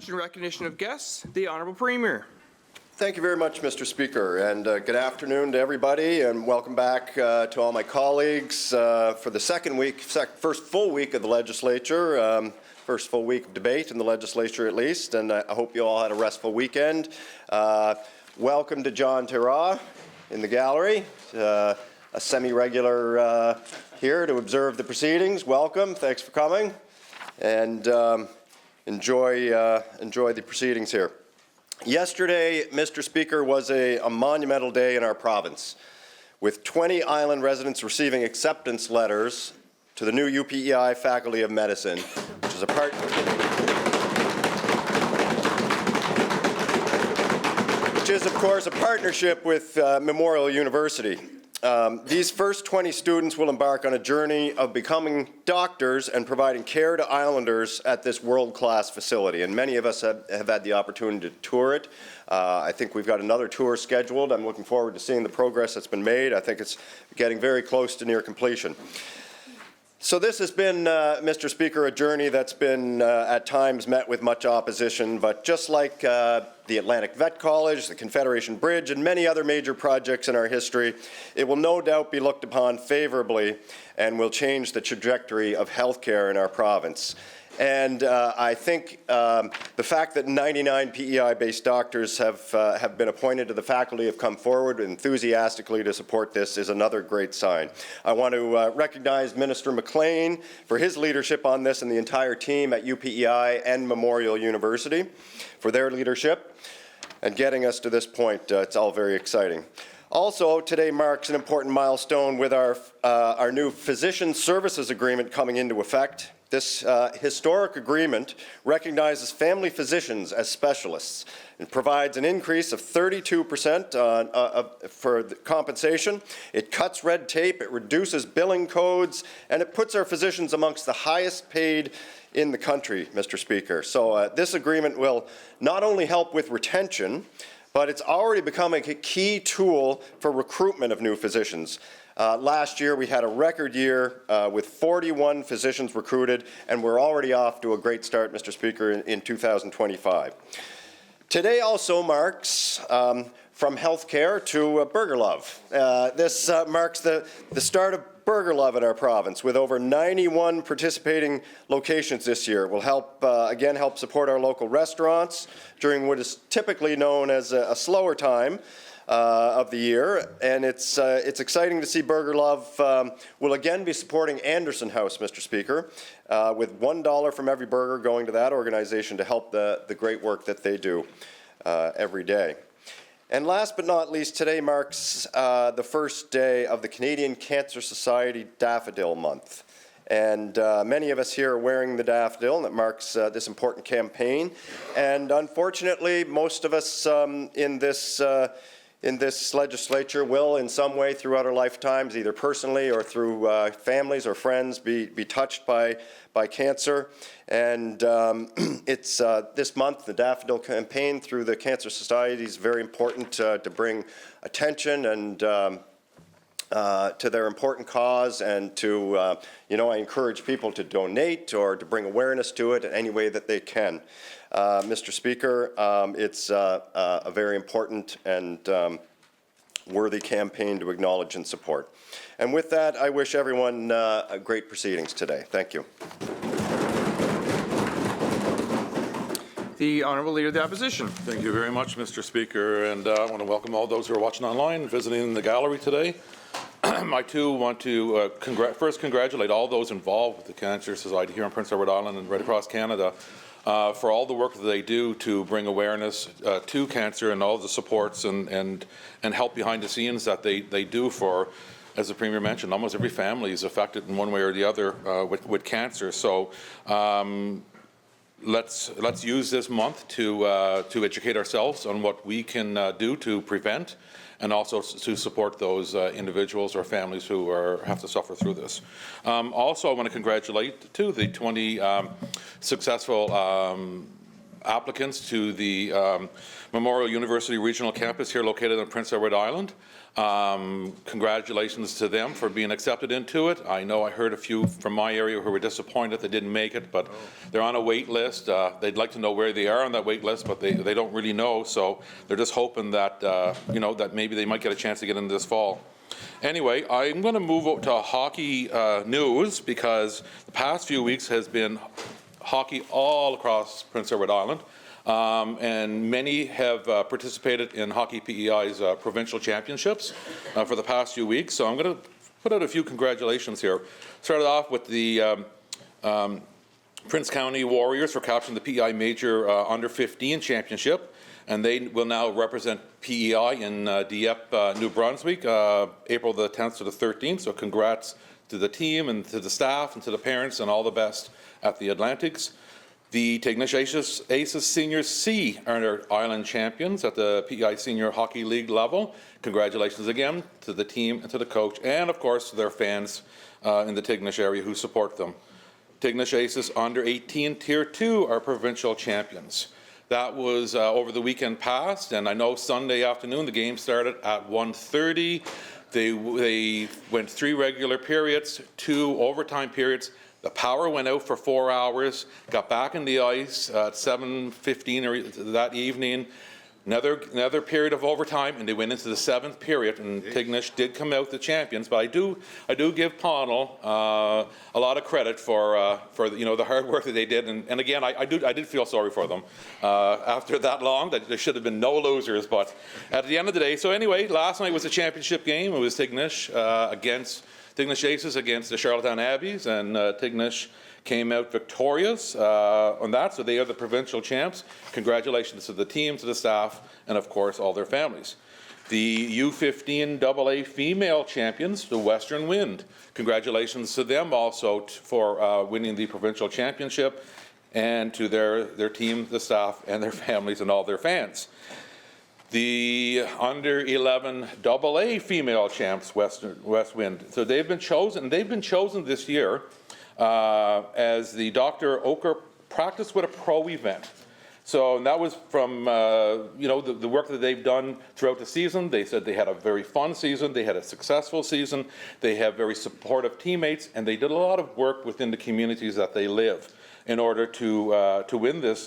speech and recognition of guests, the Honourable Premier. Thank you very much, Mr. Speaker, and good afternoon to everybody, and welcome back to all my colleagues for the first full week of the legislature, first full week of debate in the legislature at least, and I hope you all had a restful weekend. Welcome to John Terra in the gallery, a semi-regular here to observe the proceedings. Welcome, thanks for coming, and enjoy the proceedings here. Yesterday, Mr. Speaker, was a monumental day in our province, with 20 island residents receiving acceptance letters to the new UPEI Faculty of Medicine, which is of course a partnership with Memorial University. These first 20 students will embark on a journey of becoming doctors and providing care to islanders at this world-class facility. And many of us have had the opportunity to tour it. I think we've got another tour scheduled. I'm looking forward to seeing the progress that's been made. I think it's getting very close to near completion. So this has been, Mr. Speaker, a journey that's been at times met with much opposition, but just like the Atlantic Vet College, the Confederation Bridge, and many other major projects in our history, it will no doubt be looked upon favorably and will change the trajectory of healthcare in our province. And I think the fact that 99 PEI-based doctors have been appointed to the faculty, have come forward enthusiastically to support this, is another great sign. I want to recognize Minister McLean for his leadership on this and the entire team at UPEI and Memorial University for their leadership and getting us to this point. It's all very exciting. Also, today marks an important milestone with our new Physician Services Agreement coming into effect. This historic agreement recognizes family physicians as specialists and provides an increase of 32% for the compensation. It cuts red tape, it reduces billing codes, and it puts our physicians amongst the highest paid in the country, Mr. Speaker. So this agreement will not only help with retention, but it's already becoming a key tool for recruitment of new physicians. Last year, we had a record year with 41 physicians recruited, and we're already off to a great start, Mr. Speaker, in 2025. Today also marks from healthcare to Burger Love. This marks the start of Burger Love in our province, with over 91 participating locations this year. It will help, again, help support our local restaurants during what is typically known as a slower time of the year, and it's exciting to see Burger Love will again be supporting Anderson House, Mr. Speaker, with $1 from every burger going to that organization to help the great work that they do every day. And last but not least, today marks the first day of the Canadian Cancer Society Daffodil Month. And many of us here are wearing the daffodil, and that marks this important campaign. And unfortunately, most of us in this legislature will in some way throughout our lifetimes, either personally or through families or friends, be touched by cancer. And it's this month, the Daffodil Campaign through the Cancer Society is very important to bring attention and to their important cause, and to, I encourage people to donate or to bring awareness to it in any way that they can. Mr. Speaker, it's a very important and worthy campaign to acknowledge and support. And with that, I wish everyone great proceedings today. Thank you. The Honourable Leader of the Opposition. Thank you very much, Mr. Speaker, and I want to welcome all those who are watching online and visiting in the gallery today. I too want to first congratulate all those involved with the Cancer Society here on Prince Edward Island and right across Canada for all the work that they do to bring awareness to cancer, and all the supports and help behind the scenes that they do for, as the Premier mentioned, almost every family is affected in one way or the other with cancer. So let's use this month to educate ourselves on what we can do to prevent, and also to support those individuals or families who have to suffer through this. Also, I want to congratulate too the 20 successful applicants to the Memorial University Regional Campus here located on Prince Edward Island. Congratulations to them for being accepted into it. I know I heard a few from my area who were disappointed they didn't make it, but they're on a wait list. They'd like to know where they are on that wait list, but they don't really know, so they're just hoping that, that maybe they might get a chance to get in this fall. Anyway, I'm going to move to hockey news, because the past few weeks has been hockey all across Prince Edward Island. And many have participated in Hockey PEI's provincial championships for the past few weeks. So I'm going to put out a few congratulations here. Started off with the Prince County Warriors for capturing the PEI Major Under 15 Championship. And they will now represent PEI in Dieppe, New Brunswick, April the 10th to the 13th. So congrats to the team and to the staff and to the parents, and all the best at the Atlantics. The Tignish Aces Senior C are island champions at the PEI Senior Hockey League level. Congratulations again to the team and to the coach, and of course to their fans in the Tignish area who support them. Tignish Aces Under 18 Tier 2 are provincial champions. That was over the weekend past, and I know Sunday afternoon the game started at 1:30. They went 3 regular periods, 2 overtime periods. The power went out for 4 hours, got back in the ice at 7:15 that evening. Another period of overtime, and they went into the 7th period, and Tignish did come out the champions. But I do give Pownal a lot of credit for the hard work that they did, and again I did feel sorry for them after that long. That there should have been no losers, but at the end of the day. So anyway, last night was a championship game. It was Tignish against Tignish Aces against the Charlottetown Abbeys, and Tignish came out victorious on that, so they are the provincial champs. Congratulations to the team, to the staff, and of course all their families. The U15 AA female champions, the Western Wind. Congratulations to them also for winning the provincial championship, and to their team, the staff, and their families, and all their fans. The Under 11 AA female champs, West Wind. So they've been chosen this year as the Dr. Oker Practice with a Pro event. So that was from the work that they've done throughout the season. They said they had a very fun season, they had a successful season, they have very supportive teammates, and they did a lot of work within the communities that they live in order to win this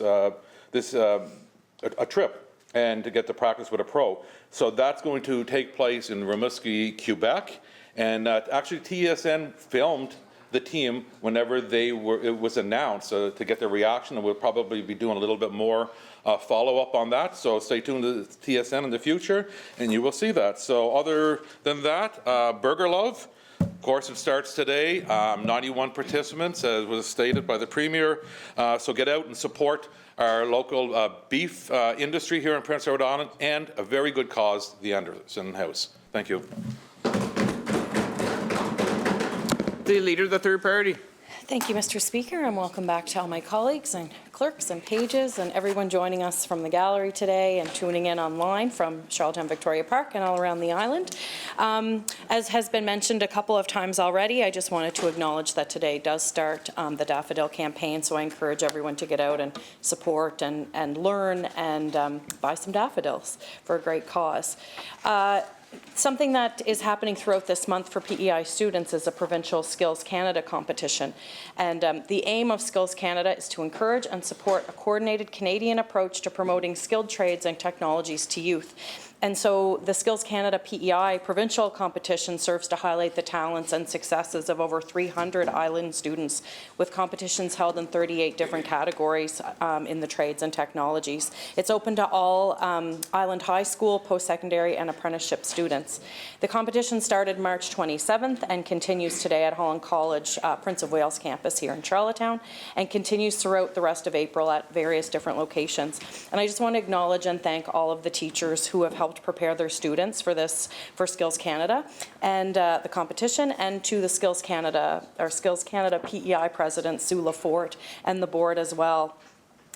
trip and to get to practice with a pro. So that's going to take place in Rimouski, Quebec, and actually TSN filmed the team whenever it was announced to get their reaction, and we'll probably be doing a little bit more follow-up on that. So stay tuned to TSN in the future, and you will see that. So other than that, Burger Love, of course, it starts today. 91 participants, as was stated by the Premier. So get out and support our local beef industry here in Prince Edward Island, and a very good cause, the Anderson House. Thank you. The Leader of the Third Party. Thank you, Mr. Speaker, and welcome back to all my colleagues and clerks and pages and everyone joining us from the gallery today and tuning in online from Charlottetown Victoria Park and all around the island. As has been mentioned a couple of times already, I just wanted to acknowledge that today does start the Daffodil Campaign, so I encourage everyone to get out and support and learn and buy some daffodils for a great cause. Something that is happening throughout this month for PEI students is a Provincial Skills Canada competition. And the aim of Skills Canada is to encourage and support a coordinated Canadian approach to promoting skilled trades and technologies to youth. And so the Skills Canada PEI provincial competition serves to highlight the talents and successes of over 300 island students, with competitions held in 38 different categories in the trades and technologies. It's open to all island high school, post-secondary, and apprenticeship students. The competition started March 27th and continues today at Holland College, Prince of Wales campus here in Charlottetown, and continues throughout the rest of April at various different locations. And I just want to acknowledge and thank all of the teachers who have helped prepare their students for Skills Canada and the competition, and to the Skills Canada PEI President Sue Lafort and the board as well.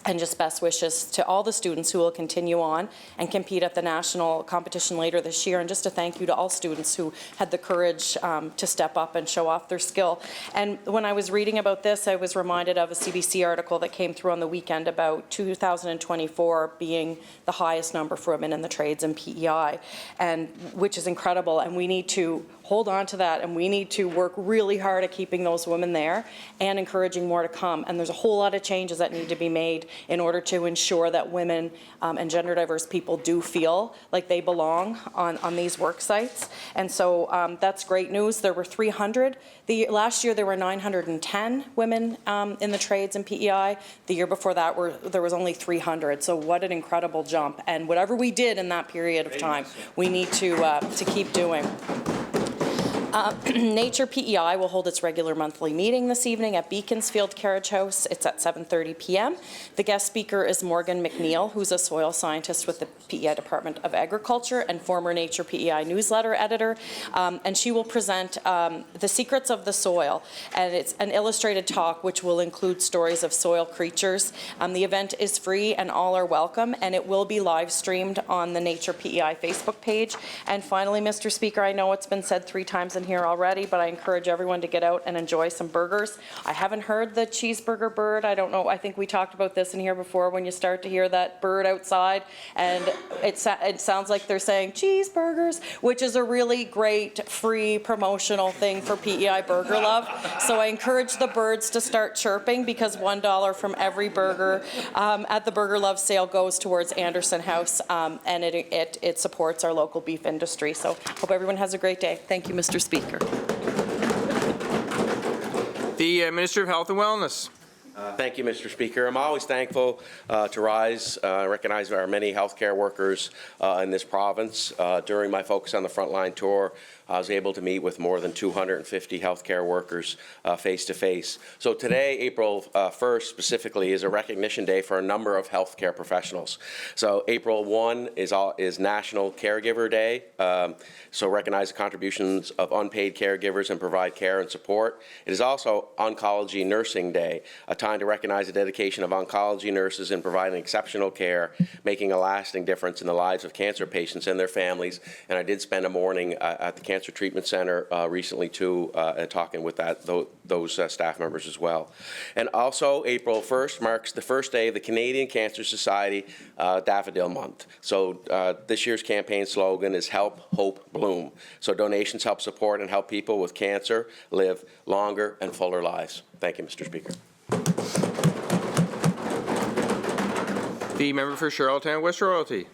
And just best wishes to all the students who will continue on and compete at the national competition later this year. And just a thank you to all students who had the courage to step up and show off their skill. And when I was reading about this, I was reminded of a CBC article that came through on the weekend about 2024 being the highest number for women in the trades and PEI, and which is incredible. And we need to hold on to that, and we need to work really hard at keeping those women there and encouraging more to come. And there's a whole lot of changes that need to be made in order to ensure that women and gender diverse people do feel like they belong on these work sites. And so that's great news. There were 300. Last year there were 910 women in the trades and PEI. The year before that there was only 300. So what an incredible jump. And whatever we did in that period of time, we need to keep doing. Nature PEI will hold its regular monthly meeting this evening at Beaconsfield Carriage House. It's at 7:30 p.m. The guest speaker is Morgan McNeil, who's a soil scientist with the PEI Department of Agriculture and former Nature PEI newsletter editor. And she will present The Secrets of the Soil. And it's an illustrated talk which will include stories of soil creatures. The event is free and all are welcome, and it will be live streamed on the Nature PEI Facebook page. And finally, Mr. Speaker, I know it's been said 3 times in here already, but I encourage everyone to get out and enjoy some burgers. I haven't heard the cheeseburger bird. I don't know. I think we talked about this in here before, when you start to hear that bird outside, and it sounds like they're saying cheeseburgers, which is a really great free promotional thing for PEI Burger Love. So I encourage the birds to start chirping, because $1 from every burger at the Burger Love sale goes towards Anderson House, and it supports our local beef industry. So hope everyone has a great day. Thank you, Mr. Speaker. The Minister of Health and Wellness. Thank you, Mr. Speaker. I'm always thankful to RISE, recognize our many healthcare workers in this province. During my Focus on the Frontline tour, I was able to meet with more than 250 healthcare workers face-to-face. So today, April 1st specifically, is a recognition day for a number of healthcare professionals. So April 1 is National Caregiver Day, so recognize the contributions of unpaid caregivers and provide care and support. It is also Oncology Nursing Day, a time to recognize the dedication of oncology nurses in providing exceptional care, making a lasting difference in the lives of cancer patients and their families. And I did spend a morning at the Cancer Treatment Center recently too, and talking with those staff members as well. And also April 1st marks the first day of the Canadian Cancer Society Daffodil Month. So this year's campaign slogan is Help, Hope, Bloom. So donations help support and help people with cancer live longer and fuller lives. Thank you, Mr. Speaker. The member for Charlottetown West Royalty.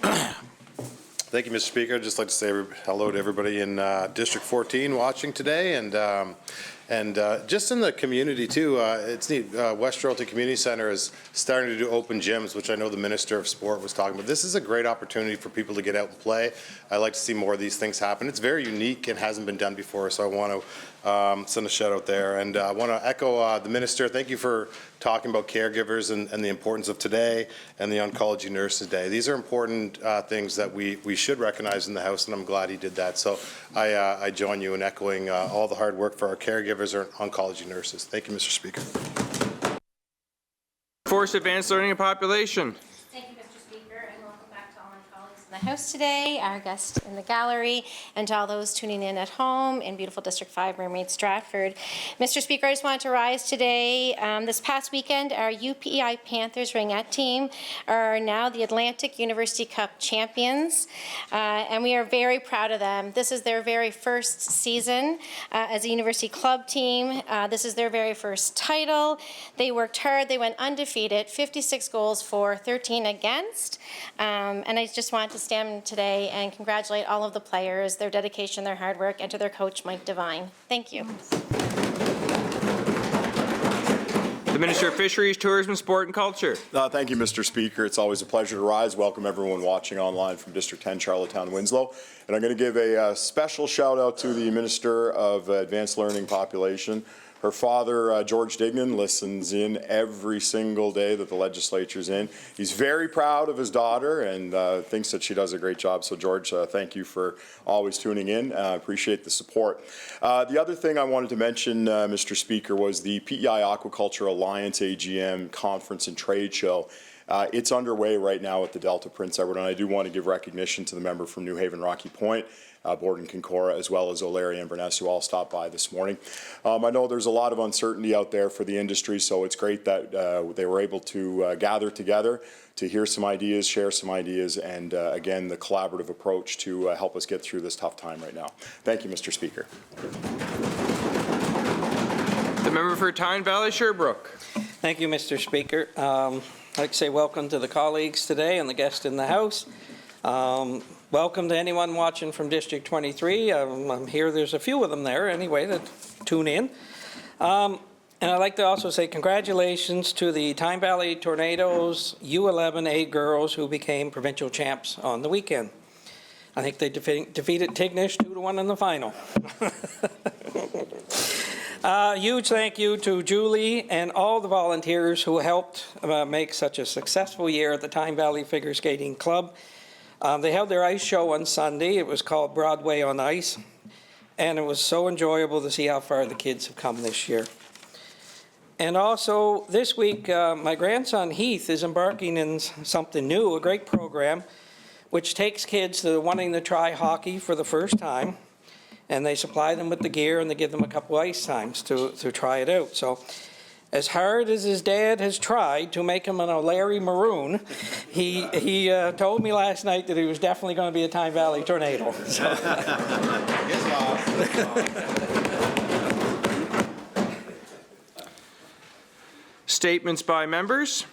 Thank you, Mr. Speaker. I'd just like to say hello to everybody in District 14 watching today, and just in the community too. It's neat. West Royalty Community Centre is starting to do open gyms, which I know the Minister of Sport was talking about. This is a great opportunity for people to get out and play. I like to see more of these things happen. It's very unique and hasn't been done before, so I want to send a shout out there. And I want to echo the Minister. Thank you for talking about caregivers and the importance of today and the Oncology Nurses Day. These are important things that we should recognize in the House, and I'm glad he did that. So I join you in echoing all the hard work for our caregivers or oncology nurses. Thank you, Mr. Speaker. Force Advanced Learning and Population. Thank you, Mr. Speaker, and welcome back to all my colleagues in the House today, our guests in the gallery, and to all those tuning in at home in beautiful District 5, Mermaid, Stratford. Mr. Speaker, I just wanted to rise today. This past weekend, our UPEI Panthers ringette team are now the Atlantic University Cup champions, and we are very proud of them. This is their very first season as a university club team. This is their very first title. They worked hard. They went undefeated, 56 goals for, 13 against. And I just wanted to stand today and congratulate all of the players, their dedication, their hard work, and to their coach, Mike Devine. Thank you. The Minister of Fisheries, Tourism, Sport and Culture. Thank you, Mr. Speaker. It's always a pleasure to rise. Welcome everyone watching online from District 10, Charlottetown, Winslow. And I'm going to give a special shout out to the Minister of Advanced Learning Population Her father, George Dignan, listens in every single day that the legislature's in. He's very proud of his daughter and thinks that she does a great job. So, George, thank you for always tuning in. I appreciate the support. The other thing I wanted to mention, Mr. Speaker, was the PEI Aquaculture Alliance AGM Conference and Trade Show. It's underway right now at the Delta Prince Edward, and I do want to give recognition to the member from New Haven Rocky Point, Borden Kincora, as well as O'Leary and Inverness, who all stopped by this morning. I know there's a lot of uncertainty out there for the industry, so it's great that they were able to gather together to hear some ideas, share some ideas, and again, the collaborative approach to help us get through this tough time right now. Thank you, Mr. Speaker. The member for Tyne Valley Sherbrooke. Thank you, Mr. Speaker. I'd like to say welcome to the colleagues today and the guests in the House. Welcome to anyone watching from District 23. I'm here, there's a few of them there anyway that tune in. And I'd like to also say congratulations to the Tyne Valley Tornadoes U11A girls who became provincial champs on the weekend. I think they defeated Tignish 2-1 in the final. Huge thank you to Julie and all the volunteers who helped make such a successful year at the Tyne Valley Figure Skating Club. They held their ice show on Sunday. It was called Broadway on Ice, and it was so enjoyable to see how far the kids have come this year. And also this week, my grandson Heath is embarking in something new, a great program, which takes kids that are wanting to try hockey for the first time, and they supply them with the gear and they give them a couple ice times to try it out. So as hard as his dad has tried to make him an O'Leary Maroon, he told me last night that he was definitely going to be a Tyne Valley Tornado. So. Statements by members.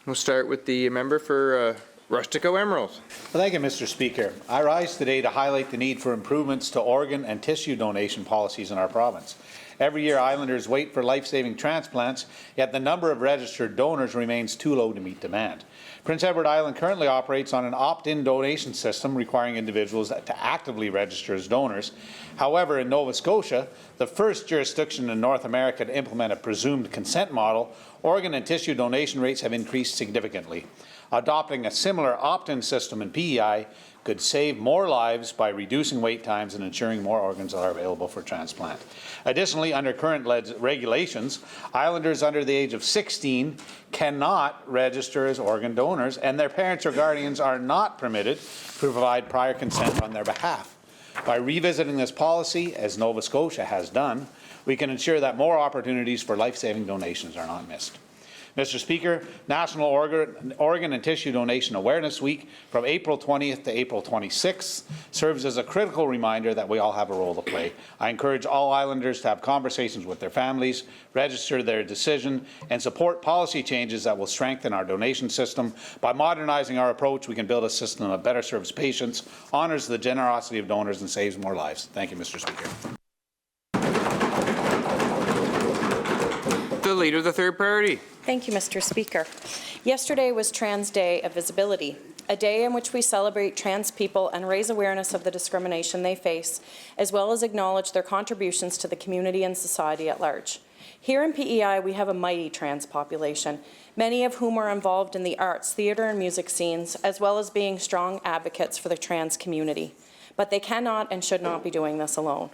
We'll start with the member for Rustico Emerald. Well, thank you, Mr. Speaker. I rise today to highlight the need for improvements to organ and tissue donation policies in our province. Every year, Islanders wait for life-saving transplants, yet the number of registered donors remains too low to meet demand. Prince Edward Island currently operates on an opt-in donation system requiring individuals to actively register as donors. However, in Nova Scotia, the first jurisdiction in North America to implement a presumed consent model, organ and tissue donation rates have increased significantly. Adopting a similar opt-in system in PEI could save more lives by reducing wait times and ensuring more organs are available for transplant. Additionally, under current regulations, Islanders under the age of 16 cannot register as organ donors, and their parents or guardians are not permitted to provide prior consent on their behalf. By revisiting this policy, as Nova Scotia has done, we can ensure that more opportunities for life-saving donations are not missed. Mr. Speaker, National Organ and Tissue Donation Awareness Week from April 20th to April 26th serves as a critical reminder that we all have a role to play. I encourage all Islanders to have conversations with their families, register their decision, and support policy changes that will strengthen our donation system. By modernizing our approach, we can build a system that better serves patients, honors the generosity of donors, and saves more lives. Thank you, Mr. Speaker. The Leader of the Third Priority. Thank you, Mr. Speaker. Yesterday was Trans Day of Visibility, a day in which we celebrate trans people and raise awareness of the discrimination they face, as well as acknowledge their contributions to the community and society at large. Here in PEI, we have a mighty trans population, many of whom are involved in the arts, theatre, and music scenes, as well as being strong advocates for the trans community. But they cannot and should not be doing this alone.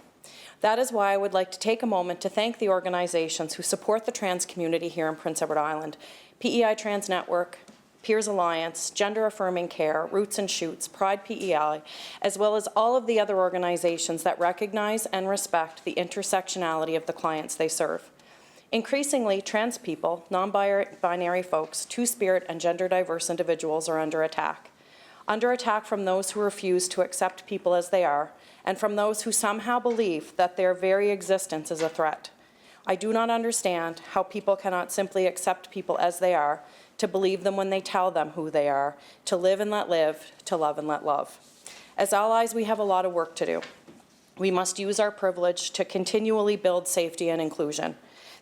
That is why I would like to take a moment to thank the organizations who support the trans community here in Prince Edward Island: PEI Trans Network, Peers Alliance, Gender Affirming Care, Roots and Shoots, Pride PEI, as well as all of the other organizations that recognize and respect the intersectionality of the clients they serve. Increasingly, trans people, non-binary folks, two-spirit and gender-diverse individuals are under attack. Under attack from those who refuse to accept people as they are, and from those who somehow believe that their very existence is a threat. I do not understand how people cannot simply accept people as they are, to believe them when they tell them who they are, to live and let live, to love and let love. As allies, we have a lot of work to do. We must use our privilege to continually build safety and inclusion.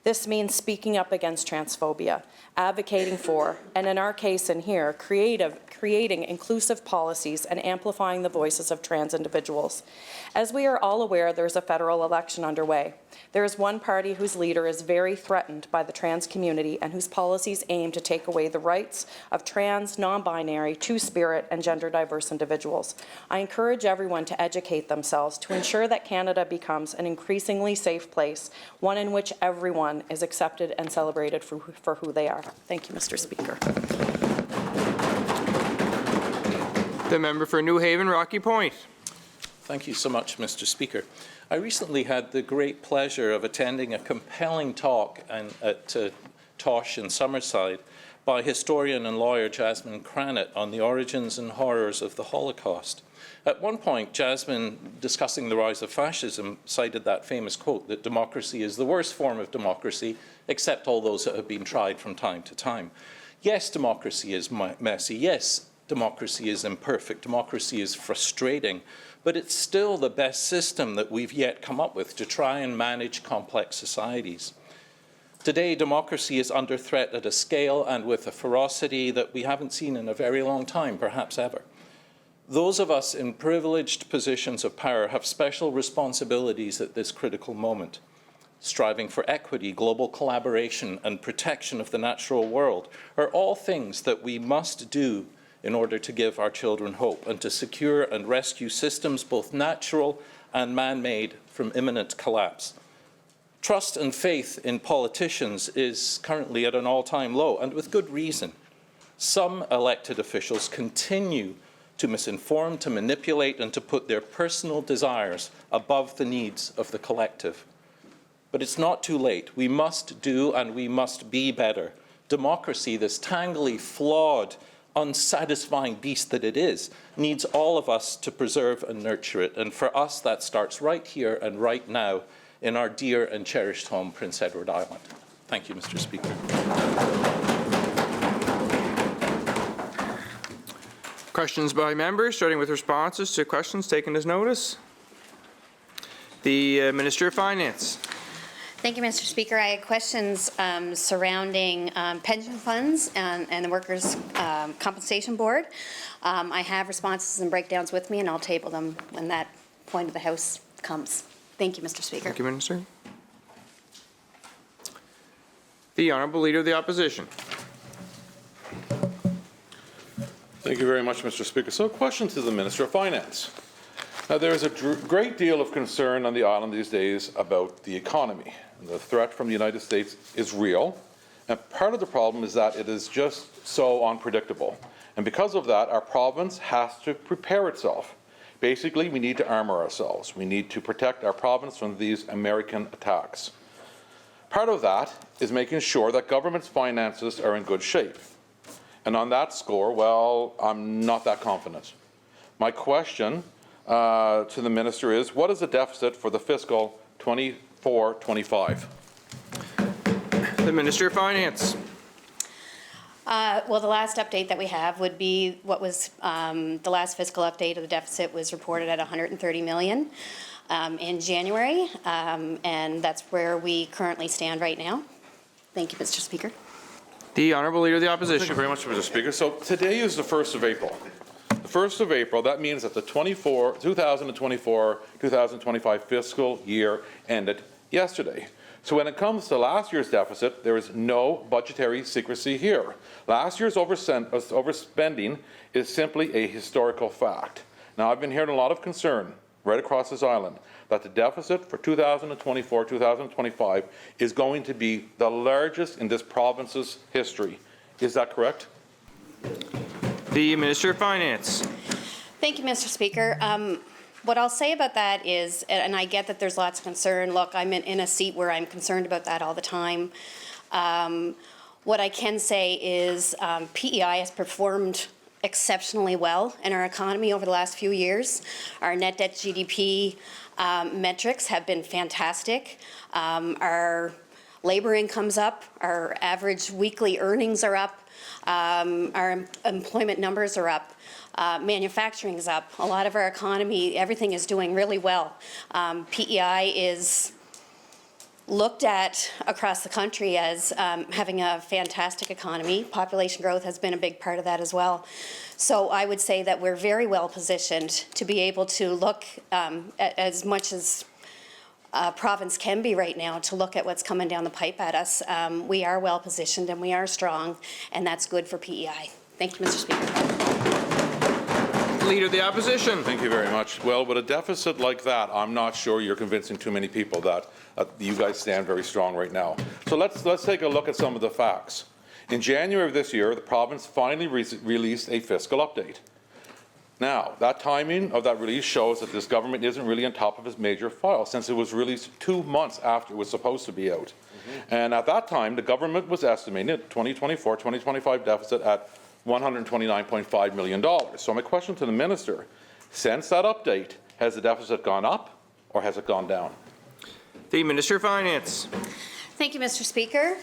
This means speaking up against transphobia, advocating for, and in our case in here, creating inclusive policies and amplifying the voices of trans individuals. As we are all aware, there's a federal election underway. There is one party whose leader is very threatened by the trans community and whose policies aim to take away the rights of trans, non-binary, two-spirit, and gender-diverse individuals. I encourage everyone to educate themselves to ensure that Canada becomes an increasingly safe place, one in which everyone is accepted and celebrated for who they are. Thank you, Mr. Speaker. The member for New Haven, Rocky Point. Thank you so much, Mr. Speaker. I recently had the great pleasure of attending a compelling talk at Tosh in Summerside by historian and lawyer Jasmine Cranit on the origins and horrors of the Holocaust. At one point, Jasmine, discussing the rise of fascism, cited that famous quote that democracy is the worst form of democracy, except all those that have been tried from time to time. Yes, democracy is messy. Yes, democracy is imperfect. Democracy is frustrating. But it's still the best system that we've yet come up with to try and manage complex societies. Today, democracy is under threat at a scale and with a ferocity that we haven't seen in a very long time, perhaps ever. Those of us in privileged positions of power have special responsibilities at this critical moment. Striving for equity, global collaboration, and protection of the natural world are all things that we must do in order to give our children hope and to secure and rescue systems, both natural and man-made, from imminent collapse. Trust and faith in politicians is currently at an all-time low, and with good reason. Some elected officials continue to misinform, to manipulate, and to put their personal desires above the needs of the collective. But it's not too late. We must do and we must be better. Democracy, this tangly, flawed, unsatisfying beast that it is, needs all of us to preserve and nurture it. And for us, that starts right here and right now in our dear and cherished home, Prince Edward Island. Thank you, Mr. Speaker. Questions by members, starting with responses to questions taken as notice. The Minister of Finance. Thank you, Mr. Speaker. I had questions surrounding pension funds and the Workers' Compensation Board. I have responses and breakdowns with me, and I'll table them when that point of the House comes. Thank you, Mr. Speaker. Thank you, Minister. The Honourable Leader of the Opposition. Thank you very much, Mr. Speaker. So a question to the Minister of Finance. Now, there is a great deal of concern on the island these days about the economy. The threat from the United States is real, and part of the problem is that it is just so unpredictable. And because of that, our province has to prepare itself. Basically, we need to armor ourselves. We need to protect our province from these American attacks. Part of that is making sure that government's finances are in good shape. And on that score, well, I'm not that confident. My question to the Minister is, what is the deficit for the fiscal 24-25? The Minister of Finance. Well, the last update that we have would be what was the last fiscal update of the deficit was reported at $130 million in January, and that's where we currently stand right now. Thank you, Mr. Speaker. The Honourable Leader of the Opposition. Thank you very much, Mr. Speaker. So today is the 1st of April. The 1st of April, that means that the 2024-2025 fiscal year ended yesterday. So when it comes to last year's deficit, there is no budgetary secrecy here. Last year's overspending is simply a historical fact. Now, I've been hearing a lot of concern right across this island that the deficit for 2024-2025 is going to be the largest in this province's history. Is that correct? The Minister of Finance. Thank you, Mr. Speaker. What I'll say about that is, and I get that there's lots of concern. Look, I'm in a seat where I'm concerned about that all the time. What I can say is PEI has performed exceptionally well in our economy over the last few years. Our net debt to GDP metrics have been fantastic. Our labor income's up. Our average weekly earnings are up. Our employment numbers are up. Manufacturing's up. A lot of our economy, everything is doing really well. PEI is looked at across the country as having a fantastic economy. Population growth has been a big part of that as well. So I would say that we're very well positioned to be able to look at as much as province can be right now to look at what's coming down the pipe at us. We are well positioned and we are strong, and that's good for PEI. Thank you, Mr. Speaker. Leader of the Opposition. Thank you very much. Well, with a deficit like that, I'm not sure you're convincing too many people that you guys stand very strong right now. So let's take a look at some of the facts. In January of this year, the province finally released a fiscal update. Now, that timing of that release shows that this government isn't really on top of its major file, since it was released 2 months after it was supposed to be out. And at that time, the government was estimating a 2024-2025 deficit at $129.5 million. So my question to the minister, since that update, has the deficit gone up or has it gone down? The Minister of Finance. Thank you, Mr. Speaker.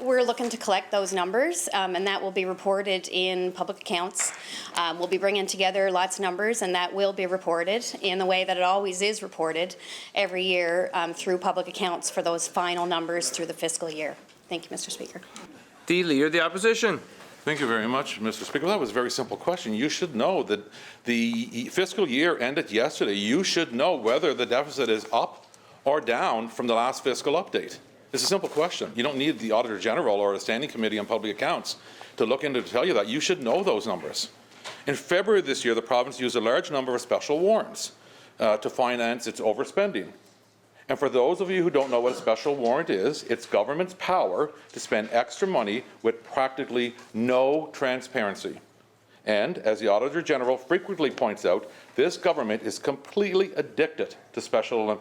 We're looking to collect those numbers, and that will be reported in public accounts. We'll be bringing together lots of numbers, and that will be reported in the way that it always is reported every year through public accounts for those final numbers through the fiscal year. Thank you, Mr. Speaker. The Leader of the Opposition. Thank you very much, Mr. Speaker. That was a very simple question. You should know that the fiscal year ended yesterday. You should know whether the deficit is up or down from the last fiscal update. It's a simple question. You don't need the Auditor General or the Standing Committee on Public Accounts to look into to tell you that. You should know those numbers. In February this year, the province used a large number of special warrants to finance its overspending. And for those of you who don't know what a special warrant is, it's government's power to spend extra money with practically no transparency. And as the Auditor General frequently points out, this government is completely addicted to special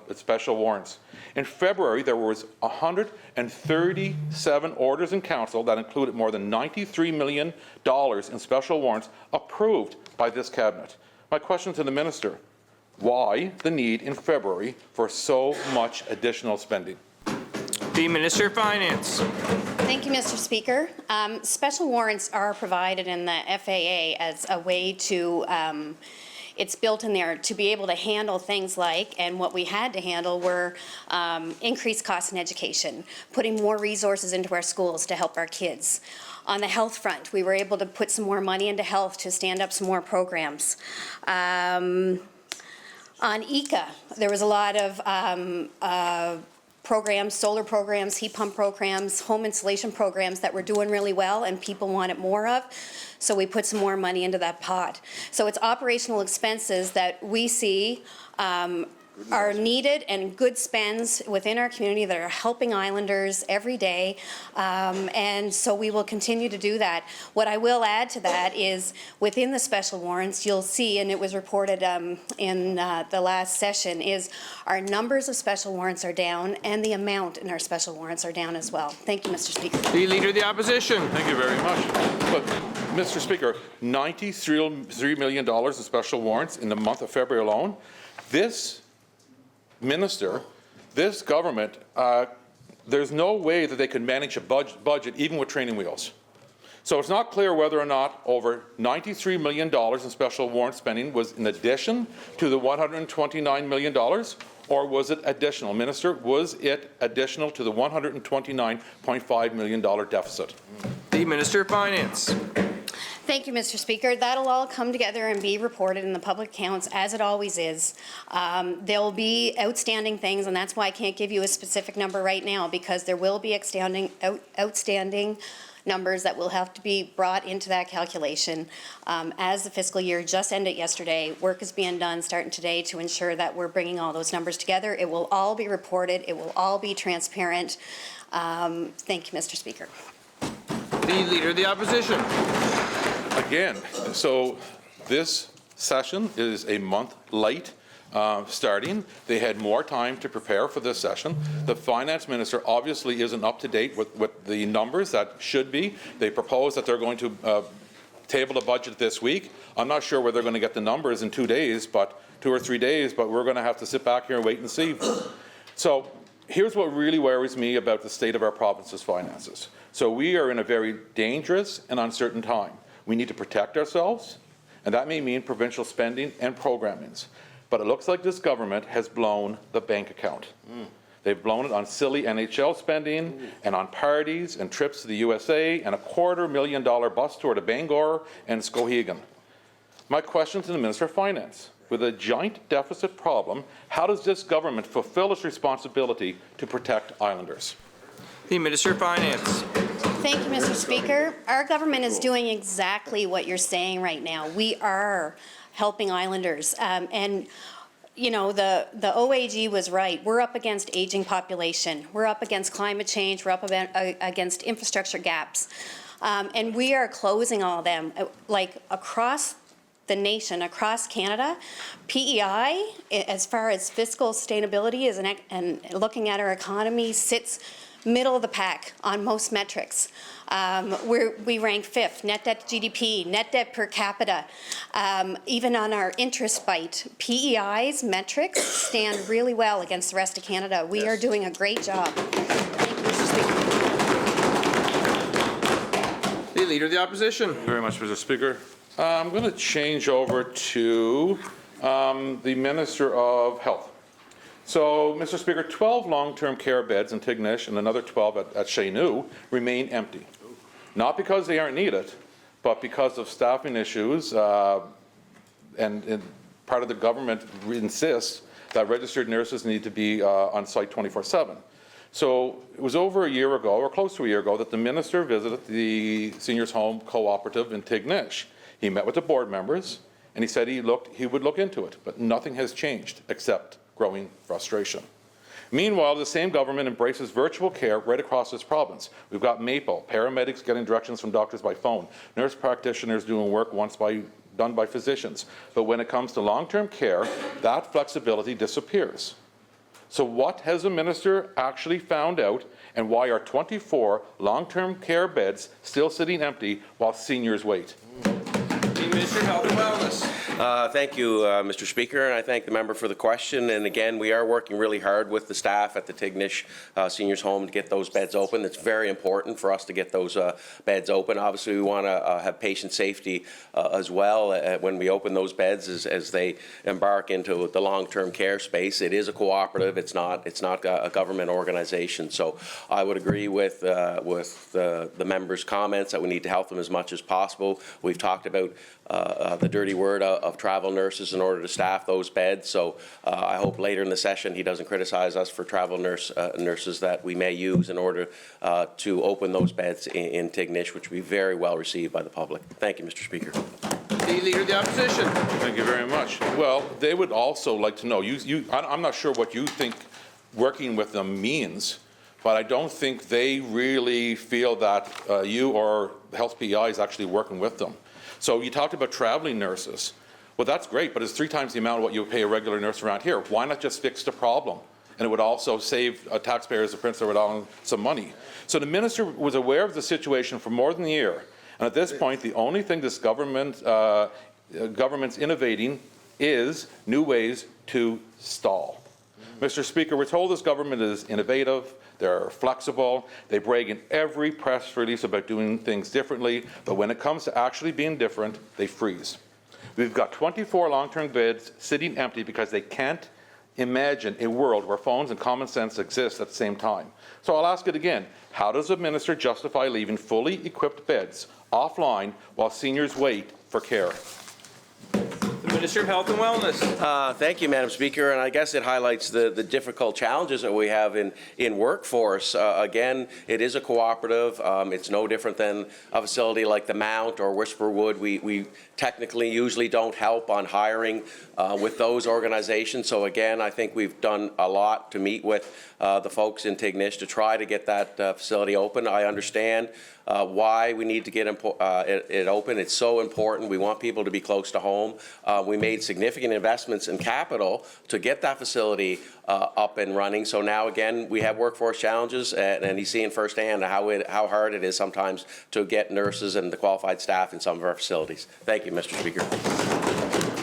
warrants. In February, there was 137 orders in council that included more than $93 million in special warrants approved by this cabinet. My question to the minister, why the need in February for so much additional spending? The Minister of Finance. Thank you, Mr. Speaker. Special warrants are provided in the FAA as a way to, it's built in there to be able to handle things like, and what we had to handle were increased costs in education, putting more resources into our schools to help our kids. On the health front, we were able to put some more money into health to stand up some more programs. On ECA, there was a lot of programs, solar programs, heat pump programs, home installation programs that were doing really well and people wanted more of. So we put some more money into that pot. So it's operational expenses that we see are needed and good spends within our community that are helping Islanders every day. And so we will continue to do that. What I will add to that is within the special warrants, you'll see, and it was reported in the last session, is our numbers of special warrants are down and the amount in our special warrants are down as well. Thank you, Mr. Speaker. The Leader of the Opposition. Thank you very much. But, Mr. Speaker, $93 million in special warrants in the month of February alone. This minister, this government, there's no way that they could manage a budget even with training wheels. So it's not clear whether or not over $93 million in special warrant spending was in addition to the $129 million, or was it additional? Minister, was it additional to the $129.5 million deficit? The Minister of Finance. Thank you, Mr. Speaker. That'll all come together and be reported in the public accounts, as it always is. There'll be outstanding things, and that's why I can't give you a specific number right now, because there will be outstanding numbers that will have to be brought into that calculation. As the fiscal year just ended yesterday, work is being done starting today to ensure that we're bringing all those numbers together. It will all be reported. It will all be transparent. Thank you, Mr. Speaker. The Leader of the Opposition. Again, so this session is a month late starting. They had more time to prepare for this session. The finance minister obviously isn't up to date with the numbers that should be. They propose that they're going to table the budget this week. I'm not sure whether they're going to get the numbers in 2 days, but 2 or 3 days, but we're going to have to sit back here and wait and see. So here's what really worries me about the state of our province's finances. So we are in a very dangerous and uncertain time. We need to protect ourselves, and that may mean provincial spending and programmings. But it looks like this government has blown the bank account. They've blown it on silly NHL spending and on parties and trips to the USA and a $250,000 bus tour to Bangor and Skowhegan. My question to the Minister of Finance: with a giant deficit problem, how does this government fulfill its responsibility to protect islanders? The Minister of Finance. Thank you, Mr. Speaker. Our government is doing exactly what you're saying right now. We are helping islanders. And, you know, the OAG was right. We're up against aging population. We're up against climate change. We're up against infrastructure gaps. And we are closing all of them. Like across the nation, across Canada, PEI, as far as fiscal sustainability and looking at our economy, sits middle of the pack on most metrics. We rank 5th, net debt to GDP, net debt per capita. Even on our interest bite, PEI's metrics stand really well against the rest of Canada. We are doing a great job. Thank you, Mr. Speaker. The Leader of the Opposition. Thank you very much, Mr. Speaker. I'm going to change over to the Minister of Health. So, Mr. Speaker, 12 long-term care beds in Tignish and another 12 at Cheynou remain empty. Not because they aren't needed, but because of staffing issues, and part of the government insists that registered nurses need to be on site 24/7. So it was over a year ago, or close to a year ago, that the minister visited the Seniors Home Cooperative in Tignish. He met with the board members, and he said he would look into it, but nothing has changed except growing frustration. Meanwhile, the same government embraces virtual care right across this province. We've got Maple, paramedics getting directions from doctors by phone, nurse practitioners doing work done by physicians. But when it comes to long-term care, that flexibility disappears. So what has the minister actually found out, and why are 24 long-term care beds still sitting empty while seniors wait? The Minister of Health and Wellness. Thank you, Mr. Speaker, and I thank the member for the question. And again, we are working really hard with the staff at the Tignish Seniors Home to get those beds open. It's very important for us to get those beds open. Obviously, we want to have patient safety as well when we open those beds as they embark into the long-term care space. It is a cooperative. It's not a government organization. So I would agree with the member's comments that we need to help them as much as possible. We've talked about the dirty word of travel nurses in order to staff those beds. So I hope later in the session he doesn't criticize us for travel nurses that we may use in order to open those beds in Tignish, which will be very well received by the public. Thank you, Mr. Speaker. The Leader of the Opposition. Thank you very much. Well, they would also like to know, I'm not sure what you think working with them means, but I don't think they really feel that you or Health PEI is actually working with them. So you talked about traveling nurses. Well, that's great, but it's 3 times the amount of what you would pay a regular nurse around here. Why not just fix the problem? And it would also save taxpayers of Prince Edward Island some money. So the minister was aware of the situation for more than a year. And at this point, the only thing this government's innovating is new ways to stall. Mr. Speaker, we're told this government is innovative, they're flexible, they brag in every press release about doing things differently, but when it comes to actually being different, they freeze. We've got 24 long-term beds sitting empty because they can't imagine a world where phones and common sense exist at the same time. So I'll ask it again. How does a minister justify leaving fully equipped beds offline while seniors wait for care? The Minister of Health and Wellness. Thank you, Madam Speaker, and I guess it highlights the difficult challenges that we have in workforce. Again, it is a cooperative. It's no different than a facility like the Mount or Whisperwood. We technically usually don't help on hiring with those organizations. So again, I think we've done a lot to meet with the folks in Tignish to try to get that facility open. I understand why we need to get it open. It's so important. We want people to be close to home. We made significant investments in capital to get that facility up and running. So now again, we have workforce challenges, and he's seeing firsthand how hard it is sometimes to get nurses and the qualified staff in some of our facilities. Thank you, Mr. Speaker.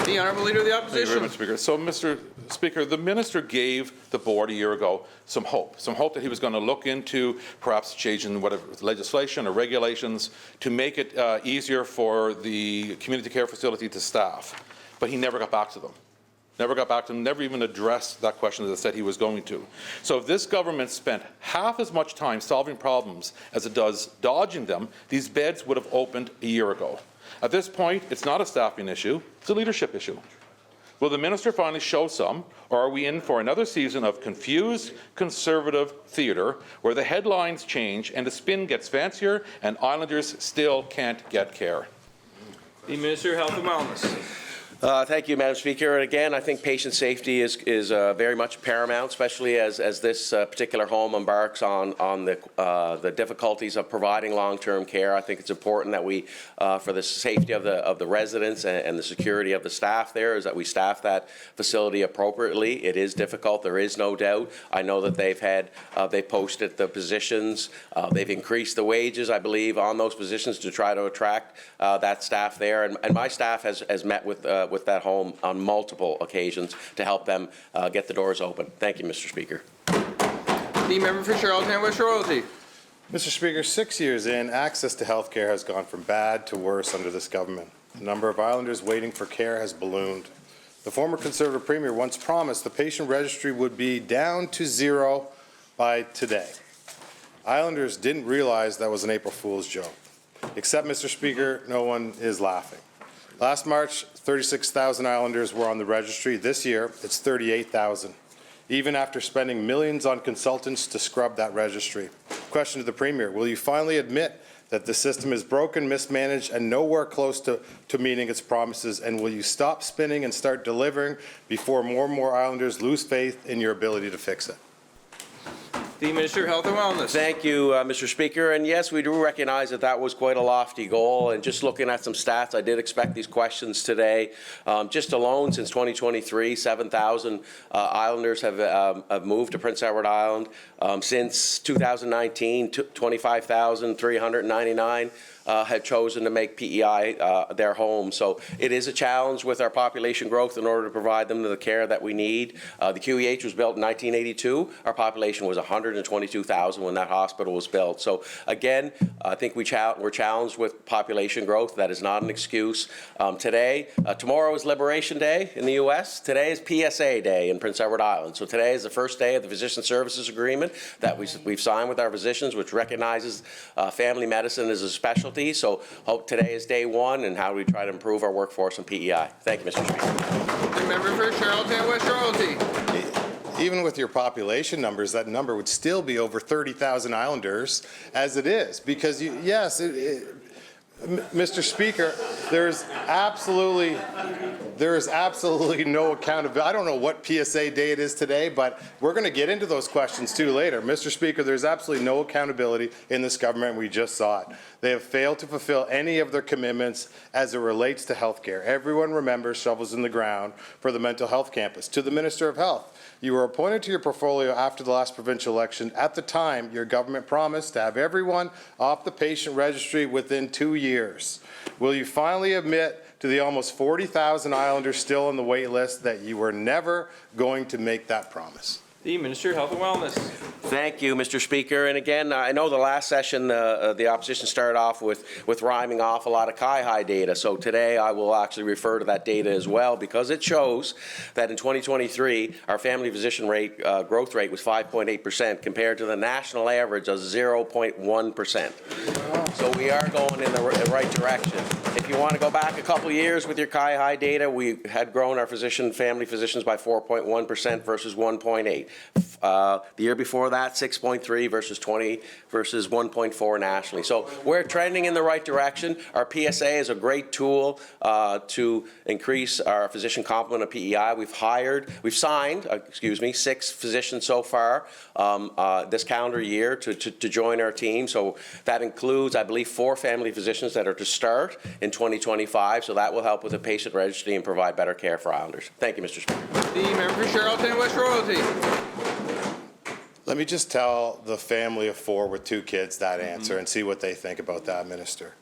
The Honourable Leader of the Opposition. Thank you very much, Speaker. So, Mr. Speaker, the minister gave the board a year ago some hope that he was going to look into perhaps changing whatever legislation or regulations to make it easier for the community care facility to staff. But he never got back to them. Never got back to him, never even addressed that question as I said he was going to. So if this government spent half as much time solving problems as it does dodging them, these beds would have opened a year ago. At this point, it's not a staffing issue, it's a leadership issue. Will the minister finally show some, or are we in for another season of confused conservative theatre where the headlines change and the spin gets fancier and Islanders still can't get care? The Minister of Health and Wellness. Thank you, Madam Speaker. And again, I think patient safety is very much paramount, especially as this particular home embarks on the difficulties of providing long-term care. I think it's important that we, for the safety of the residents and the security of the staff there, is that we staff that facility appropriately. It is difficult. There is no doubt. I know that they posted the positions. They've increased the wages, I believe, on those positions to try to attract that staff there. And my staff has met with that home on multiple occasions to help them get the doors open. Thank you, Mr. Speaker. The member for Charlottetown West Royalty. Mr. Speaker, 6 years in, access to health care has gone from bad to worse under this government. The number of Islanders waiting for care has ballooned. The former Conservative Premier once promised the patient registry would be down to 0 by today. Islanders didn't realize that was an April Fool's joke. Except, Mr. Speaker, no one is laughing. Last March, 36,000 Islanders were on the registry. This year, it's 38,000, even after spending millions on consultants to scrub that registry. Question to the Premier, will you finally admit that the system is broken, mismanaged, and nowhere close to meeting its promises, and will you stop spinning and start delivering before more and more Islanders lose faith in your ability to fix it? The Minister of Health and Wellness. Thank you, Mr. Speaker. And yes, we do recognize that was quite a lofty goal. And just looking at some stats, I did expect these questions today. Just alone since 2023, 7,000 Islanders have moved to Prince Edward Island. Since 2019, 25,399 have chosen to make PEI their home. So it is a challenge with our population growth in order to provide them the care that we need. The QEH was built in 1982. Our population was 122,000 when that hospital was built. So again, I think we're challenged with population growth. That is not an excuse. Tomorrow is Liberation Day in the U.S. Today is PSA Day in Prince Edward Island. So today is the first day of the Physician Services Agreement that we've signed with our physicians, which recognizes family medicine as a specialty. So hope today is day one and how we try to improve our workforce in PEI. Thank you, Mr. Speaker. The member for Charlottetown West Royalty. Even with your population numbers, that number would still be over 30,000 Islanders as it is. Because, Mr. Speaker, there is absolutely no accountability. I don't know what PSA day it is today, but we're going to get into those questions too later. Mr. Speaker, there's absolutely no accountability in this government. We just saw it. They have failed to fulfill any of their commitments as it relates to health care. Everyone remembers shovels in the ground for the mental health campus. To the Minister of Health, you were appointed to your portfolio after the last provincial election. At the time, your government promised to have everyone off the patient registry within 2 years. Will you finally admit to the almost 40,000 Islanders still on the wait list that you were never going to make that promise? The Minister of Health and Wellness. Thank you, Mr. Speaker. And again, I know the last session, the opposition started off with rhyming off a lot of CIHI data. So today I will actually refer to that data as well, because it shows that in 2023, our family physician rate growth rate was 5.8% compared to the national average of 0.1%. So we are going in the right direction. If you want to go back a couple years with your CIHI data, we had grown our family physicians by 4.1% versus 1.8. The year before that, 6.3 versus 20 versus 1.4 nationally. So we're trending in the right direction. Our PSA is a great tool to increase our physician complement of PEI. We've signed 6 physicians so far this calendar year to join our team. So that includes, I believe, 4 family physicians that are to start in 2025. So that will help with the patient registry and provide better care for Islanders. Thank you, Mr. Speaker. The member for Charlottetown West Royalty. Let me just tell the family of 4 with 2 kids that answer and see what they think about that, Minister.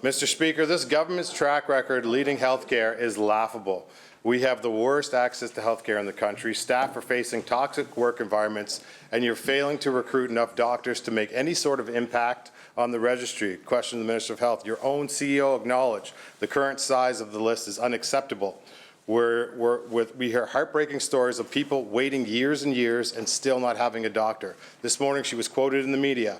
Mr. Speaker, this government's track record leading health care is laughable. We have the worst access to health care in the country. Staff are facing toxic work environments, and you're failing to recruit enough doctors to make any sort of impact on the registry. Question to the Minister of Health. Your own CEO acknowledged the current size of the list is unacceptable. We hear heartbreaking stories of people waiting years and years and still not having a doctor. This morning, she was quoted in the media.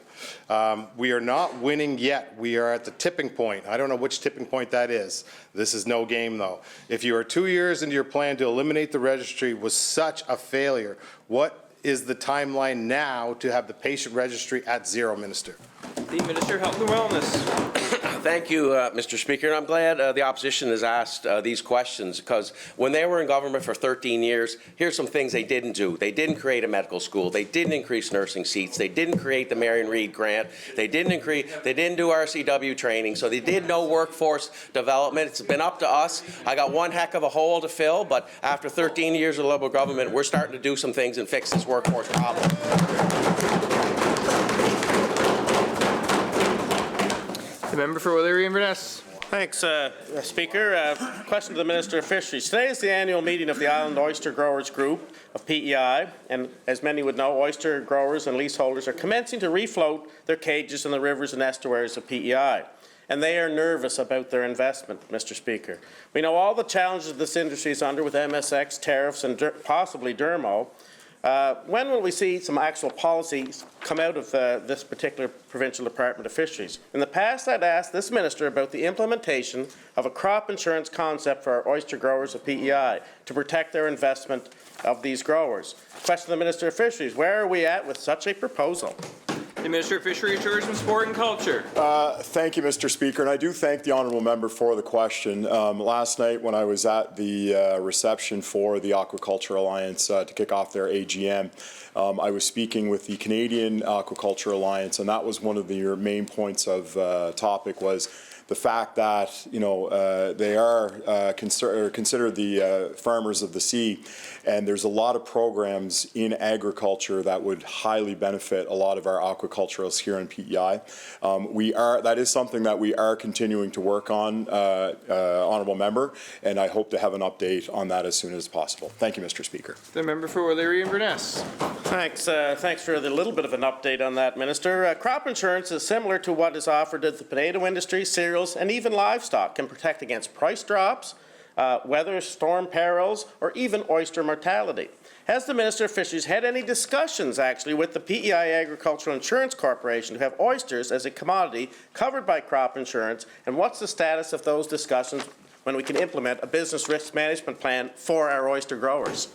We are not winning yet. We are at the tipping point. I don't know which tipping point that is. This is no game, though. If you are 2 years into your plan to eliminate the registry was such a failure, what is the timeline now to have the patient registry at zero, Minister? The Minister of Health and Wellness. Thank you, Mr. Speaker. And I'm glad the opposition has asked these questions, because when they were in government for 13 years, here's some things they didn't do. They didn't create a medical school. They didn't increase nursing seats. They didn't create the Marion Reed grant. They didn't do RCW training. So they did no workforce development. It's been up to us. I got one heck of a hole to fill, but after 13 years of Liberal government, we're starting to do some things and fix this workforce problem. The member for Oilere-Inverness. Thanks, Speaker. Question to the Minister of Fisheries. Today is the annual meeting of the Island Oyster Growers Group of PEI, and as many would know, oyster growers and leaseholders are commencing to refloat their cages in the rivers and estuaries of PEI. And they are nervous about their investment, Mr. Speaker. We know all the challenges this industry is under with MSX, tariffs, and possibly Dermo. When will we see some actual policies come out of this particular Provincial Department of Fisheries? In the past, I'd asked this minister about the implementation of a crop insurance concept for our oyster growers of PEI to protect their investment of these growers. Question to the Minister of Fisheries, where are we at with such a proposal? The Minister of Fisheries, Tourism, Sport and Culture. Thank you, Mr. Speaker, and I do thank the honourable member for the question. Last night, when I was at the reception for the Aquaculture Alliance to kick off their AGM, I was speaking with the Canadian Aquaculture Alliance, and that was one of the main points of topic was the fact that they are considered the farmers of the sea, and there's a lot of programs in agriculture that would highly benefit a lot of our aquaculturists here in PEI. That is something that we are continuing to work on, honourable member, and I hope to have an update on that as soon as possible. Thank you, Mr. Speaker. The member for Oilere-Inverness. Thanks. Thanks for the little bit of an update on that, Minister. Crop insurance is similar to what is offered to the potato industry, cereals, and even livestock. Can protect against price drops, weather, storm perils, or even oyster mortality. Has the Minister of Fisheries had any discussions actually with the PEI Agricultural Insurance Corporation to have oysters as a commodity covered by crop insurance, and what's the status of those discussions when we can implement a business risk management plan for our oyster growers?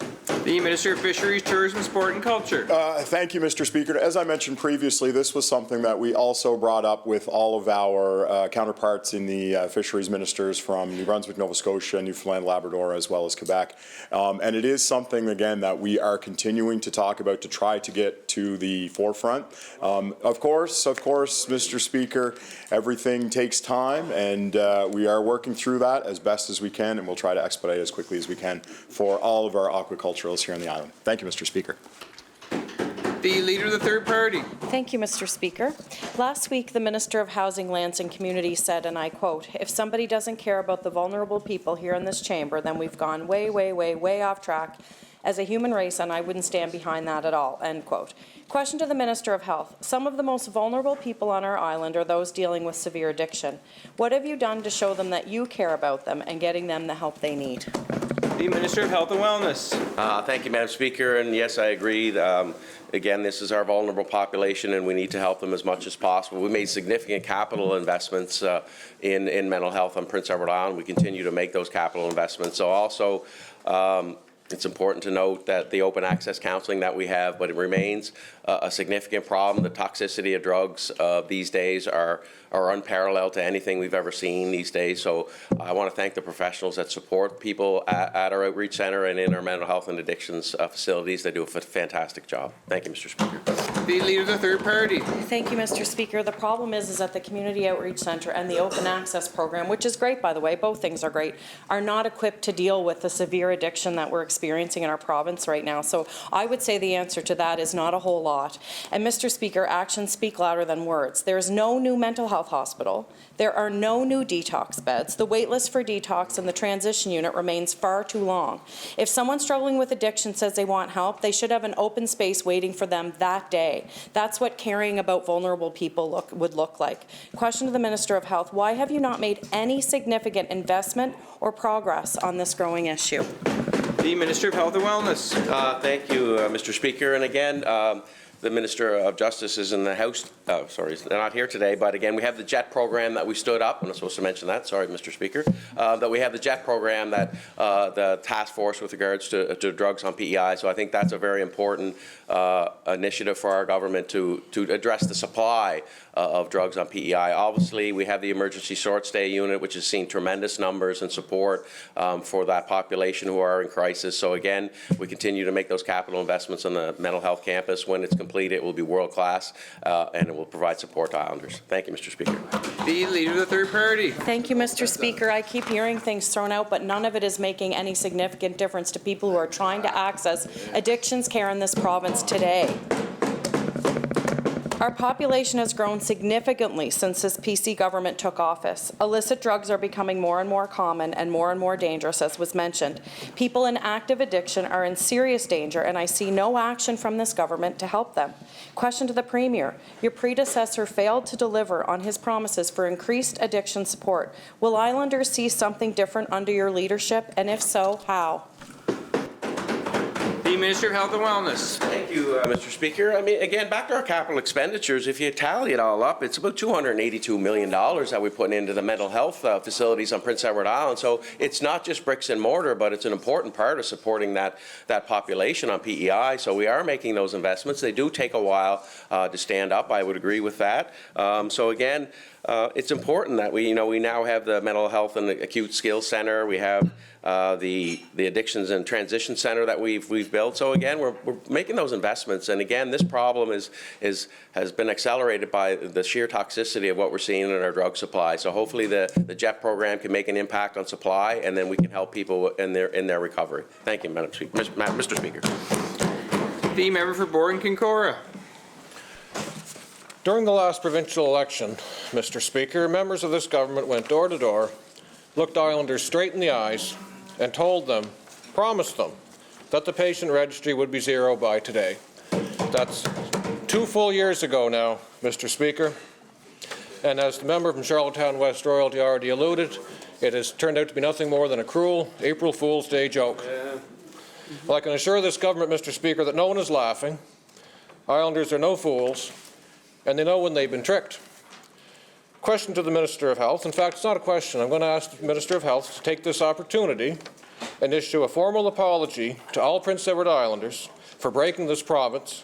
The Minister of Fisheries, Tourism, Sport and Culture. Thank you, Mr. Speaker. As I mentioned previously, this was something that we also brought up with all of our counterparts in the fisheries ministers from New Brunswick, Nova Scotia, Newfoundland, Labrador, as well as Quebec. And it is something, again, that we are continuing to talk about to try to get to the forefront. Of course, Mr. Speaker, everything takes time, and we are working through that as best as we can, and we'll try to expedite as quickly as we can for all of our aquaculturalists here on the island. Thank you, Mr. Speaker. The Leader of the Third Party. Thank you, Mr. Speaker. Last week, the Minister of Housing, Lands and Communities said, and I quote, "If somebody doesn't care about the vulnerable people here in this chamber, then we've gone way, way, way, way off track as a human race, and I wouldn't stand behind that at all," end quote. Question to the Minister of Health. Some of the most vulnerable people on our island are those dealing with severe addiction. What have you done to show them that you care about them and getting them the help they need? The Minister of Health and Wellness. Thank you, Madam Speaker, and yes, I agree. Again, this is our vulnerable population, and we need to help them as much as possible. We made significant capital investments in mental health on Prince Edward Island. We continue to make those capital investments. So also, it's important to note that the open access counseling that we have, but it remains a significant problem. The toxicity of drugs these days are unparalleled to anything we've ever seen these days. So I want to thank the professionals that support people at our outreach center and in our mental health and addictions facilities. They do a fantastic job. Thank you, Mr. Speaker. The Leader of the Third Party. Thank you, Mr. Speaker. The problem is that the Community Outreach Centre and the Open Access Program, which is great, by the way, both things are great, are not equipped to deal with the severe addiction that we're experiencing experiencing in our province right now. So I would say the answer to that is not a whole lot. And Mr. Speaker, actions speak louder than words. There is no new mental health hospital. There are no new detox beds. The wait list for detox in the transition unit remains far too long. If someone struggling with addiction says they want help, they should have an open space waiting for them that day. That's what caring about vulnerable people would look like. Question to the Minister of Health, why have you not made any significant investment or progress on this growing issue? The Minister of Health and Wellness. Thank you, Mr. Speaker. And again, the Minister of Justice is in the House. Sorry, they're not here today. But again, we have the JET program that we stood up. I'm not supposed to mention that. Sorry, Mr. Speaker. That we have the JET program that the task force with regards to drugs on PEI. So I think that's a very important initiative for our government to address the supply of drugs on PEI. Obviously, we have the emergency short stay unit, which has seen tremendous numbers and support for that population who are in crisis. So again, we continue to make those capital investments on the mental health campus. When it's complete, it will be world class and it will provide support to Islanders. Thank you, Mr. Speaker. The Leader of the Third Party. Thank you, Mr. Speaker. I keep hearing things thrown out, but none of it is making any significant difference to people who are trying to access addictions care in this province today. Our population has grown significantly since this PC government took office. Illicit drugs are becoming more and more common and more dangerous, as was mentioned. People in active addiction are in serious danger, and I see no action from this government to help them. Question to the Premier. Your predecessor failed to deliver on his promises for increased addiction support. Will Islanders see something different under your leadership, and if so, how? The Minister of Health and Wellness. Thank you, Mr. Speaker. I mean, again, back to our capital expenditures, if you tally it all up, it's about $282 million that we're putting into the mental health facilities on Prince Edward Island. So it's not just bricks and mortar, but it's an important part of supporting that population on PEI. So we are making those investments. They do take a while to stand up. I would agree with that. So again, it's important that we now have the Mental Health and Acute Skills Center. We have the Addictions and Transition Center that we've built. So again, we're making those investments. And again, this problem has been accelerated by the sheer toxicity of what we're seeing in our drug supply. So hopefully the JET program can make an impact on supply, and then we can help people in their recovery. Thank you, Mr. Speaker. The member for Borden-Kincora. During the last provincial election, Mr. Speaker, members of this government went door to door, looked Islanders straight in the eyes, and told them, promised them, that the patient registry would be zero by today. That's 2 full years ago now, Mr. Speaker. And as the member from Charlottetown West Royalty already alluded, it has turned out to be nothing more than a cruel April Fool's Day joke. Well, I can assure this government, Mr. Speaker, that no one is laughing. Islanders are no fools, and they know when they've been tricked. Question to the Minister of Health. In fact, it's not a question. I'm going to ask the Minister of Health to take this opportunity and issue a formal apology to all Prince Edward Islanders for breaking this promise,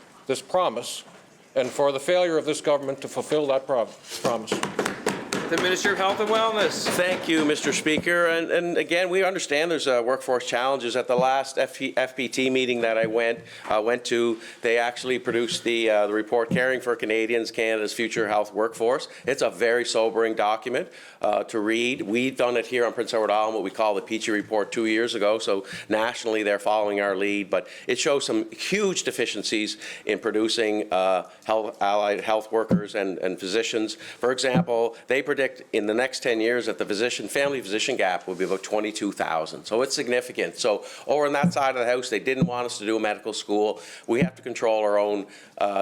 and for the failure of this government to fulfill that promise. The Minister of Health and Wellness. Thank you, Mr. Speaker. And again, we understand there's workforce challenges. At the last FPT meeting that I went to, they actually produced the report, Caring for Canadians, Canada's Future Health Workforce. It's a very sobering document to read. We've done it here on Prince Edward Island, what we call the Peachy Report 2 years ago. So nationally, they're following our lead. But it shows some huge deficiencies in producing allied health workers and physicians. For example, they predict in the next 10 years that the family physician gap will be about 22,000. So it's significant. So over on that side of the house, they didn't want us to do a medical school. We have to control our own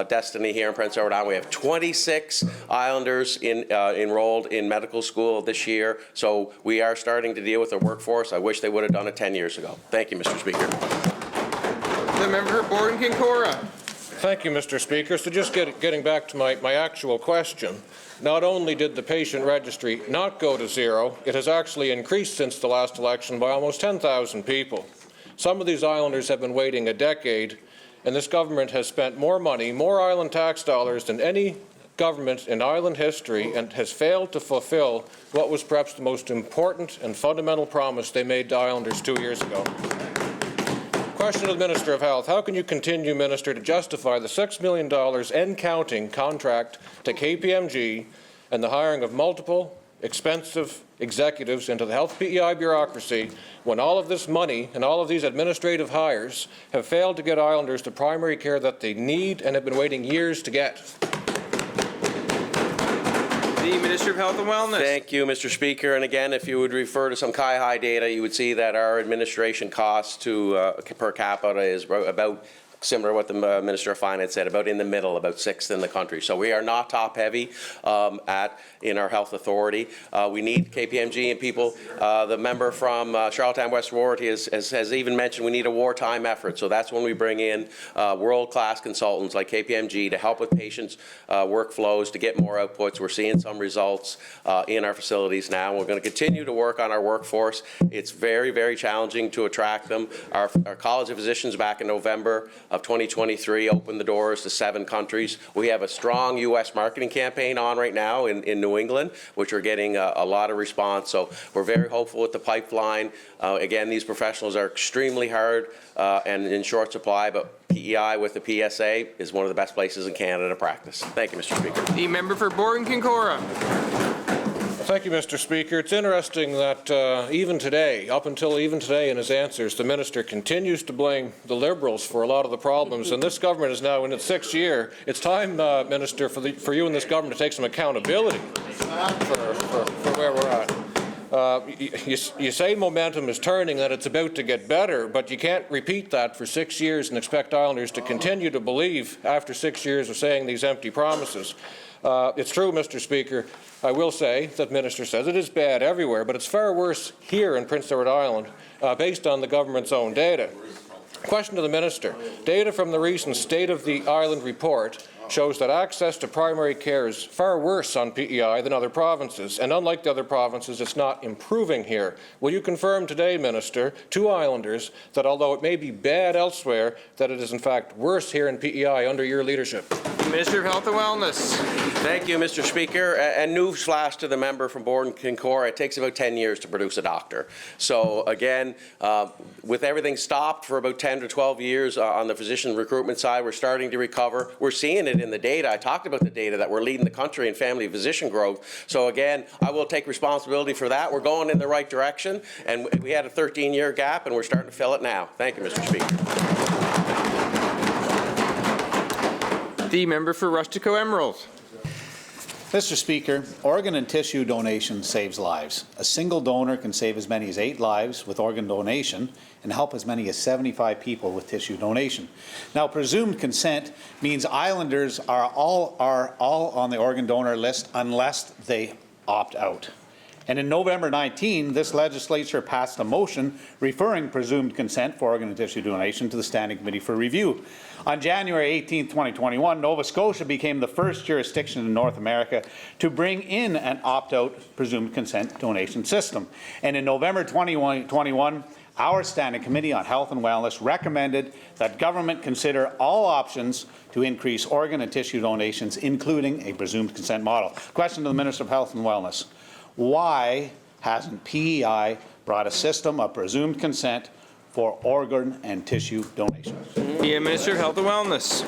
destiny here in Prince Edward Island. We have 26 Islanders enrolled in medical school this year. So we are starting to deal with the workforce. I wish they would have done it 10 years ago. Thank you, Mr. Speaker. The member for Borden-Kincora. Thank you, Mr. Speaker. So just getting back to my actual question, not only did the patient registry not go to zero, it has actually increased since the last election by almost 10,000 people. Some of these Islanders have been waiting a decade, and this government has spent more money, more island tax dollars than any government in island history, and has failed to fulfill what was perhaps the most important and fundamental promise they made to Islanders 2 years ago. Question to the Minister of Health. How can you continue, Minister, to justify the $6 million and counting contract to KPMG and the hiring of multiple, expensive executives into the health PEI bureaucracy when all of this money and all of these administrative hires have failed to get Islanders the primary care that they need and have been waiting years to get? The Minister of Health and Wellness. Thank you, Mr. Speaker. And again, if you would refer to some CIHI data, you would see that our administration cost to per capita is about similar to what the Minister of Finance said, about in the middle, about 6th in the country. So we are not top heavy in our health authority. We need KPMG and people. The member from Charlottetown West Ward has even mentioned we need a wartime effort. So that's when we bring in world-class consultants like KPMG to help with patients' workflows, to get more outputs. We're seeing some results in our facilities now. We're going to continue to work on our workforce. It's very, very challenging to attract them. Our College of Physicians back in November of 2023 opened the doors to 7 countries. We have a strong U.S. marketing campaign on right now in New England, which are getting a lot of response. So we're very hopeful with the pipeline. Again, these professionals are extremely hard and in short supply, but PEI with the PSA is one of the best places in Canada to practice. Thank you, Mr. Speaker. The member for Borden-Kincora. Thank you, Mr. Speaker. It's interesting that even today in his answers, the Minister continues to blame the Liberals for a lot of the problems, and this government is now in its 6th year. It's time, Minister, for you and this government to take some accountability for where we're at. You say momentum is turning, that it's about to get better, but you can't repeat that for 6 years and expect Islanders to continue to believe after 6 years of saying these empty promises. It's true, Mr. Speaker, I will say that Minister says it is bad everywhere, but it's far worse here in Prince Edward Island based on the government's own data. Question to the Minister. Data from the recent State of the Island report shows that access to primary care is far worse on PEI than other provinces, and unlike the other provinces, it's not improving here. Will you confirm today, Minister, to Islanders that although it may be bad elsewhere, that it is in fact worse here in PEI under your leadership? Minister of Health and Wellness. Thank you, Mr. Speaker. And newsflash to the member from Borden-Kincora, it takes about 10 years to produce a doctor. So again, with everything stopped for about 10 to 12 years on the physician recruitment side, we're starting to recover. We're seeing it in the data. I talked about the data that we're leading the country in family physician growth. So again, I will take responsibility for that. We're going in the right direction, and we had a 13-year gap, and we're starting to fill it now. Thank you, Mr. Speaker. The member for Rustico Emerald. Mr. Speaker, organ and tissue donation saves lives. A single donor can save as many as 8 lives with organ donation and help as many as 75 people with tissue donation. Now, presumed consent means Islanders are all on the organ donor list unless they opt out. And in November 19, this legislature passed a motion referring presumed consent for organ and tissue donation to the Standing Committee for review. On January 18, 2021, Nova Scotia became the first jurisdiction in North America to bring in an opt-out presumed consent donation system. And in November 2021, our Standing Committee on Health and Wellness recommended that government consider all options to increase organ and tissue donations, including a presumed consent model. Question to the Minister of Health and Wellness. Why hasn't PEI brought a system of presumed consent for organ and tissue donations? The Minister of Health and Wellness.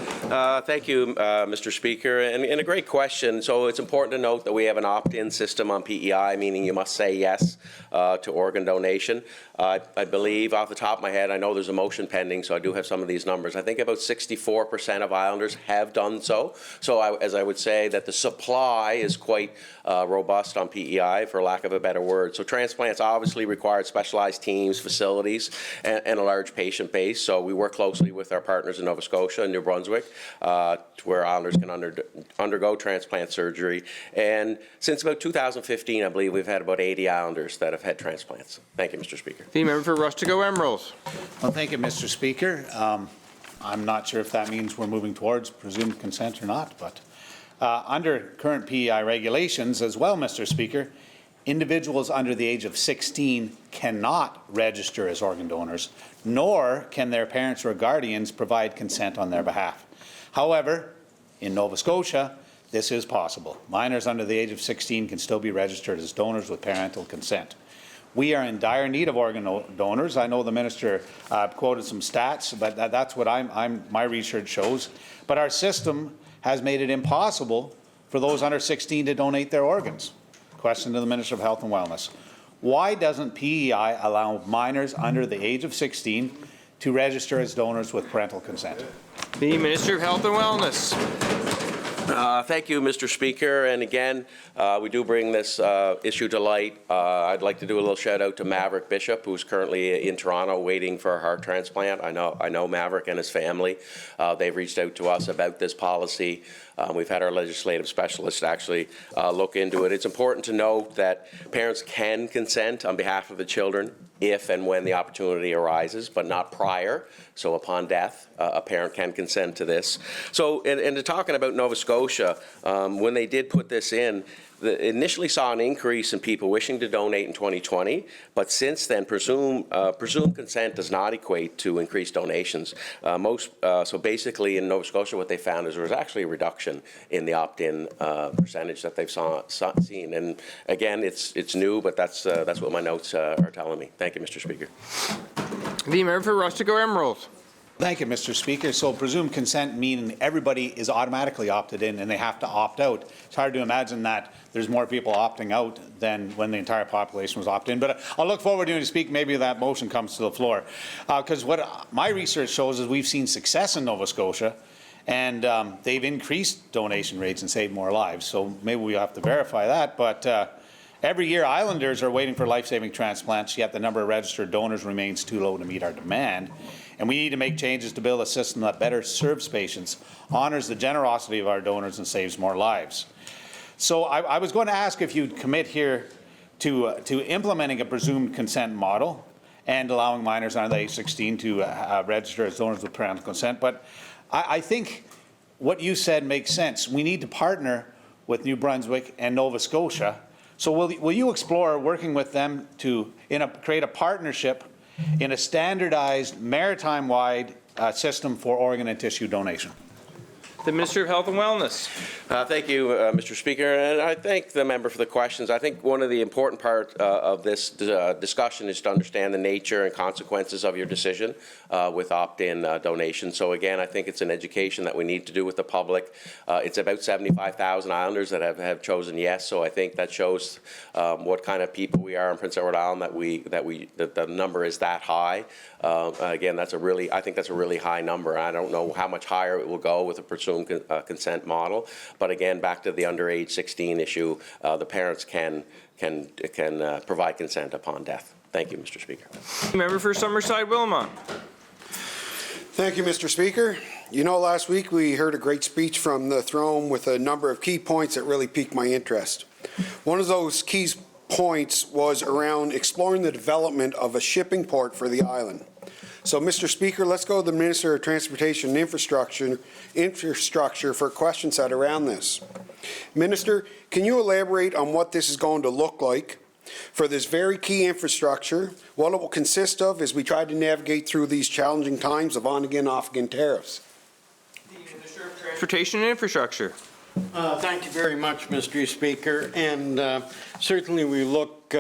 Thank you, Mr. Speaker, and a great question. So it's important to note that we have an opt-in system on PEI, meaning you must say yes to organ donation. I believe, off the top of my head, I know there's a motion pending, so I do have some of these numbers. I think about 64% of Islanders have done so. So as I would say that the supply is quite robust on PEI, for lack of a better word. So transplants obviously require specialized teams, facilities, and a large patient base. So we work closely with our partners in Nova Scotia and New Brunswick, where Islanders can undergo transplant surgery. And since about 2015, I believe we've had about 80 Islanders that have had transplants. Thank you, Mr. Speaker. The member for Rustico Emerald. Well, thank you, Mr. Speaker. I'm not sure if that means we're moving towards presumed consent or not, but under current PEI regulations as well, Mr. Speaker, individuals under the age of 16 cannot register as organ donors, nor can their parents or guardians provide consent on their behalf. However, in Nova Scotia, this is possible. Minors under the age of 16 can still be registered as donors with parental consent. We are in dire need of organ donors. I know the minister quoted some stats, but that's what my research shows. But our system has made it impossible for those under 16 to donate their organs. Question to the Minister of Health and Wellness. Why doesn't PEI allow minors under the age of 16 to register as donors with parental consent? The Minister of Health and Wellness. Thank you, Mr. Speaker. And again, we do bring this issue to light. I'd like to do a little shout out to Maverick Bishop, who's currently in Toronto waiting for a heart transplant. I know Maverick and his family. They've reached out to us about this policy. We've had our legislative specialist actually look into it. It's important to note that parents can consent on behalf of the children if and when the opportunity arises, but not prior. So upon death, a parent can consent to this. So, and talking about Nova Scotia, when they did put this in, initially saw an increase in people wishing to donate in 2020, but since then, presumed consent does not equate to increased donations. So basically in Nova Scotia, what they found is there was actually a reduction in the opt-in percentage that they've seen. And again, it's new, but that's what my notes are telling me. Thank you, Mr. Speaker. The member for Rustico Emerald. Thank you, Mr. Speaker. So presumed consent meaning everybody is automatically opted in and they have to opt out. It's hard to imagine that there's more people opting out than when the entire population was opted in. But I'll look forward to speak maybe that motion comes to the floor. Because what my research shows is we've seen success in Nova Scotia and they've increased donation rates and saved more lives. So maybe we have to verify that. But every year Islanders are waiting for life-saving transplants, yet the number of registered donors remains too low to meet our demand. And we need to make changes to build a system that better serves patients, honors the generosity of our donors, and saves more lives. So I was going to ask if you'd commit here to implementing a presumed consent model and allowing minors under the age 16 to register as donors with parental consent. But I think what you said makes sense. We need to partner with New Brunswick and Nova Scotia. So will you explore working with them to create a partnership in a standardized maritime-wide system for organ and tissue donation? The Minister of Health and Wellness. Thank you, Mr. Speaker, and I thank the member for the questions. I think one of the important parts of this discussion is to understand the nature and consequences of your decision with opt-in donation. So again, I think it's an education that we need to do with the public. It's about 75,000 Islanders that have chosen yes, so I think that shows what kind of people we are in Prince Edward Island, that the number is that high. Again, I think that's a really high number. I don't know how much higher it will go with a presumed consent model, but again, back to the underage 16 issue, the parents can provide consent upon death. Thank you, Mr. Speaker. Member for Summerside Wilmot. Thank you, Mr. Speaker. You know, last week we heard a great speech from the throne with a number of key points that really piqued my interest. One of those key points was around exploring the development of a shipping port for the island. So, Mr. Speaker, let's go to the Minister of Transportation and Infrastructure for questions that are around this. Minister, can you elaborate on what this is going to look like for this very key infrastructure, what it will consist of as we try to navigate through these challenging times of on-again, off-again tariffs? The Minister of Transportation and Infrastructure. Thank you very much, Mr. Speaker. And certainly we look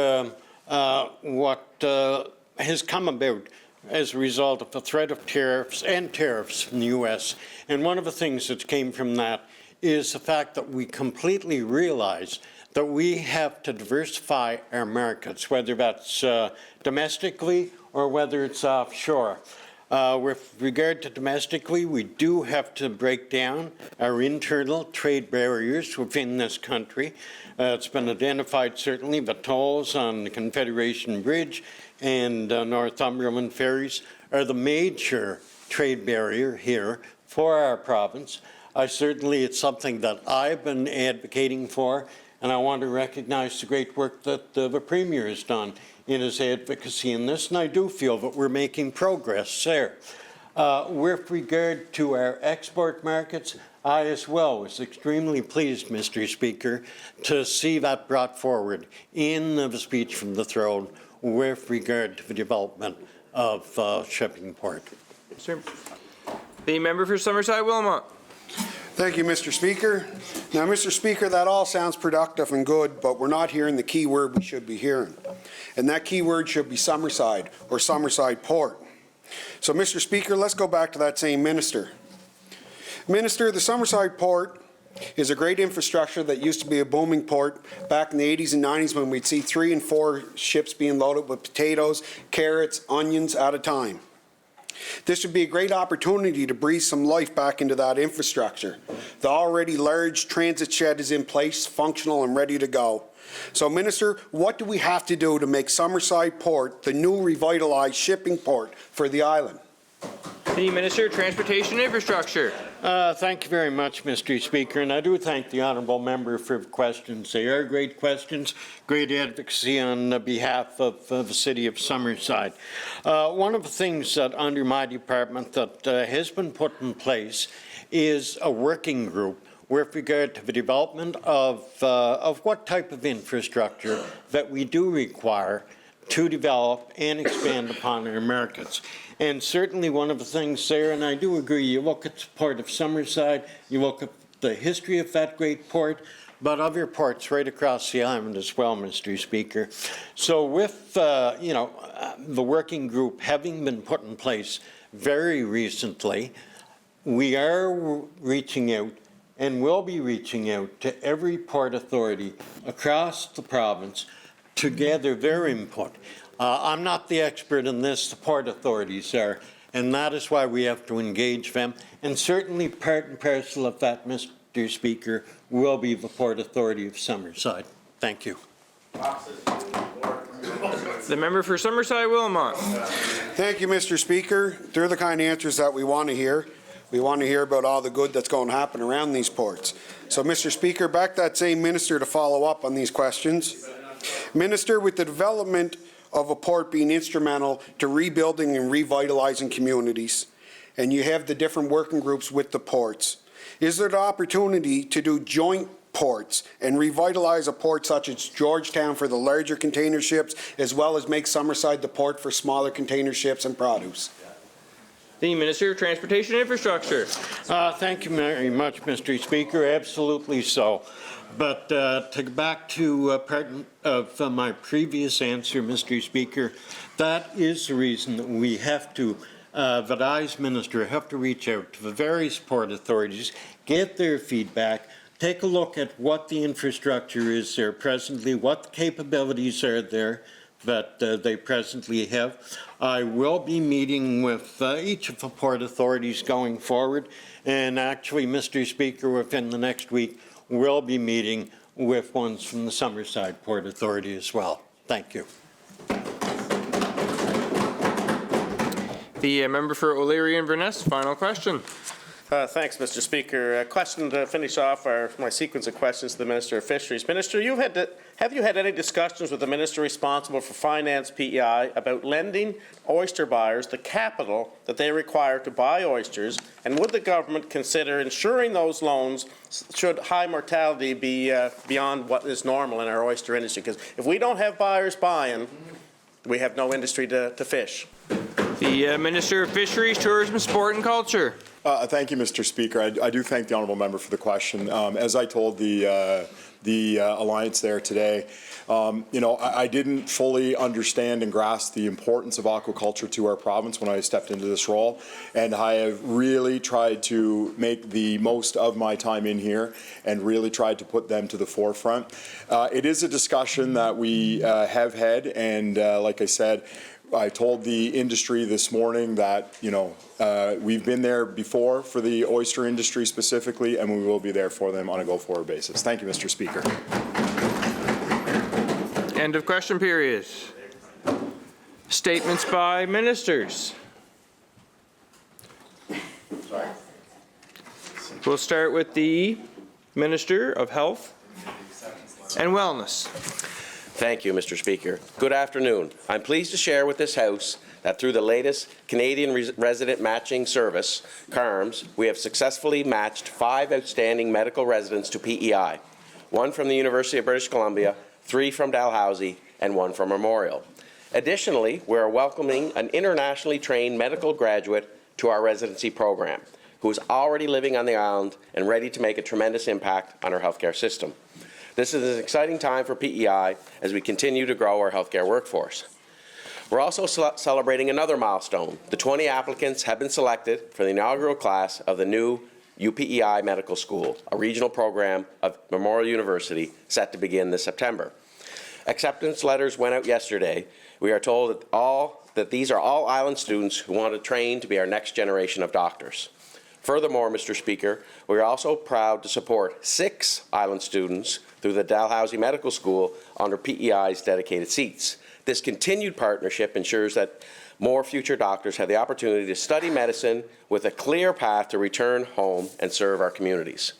what has come about as a result of the threat of tariffs from the U.S. And one of the things that came from that is the fact that we completely realize that we have to diversify our markets, whether that's domestically or whether it's offshore. With regard to domestically, we do have to break down our internal trade barriers within this country. It's been identified certainly, the tolls on the Confederation Bridge and Northumberland ferries are the major trade barrier here for our province. Certainly it's something that I've been advocating for, and I want to recognize the great work that the Premier has done in his advocacy in this, and I do feel that we're making progress there. With regard to our export markets, I as well was extremely pleased, Mr. Speaker, to see that brought forward in the speech from the throne with regard to the development of shipping port. Sir. The member for Summerside Wilmot. Thank you, Mr. Speaker. Now, Mr. Speaker, that all sounds productive and good, but we're not hearing the key word we should be hearing. And that key word should be Summerside or Summerside Port. So, Mr. Speaker, let's go back to that same minister. Minister, the Summerside Port is a great infrastructure that used to be a booming port back in the 80s and 90s when we'd see 3 and 4 ships being loaded with potatoes, carrots, onions at a time. This would be a great opportunity to breathe some life back into that infrastructure. The already large transit shed is in place, functional and ready to go. So, Minister, what do we have to do to make Summerside Port the new revitalized shipping port for the island? The Minister of Transportation and Infrastructure. Thank you very much, Mr. Speaker, and I do thank the honourable member for the questions. They are great questions, great advocacy on behalf of the City of Summerside. One of the things that under my department that has been put in place is a working group with regard to the development of what type of infrastructure that we do require to develop and expand upon our markets. And certainly one of the things there, and I do agree, you look at the Port of Summerside, you look at the history of that great port, but other ports right across the island as well, Mr. Speaker. So with, the working group having been put in place very recently, we are reaching out and will be reaching out to every port authority across the province to gather their input. I'm not the expert in this, the port authorities are, and that is why we have to engage them. And certainly part and parcel of that, Mr. Speaker, will be the Port Authority of Summerside. Thank you. The member for Summerside-Wilmot. Thank you, Mr. Speaker. They're the kind of answers that we want to hear. We want to hear about all the good that's going to happen around these ports. So, Mr. Speaker, back that same minister to follow up on these questions. Minister, with the development of a port being instrumental to rebuilding and revitalizing communities, and you have the different working groups with the ports, is there the opportunity to do joint ports and revitalize a port such as Georgetown for the larger container ships, as well as make Summerside the port for smaller container ships and produce? The Minister of Transportation and Infrastructure. Thank you very much, Mr. Speaker. Absolutely so. But to go back to part of my previous answer, Mr. Speaker, that is the reason that we have to, that I as Minister have to reach out to the various port authorities, get their feedback, take a look at what the infrastructure is there presently, what the capabilities are there that they presently have. I will be meeting with each of the port authorities going forward, and actually, Mr. Speaker, within the next week, we'll be meeting with ones from the Summerside Port Authority as well. Thank you. The member for O'Leary and Inverness, final question. Thanks, Mr. Speaker. A question to finish off my sequence of questions to the Minister of Fisheries. Minister, have you had any discussions with the Minister responsible for Finance PEI about lending oyster buyers the capital that they require to buy oysters, and would the government consider ensuring those loans should high mortality be beyond what is normal in our oyster industry? Because if we don't have buyers buying, we have no industry to fish. The Minister of Fisheries, Tourism, Sport and Culture. Thank you, Mr. Speaker. I do thank the honourable member for the question. As I told the Alliance there today, I didn't fully understand and grasp the importance of aquaculture to our province when I stepped into this role, and I have really tried to make the most of my time in here and really tried to put them to the forefront. It is a discussion that we have had, and like I said, I told the industry this morning that, we've been there before for the oyster industry specifically, and we will be there for them on a go-forward basis. Thank you, Mr. Speaker. End of question period. Statements by ministers. We'll start with the Minister of Health and Wellness. Thank you, Mr. Speaker. Good afternoon. I'm pleased to share with this House that through the latest Canadian Resident Matching Service, CARMS, we have successfully matched 5 outstanding medical residents to PEI, 1 from the University of British Columbia, 3 from Dalhousie, and 1 from Memorial. Additionally, we are welcoming an internationally trained medical graduate to our residency program, who is already living on the island and ready to make a tremendous impact on our healthcare system. This is an exciting time for PEI as we continue to grow our healthcare workforce. We're also celebrating another milestone. The 20 applicants have been selected for the inaugural class of the new UPEI Medical School, a regional program of Memorial University set to begin this September. Acceptance letters went out yesterday. We are told that these are all Island students who want to train to be our next generation of doctors. Furthermore, Mr. Speaker, we are also proud to support 6 Island students through the Dalhousie Medical School under PEI's dedicated seats. This continued partnership ensures that more future doctors have the opportunity to study medicine with a clear path to return home and serve our communities.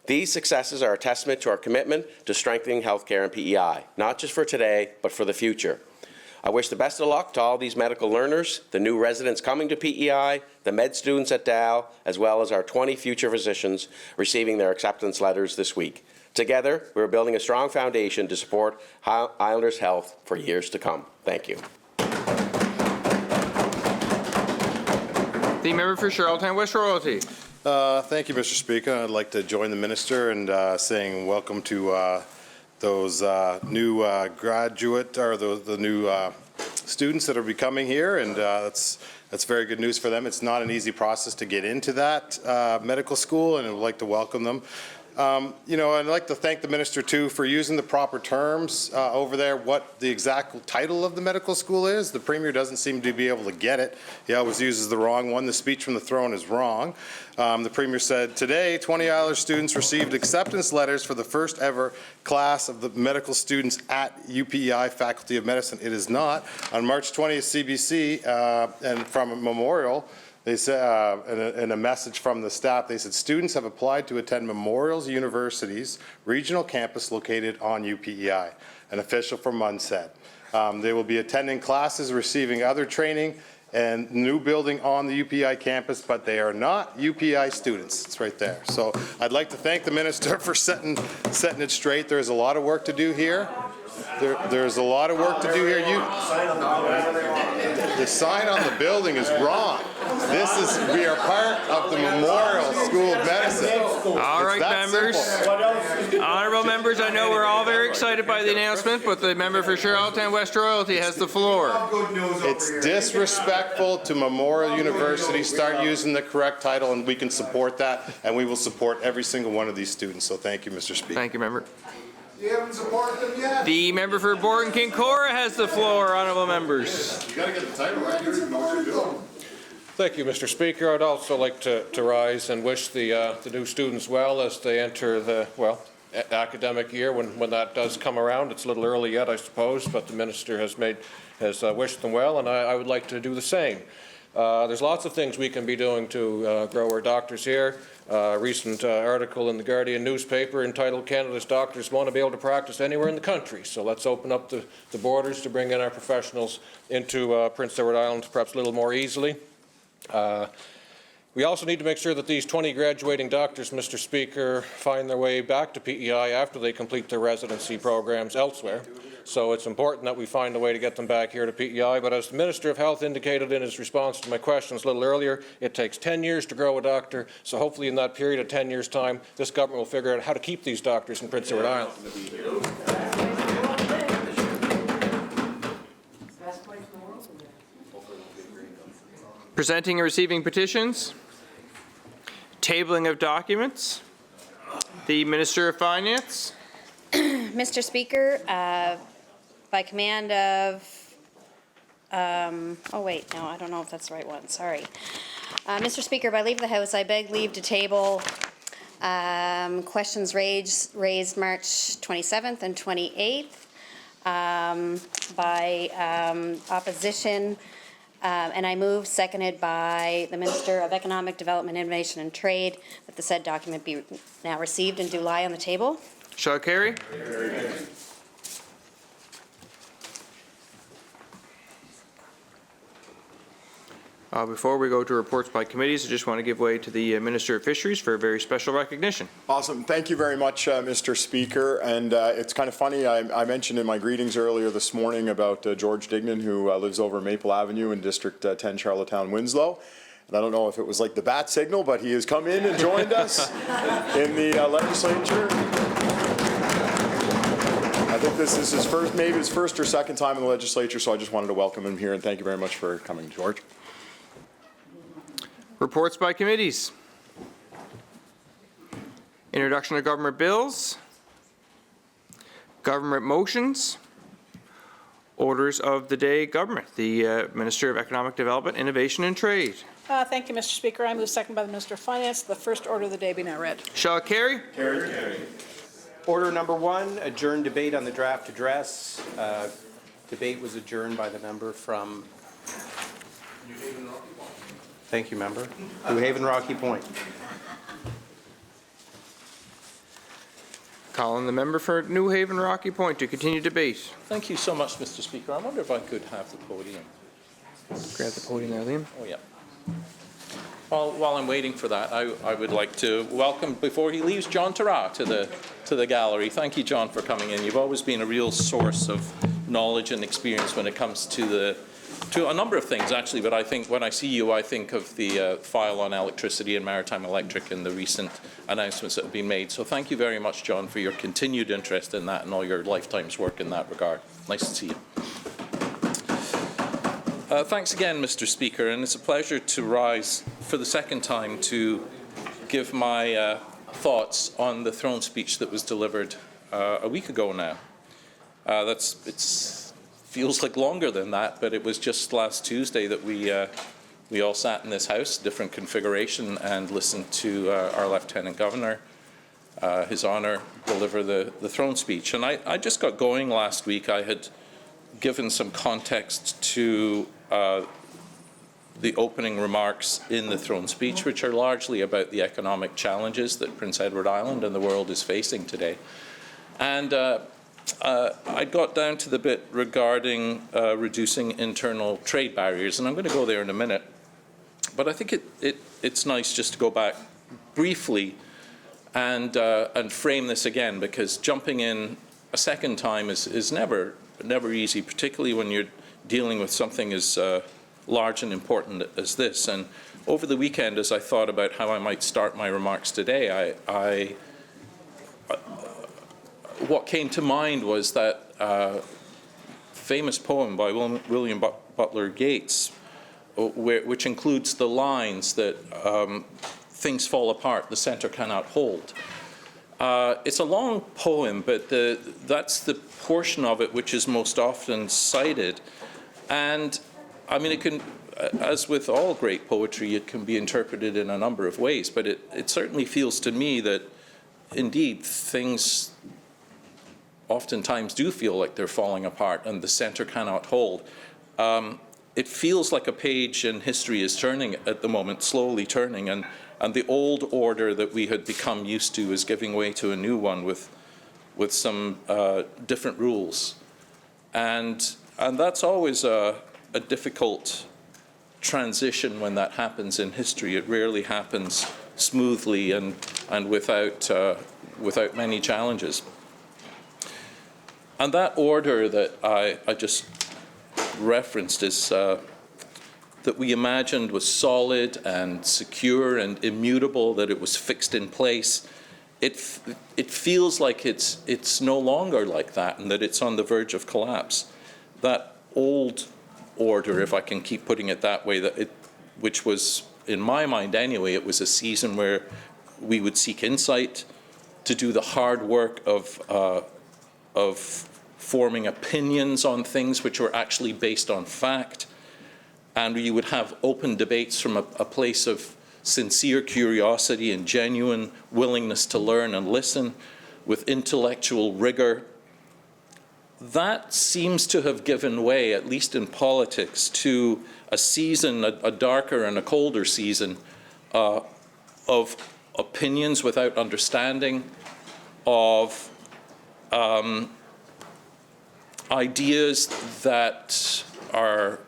These successes are a testament to our commitment to strengthening healthcare and PEI, not just for today, but for the future. I wish the best of luck to all these medical learners, the new residents coming to PEI, the med students at Dal, as well as our 20 future physicians receiving their acceptance letters this week. Together, we're building a strong foundation to support Islanders' health for years to come. Thank you. The member for Charlottetown West Royalty. Thank you, Mr. Speaker. I'd like to join the minister in saying welcome to those new graduate or the new students that are becoming here, and that's very good news for them. It's not an easy process to get into that medical school, and I would like to welcome them. You know, I'd like to thank the minister too for using the proper terms over there, what the exact title of the medical school is. The Premier doesn't seem to be able to get it. He always uses the wrong one. The speech from the throne is wrong. The Premier said, today 20 Islanders students received acceptance letters for the first ever class of the medical students at UPEI Faculty of Medicine. It is not. On March 20th, CBC and from Memorial, they said, in a message from the staff, they said, students have applied to attend Memorial University's regional campus located on UPEI. An official from MUN said. They will be attending classes, receiving other training, and new building on the UPEI campus, but they are not UPEI students. It's right there. So I'd like to thank the minister for setting it straight. There's a lot of work to do here. There's a lot of work to do here. The sign on the building is wrong. We are part of the Memorial School of Medicine. All right, members. Honourable members, I know we're all very excited by the announcement, but the member for Charlottetown West Royalty has the floor. It's disrespectful to Memorial University. Start using the correct title, and we can support that, and we will support every single one of these students. So thank you, Mr. Speaker. Thank you, member. You haven't supported them yet? The member for Borton Kincora has the floor, honourable members. You got to get the title right. You know what you're doing. Thank you, Mr. Speaker. I'd also like to rise and wish the new students well as they enter the, academic year when that does come around. It's a little early yet, I suppose, but the minister has wished them well, and I would like to do the same. There's lots of things we can be doing to grow our doctors here. A recent article in the Guardian newspaper entitled Canada's Doctors Want to Be Able to Practice Anywhere in the Country. So let's open up the borders to bring in our professionals into Prince Edward Island perhaps a little more easily. We also need to make sure that these 20 graduating doctors, Mr. Speaker, find their way back to PEI after they complete their residency programs elsewhere. So it's important that we find a way to get them back here to PEI. But as the Minister of Health indicated in his response to my questions a little earlier, it takes 10 years to grow a doctor. So hopefully in that period of 10 years' time, this government will figure out how to keep these doctors in Prince Edward Island. Presenting and receiving petitions. Tabling of documents. The Minister of Finance. Mr. Speaker, by command of, oh wait, no, I don't know if that's the right one, sorry. Mr. Speaker, by leave of the House, I beg leave to table questions raised March 27th and 28th by opposition, and I move, seconded by the Minister of Economic Development, Innovation and Trade, that the said document be now received and do lie on the table. Shall carry? Before we go to reports by committees, I just want to give way to the Minister of Fisheries for a very special recognition. Awesome. Thank you very much, Mr. Speaker. And it's kind of funny, I mentioned in my greetings earlier this morning about George Dignan, who lives over Maple Avenue in District 10, Charlottetown, Winslow. And I don't know if it was like the bat signal, but he has come in and joined us in the legislature. I think this is his first, maybe his first or second time in the legislature, so I just wanted to welcome him here, and thank you very much for coming, George. Reports by committees. Introduction of government bills. Government motions. Orders of the day government. The Minister of Economic Development, Innovation and Trade. Thank you, Mr. Speaker. I move second by the Minister of Finance. The first order of the day be now read. Shall it carry? Carry. Order number 1, adjourn debate on the draft address. Debate was adjourned by the member from Thank you, member. New Haven Rocky Point. Calling the member for New Haven Rocky Point to continue debate. Thank you so much, Mr. Speaker. I wonder if I could have the podium. Grab the podium there, Liam. Oh, yeah. While I'm waiting for that, I would like to welcome, before he leaves, John Tara to the gallery. Thank you, John, for coming in. You've always been a real source of knowledge and experience when it comes to a number of things, actually, but I think when I see you, I think of the file on electricity and maritime electric and the recent announcements that have been made. So thank you very much, John, for your continued interest in that and all your lifetime's work in that regard. Nice to see you. Thanks again, Mr. Speaker, and it's a pleasure to rise for the second time to give my thoughts on the throne speech that was delivered a week ago now. It feels like longer than that, but it was just last Tuesday that we all sat in this house, different configuration, and listened to our Lieutenant Governor, His Honour, deliver the throne speech. And I just got going last week. I had given some context to the opening remarks in the throne speech, which are largely about the economic challenges that Prince Edward Island and the world is facing today. And I got down to the bit regarding reducing internal trade barriers, and I'm going to go there in a minute. But I think it's nice just to go back briefly and frame this again, because jumping in a second time is never easy, particularly when you're dealing with something as large and important as this. And over the weekend, as I thought about how I might start my remarks today, what came to mind was that famous poem by William Butler Yeats, which includes the lines that things fall apart, the center cannot hold. It's a long poem, but that's the portion of it which is most often cited. And I mean, it can, as with all great poetry, it can be interpreted in a number of ways, but it certainly feels to me that indeed things oftentimes do feel like they're falling apart and the center cannot hold. It feels like a page in history is turning at the moment, slowly turning, and the old order that we had become used to is giving way to a new one with some different rules. And that's always a difficult transition when that happens in history. It rarely happens smoothly and without many challenges. And that order that I just referenced is that we imagined was solid and secure and immutable, that it was fixed in place. It feels like it's no longer like that, and that it's on the verge of collapse. That old order, if I can keep putting it that way, which was, in my mind anyway, it was a season where we would seek insight to do the hard work of forming opinions on things which were actually based on fact, and you would have open debates from a place of sincere curiosity and genuine willingness to learn and listen with intellectual rigor. That seems to have given way, at least in politics, to a season, a darker and a colder season of opinions without understanding, of ideas that are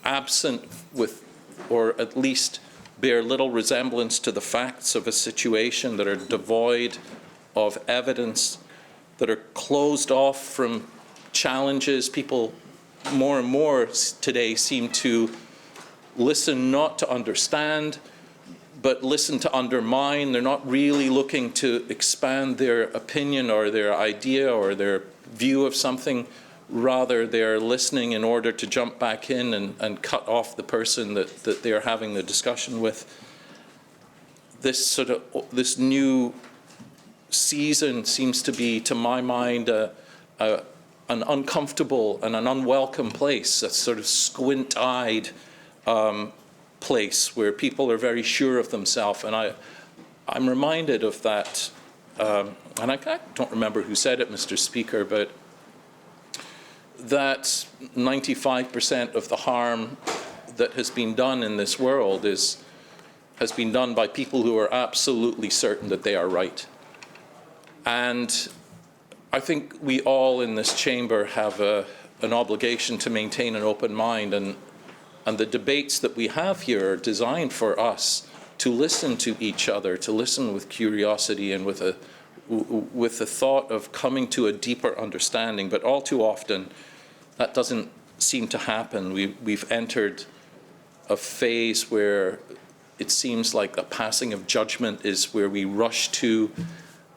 absent with, or at least bear little resemblance to the facts of a situation, that are devoid of evidence, that are closed off from challenges. People more and more today seem to listen not to understand, but listen to undermine. They're not really looking to expand their opinion or their idea or their view of something. Rather, they're listening in order to jump back in and cut off the person that they're having the discussion with. this new season seems to be, to my mind, an uncomfortable and an unwelcome place, a sort of squint-eyed place where people are very sure of themselves. And I'm reminded of that, and I don't remember who said it, Mr. Speaker, but that 95% of the harm that has been done in this world has been done by people who are absolutely certain that they are right. And I think we all in this chamber have an obligation to maintain an open mind, and the debates that we have here are designed for us to listen to each other, to listen with curiosity and with the thought of coming to a deeper understanding. But all too often, that doesn't seem to happen. We've entered a phase where it seems like the passing of judgment is where we rush to,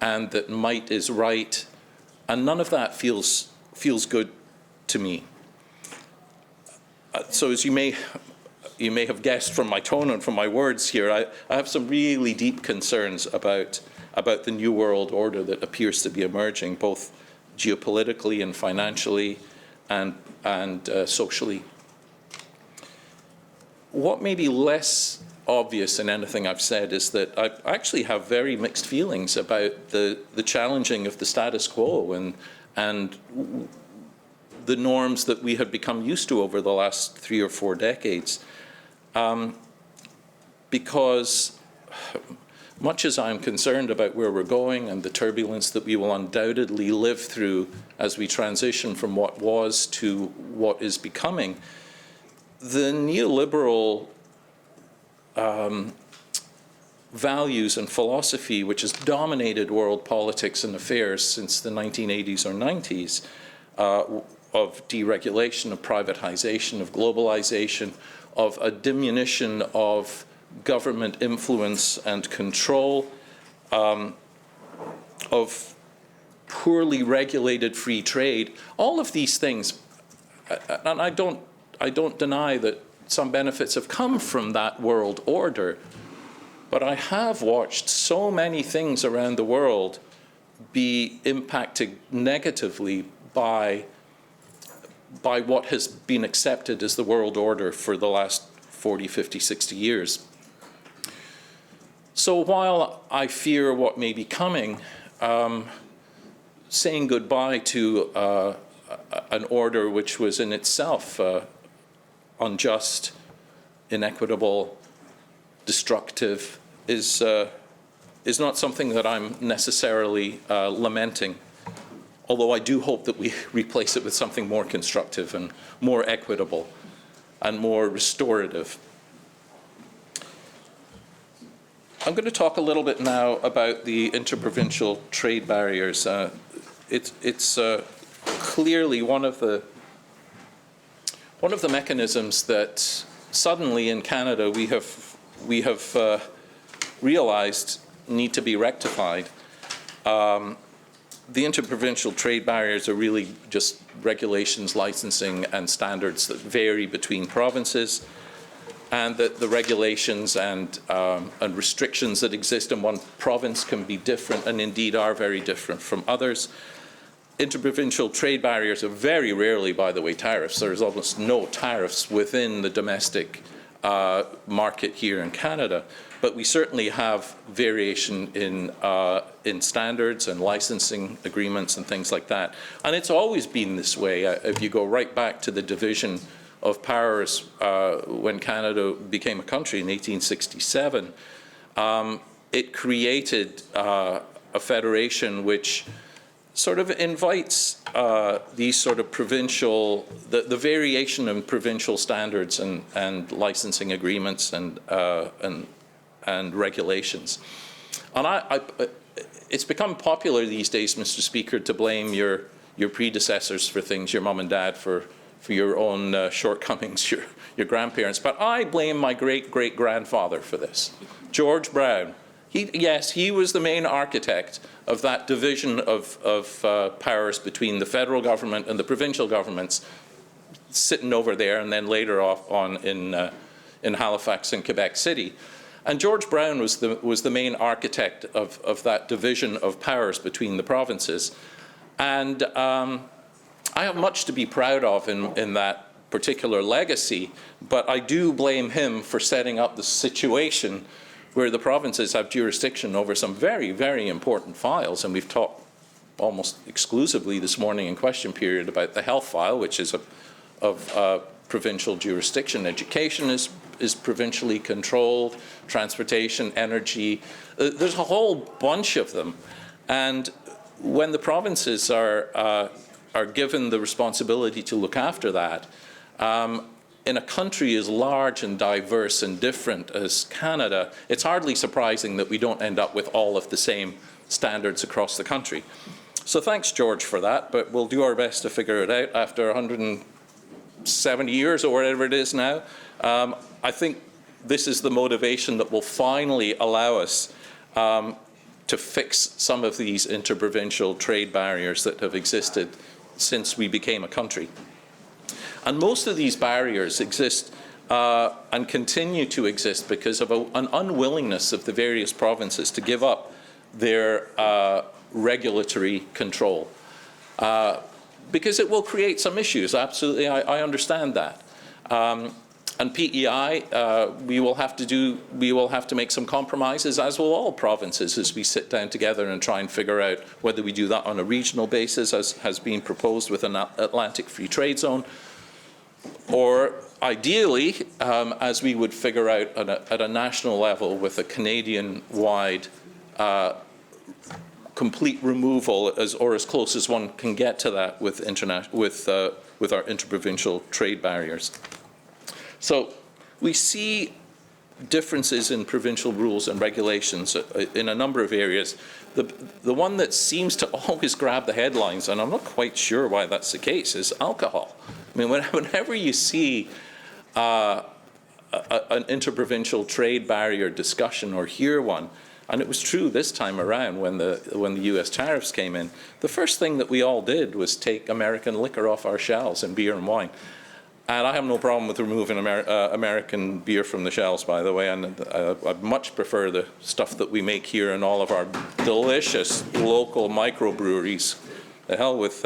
and that might is right, and none of that feels good to me. So as you may have guessed from my tone and from my words here, I have some really deep concerns about the new world order that appears to be emerging, both geopolitically and financially and socially. What may be less obvious in anything I've said is that I actually have very mixed feelings about the challenging of the status quo and the norms that we have become used to over the last 3 or 4 decades. Because much as I'm concerned about where we're going and the turbulence that we will undoubtedly live through as we transition from what was to what is becoming, the neoliberal values and philosophy which has dominated world politics and affairs since the 1980s or 90s, of deregulation, of privatization, of globalization, of a diminution of government influence and control, of poorly regulated free trade, all of these things, and I don't deny that some benefits have come from that world order, but I have watched so many things around the world be impacted negatively by what has been accepted as the world order for the last 40, 50, 60 years. So while I fear what may be coming, saying goodbye to an order which was in itself unjust, inequitable, destructive, is not something that I'm necessarily lamenting, although I do hope that we replace it with something more constructive and more equitable and more restorative. I'm going to talk a little bit now about the interprovincial trade barriers. It's clearly one of the mechanisms that suddenly in Canada we have realized need to be rectified. The interprovincial trade barriers are really just regulations, licensing, and standards that vary between provinces, and that the regulations and restrictions that exist in one province can be different, and indeed are very different from others. Interprovincial trade barriers are very rarely, by the way, tariffs. There's almost no tariffs within the domestic market here in Canada, but we certainly have variation in standards and licensing agreements and things like that. And it's always been this way. If you go right back to the division of powers when Canada became a country in 1867, it created a federation which sort of invites these sort of provincial, the variation in provincial standards and licensing agreements and regulations. And it's become popular these days, Mr. Speaker, to blame your predecessors for things, your mom and dad for your own shortcomings, your grandparents. But I blame my great-great-grandfather for this, George Brown. He was the main architect of that division of powers between the federal government and the provincial governments, sitting over there, and then later on in Halifax and Quebec City. And George Brown was the main architect of that division of powers between the provinces. And I have much to be proud of in that particular legacy, but I do blame him for setting up the situation where the provinces have jurisdiction over some very, very important files. And we've talked almost exclusively this morning in question period about the health file, which is of provincial jurisdiction. Education is provincially controlled, transportation, energy. There's a whole bunch of them. And when the provinces are given the responsibility to look after that, in a country as large and diverse and different as Canada, it's hardly surprising that we don't end up with all of the same standards across the country. So thanks, George, for that, but we'll do our best to figure it out after 170 years or whatever it is now. I think this is the motivation that will finally allow us to fix some of these interprovincial trade barriers that have existed since we became a country. And most of these barriers exist and continue to exist because of an unwillingness of the various provinces to give up their regulatory control. Because it will create some issues, absolutely, I understand that. And PEI, we will have to make some compromises, as will all provinces, as we sit down together and try and figure out whether we do that on a regional basis, as has been proposed with an Atlantic Free Trade Zone, or ideally, as we would figure out at a national level with a Canadian-wide complete removal, or as close as one can get to that with our interprovincial trade barriers. So we see differences in provincial rules and regulations in a number of areas. The one that seems to always grab the headlines, and I'm not quite sure why that's the case, is alcohol. I mean, whenever you see an interprovincial trade barrier discussion or hear one, and it was true this time around when the U.S. tariffs came in, the first thing that we all did was take American liquor off our shelves and beer and wine. And I have no problem with removing American beer from the shelves, by the way, and I much prefer the stuff that we make here in all of our delicious local microbreweries. The hell with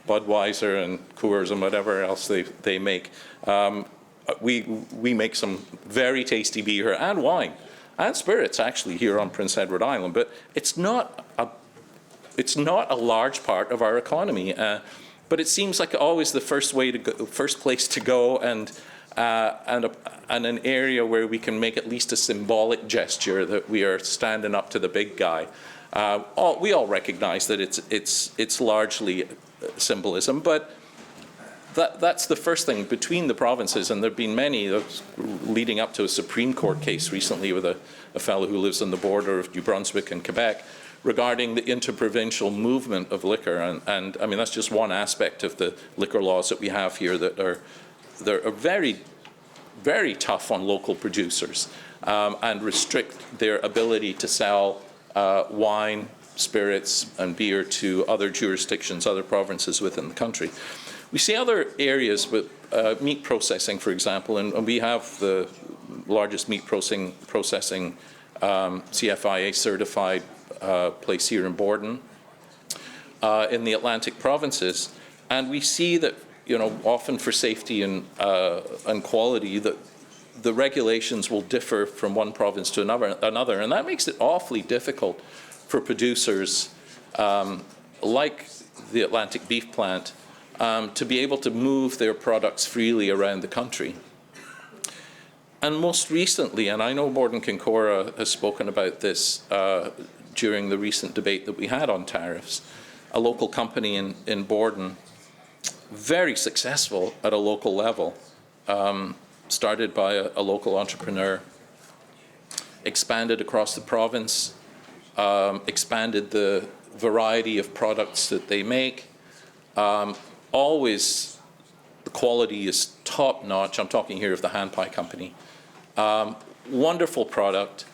Budweiser and Coors and whatever else they make. We make some very tasty beer and wine and spirits actually here on Prince Edward Island, but it's not a large part of our economy. But it seems like always the first place to go, and an area where we can make at least a symbolic gesture that we are standing up to the big guy. We all recognize that it's largely symbolism, but that's the first thing between the provinces, and there've been many leading up to a Supreme Court case recently with a fellow who lives on the border of New Brunswick and Quebec, regarding the interprovincial movement of liquor, and I mean that's just one aspect of the liquor laws that we have here that are very, very tough on local producers and restrict their ability to sell wine, spirits, and beer to other jurisdictions, other provinces within the country. We see other areas with meat processing, for example, and we have the largest meat processing CFIA certified place here in Borden, in the Atlantic provinces, and we see that, you know, often for safety and quality, that the regulations will differ from one province to another, and that makes it awfully difficult for producers like the Atlantic Beef Plant to be able to move their products freely around the country. And most recently, and I know Borden Kincora has spoken about this during the recent debate that we had on tariffs, a local company in Borden, very successful at a local level, started by a local entrepreneur, expanded across the province, expanded the variety of products that they make. Always the quality is top notch. I'm talking here of the hand pie company. Wonderful product.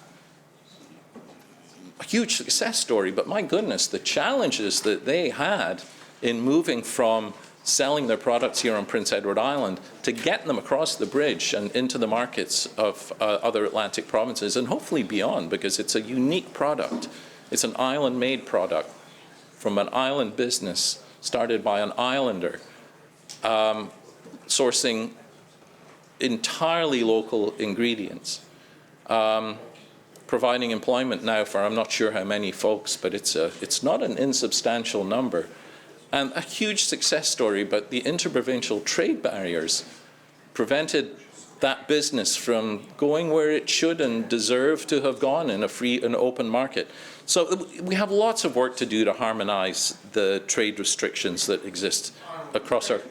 A huge success story, but my goodness, the challenges that they had in moving from selling their products here on Prince Edward Island to get them across the bridge and into the markets of other Atlantic provinces and hopefully beyond, because it's a unique product. It's an island-made product from an island business started by an islander, sourcing entirely local ingredients, providing employment now for I'm not sure how many folks, but it's not an insubstantial number. And a huge success story, but the interprovincial trade barriers prevented that business from going where it should and deserve to have gone in a free and open market. So we have lots of work to do to harmonize the trade restrictions that exist across our...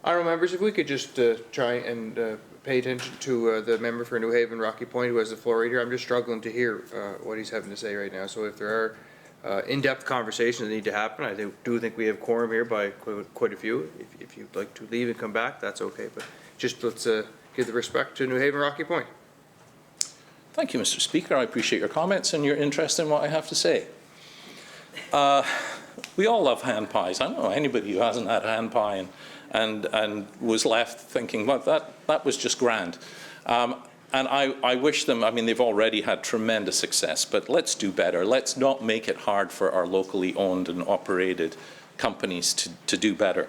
Honourable members, if we could just try and pay attention to the member for New Haven, Rocky Point, who has the floor right here. I'm just struggling to hear what he's having to say right now. So if there are in-depth conversations that need to happen, I do think we have quorum here by quite a few. If you'd like to leave and come back, that's okay. But just let's give the respect to New Haven, Rocky Point. Thank you, Mr. Speaker. I appreciate your comments and your interest in what I have to say. We all love hand pies. I don't know anybody who hasn't had hand pie and was left thinking, well, that was just grand. And I wish them, I mean, they've already had tremendous success, but let's do better. Let's not make it hard for our locally owned and operated companies to do better.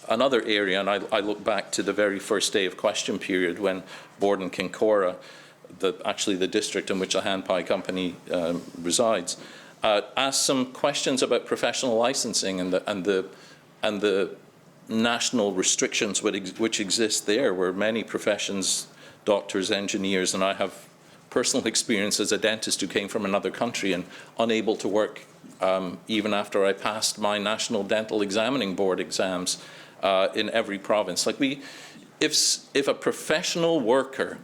Another area, and I look back to the very first day of question period when Borden Kincora, actually the district in which a hand pie company resides, asked some questions about professional licensing and the national restrictions which exist there, where many professions, doctors, engineers, and I have personal experience as a dentist who came from another country and unable to work even after I passed my National Dental Examining Board exams in every province. Like if a professional worker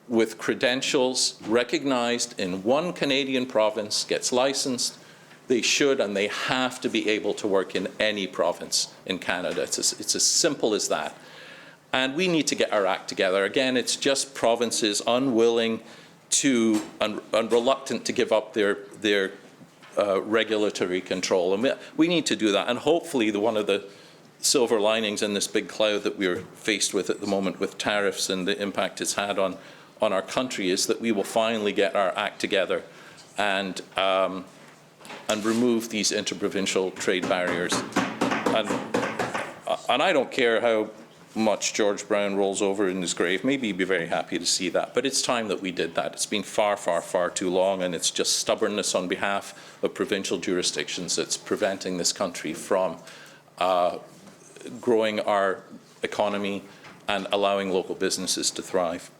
with credentials recognized in one Canadian province gets licensed, they should and they have to be able to work in any province in Canada. It's as simple as that. And we need to get our act together. Again, it's just provinces unwilling to and reluctant to give up their regulatory control. And we need to do that. And hopefully one of the silver linings in this big cloud that we're faced with at the moment with tariffs and the impact it's had on our country is that we will finally get our act together and remove these interprovincial trade barriers. And I don't care how much George Brown rolls over in his grave. Maybe he'd be very happy to see that. But it's time that we did that. It's been far, far, far too long, and it's just stubbornness on behalf of provincial jurisdictions that's preventing this country from growing our economy and allowing local businesses to thrive.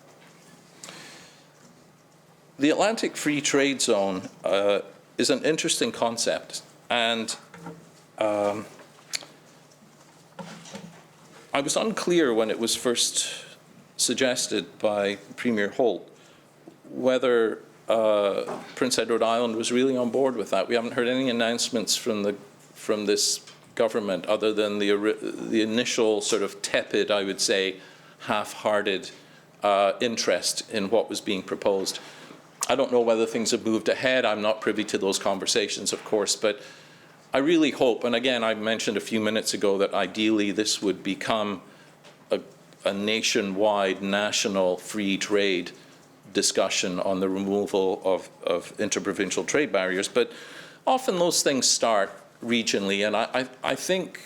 The Atlantic Free Trade Zone is an interesting concept, and I was unclear when it was first suggested by Premier Holt whether Prince Edward Island was really on board with that. We haven't heard any announcements from this government other than the initial sort of tepid, I would say, half-hearted interest in what was being proposed. I don't know whether things have moved ahead. I'm not privy to those conversations, of course, but I really hope, and again, I mentioned a few minutes ago that ideally this would become a nationwide, national free trade discussion on the removal of interprovincial trade barriers. But often those things start regionally, and I think,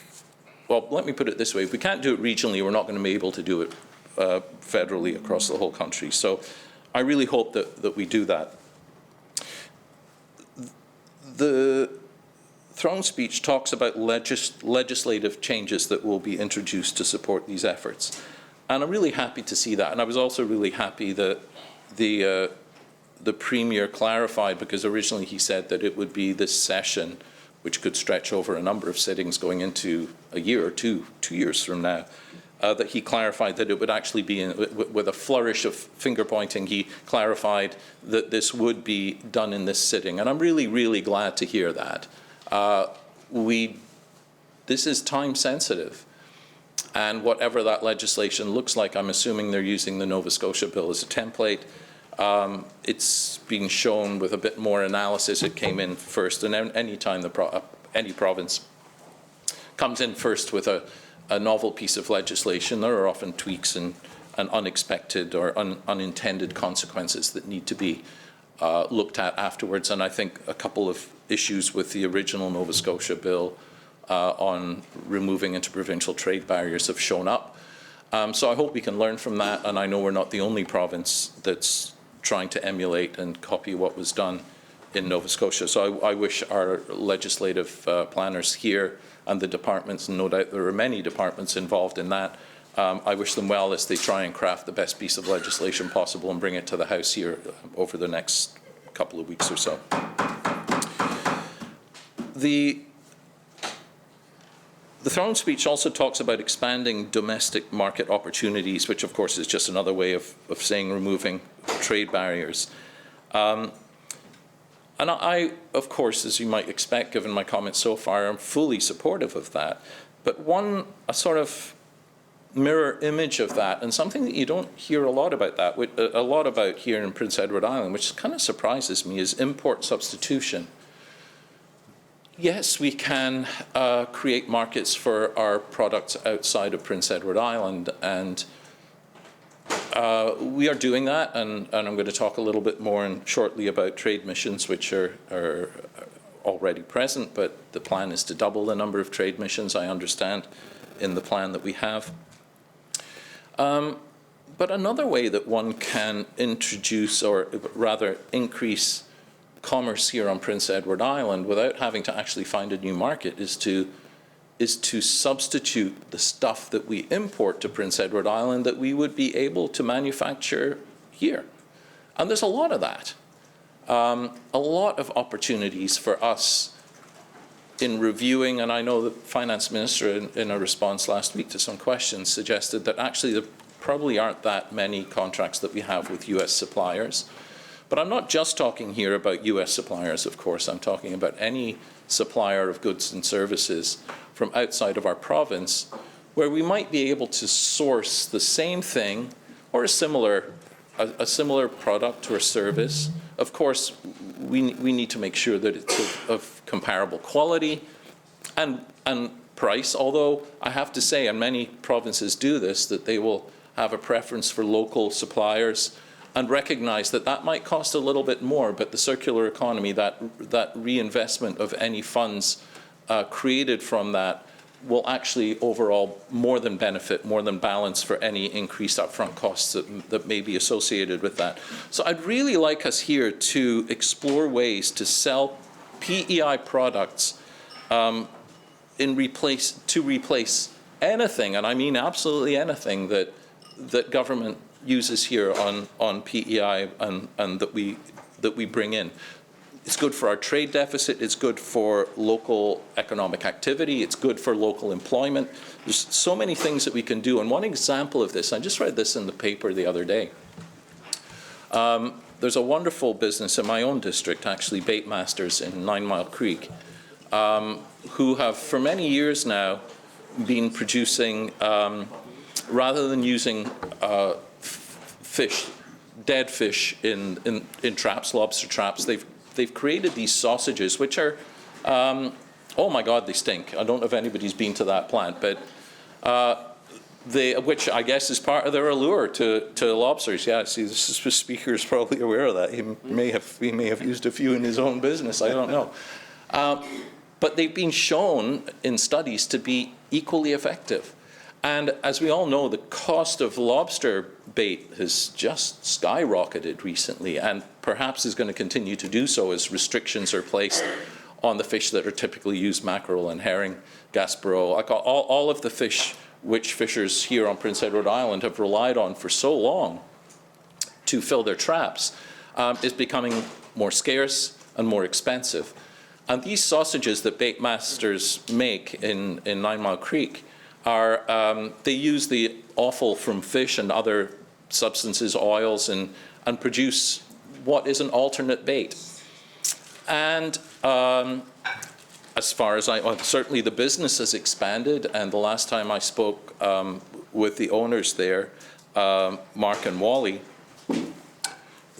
well, let me put it this way. If we can't do it regionally, we're not going to be able to do it federally across the whole country. So I really hope that we do that. The throne speech talks about legislative changes that will be introduced to support these efforts. And I'm really happy to see that. And I was also really happy that the Premier clarified, because originally he said that it would be this session, which could stretch over a number of sittings going into a year or 2 years from now, that he clarified that it would actually be, with a flourish of finger pointing, he clarified that this would be done in this sitting. And I'm really, really glad to hear that. This is time sensitive, and whatever that legislation looks like, I'm assuming they're using the Nova Scotia bill as a template. It's being shown with a bit more analysis. It came in first, and any time any province comes in first with a novel piece of legislation, there are often tweaks and unexpected or unintended consequences that need to be looked at afterwards. And I think a couple of issues with the original Nova Scotia bill on removing interprovincial trade barriers have shown up. So I hope we can learn from that, and I know we're not the only province that's trying to emulate and copy what was done in Nova Scotia. So I wish our legislative planners here and the departments, and no doubt there are many departments involved in that, I wish them well as they try and craft the best piece of legislation possible and bring it to the House here over the next couple of weeks or so. The throne speech also talks about expanding domestic market opportunities, which of course is just another way of saying removing trade barriers. And I, of course, as you might expect, given my comments so far, am fully supportive of that. But a sort of mirror image of that, and something that you don't hear a lot about here in Prince Edward Island, which kind of surprises me, is import substitution. Yes, we can create markets for our products outside of Prince Edward Island, and we are doing that, and I'm going to talk a little bit more shortly about trade missions, which are already present, but the plan is to double the number of trade missions, I understand, in the plan that we have. But another way that one can introduce, or rather increase, commerce here on Prince Edward Island without having to actually find a new market is to substitute the stuff that we import to Prince Edward Island that we would be able to manufacture here. And there's a lot of that. A lot of opportunities for us in reviewing, and I know the Finance Minister in a response last week to some questions suggested that actually there probably aren't that many contracts that we have with US suppliers. But I'm not just talking here about US suppliers, of course. I'm talking about any supplier of goods and services from outside of our province where we might be able to source the same thing or a similar product or service. Of course, we need to make sure that it's of comparable quality and price, although I have to say, and many provinces do this, that they will have a preference for local suppliers and recognize that that might cost a little bit more, but the circular economy, that reinvestment of any funds created from that will actually overall more than benefit, more than balance for any increased upfront costs that may be associated with that. So I'd really like us here to explore ways to sell PEI products to replace anything, and I mean absolutely anything that government uses here on PEI and that we bring in. It's good for our trade deficit, it's good for local economic activity, it's good for local employment. There's so many things that we can do, and one example of this, I just read this in the paper the other day. There's a wonderful business in my own district, actually, Bait Masters in 9 Mile Creek, who have for many years now been producing, rather than using dead fish in traps, lobster traps, they've created these sausages, which are, oh my God, they stink. I don't know if anybody's been to that plant, but which I guess is part of their allure to lobsters. Yeah, see, the speaker is probably aware of that. He may have used a few in his own business. I don't know. But they've been shown in studies to be equally effective. And as we all know, the cost of lobster bait has just skyrocketed recently, and perhaps is going to continue to do so as restrictions are placed on the fish that are typically used, mackerel and herring, Gaspereau. All of the fish which fishers here on Prince Edward Island have relied on for so long to fill their traps is becoming more scarce and more expensive. And these sausages that Bait Masters make in 9 Mile Creek they use the offal from fish and other substances, oils, and produce what is an alternate bait. And as far as certainly the business has expanded, and the last time I spoke with the owners there, Mark and Wally,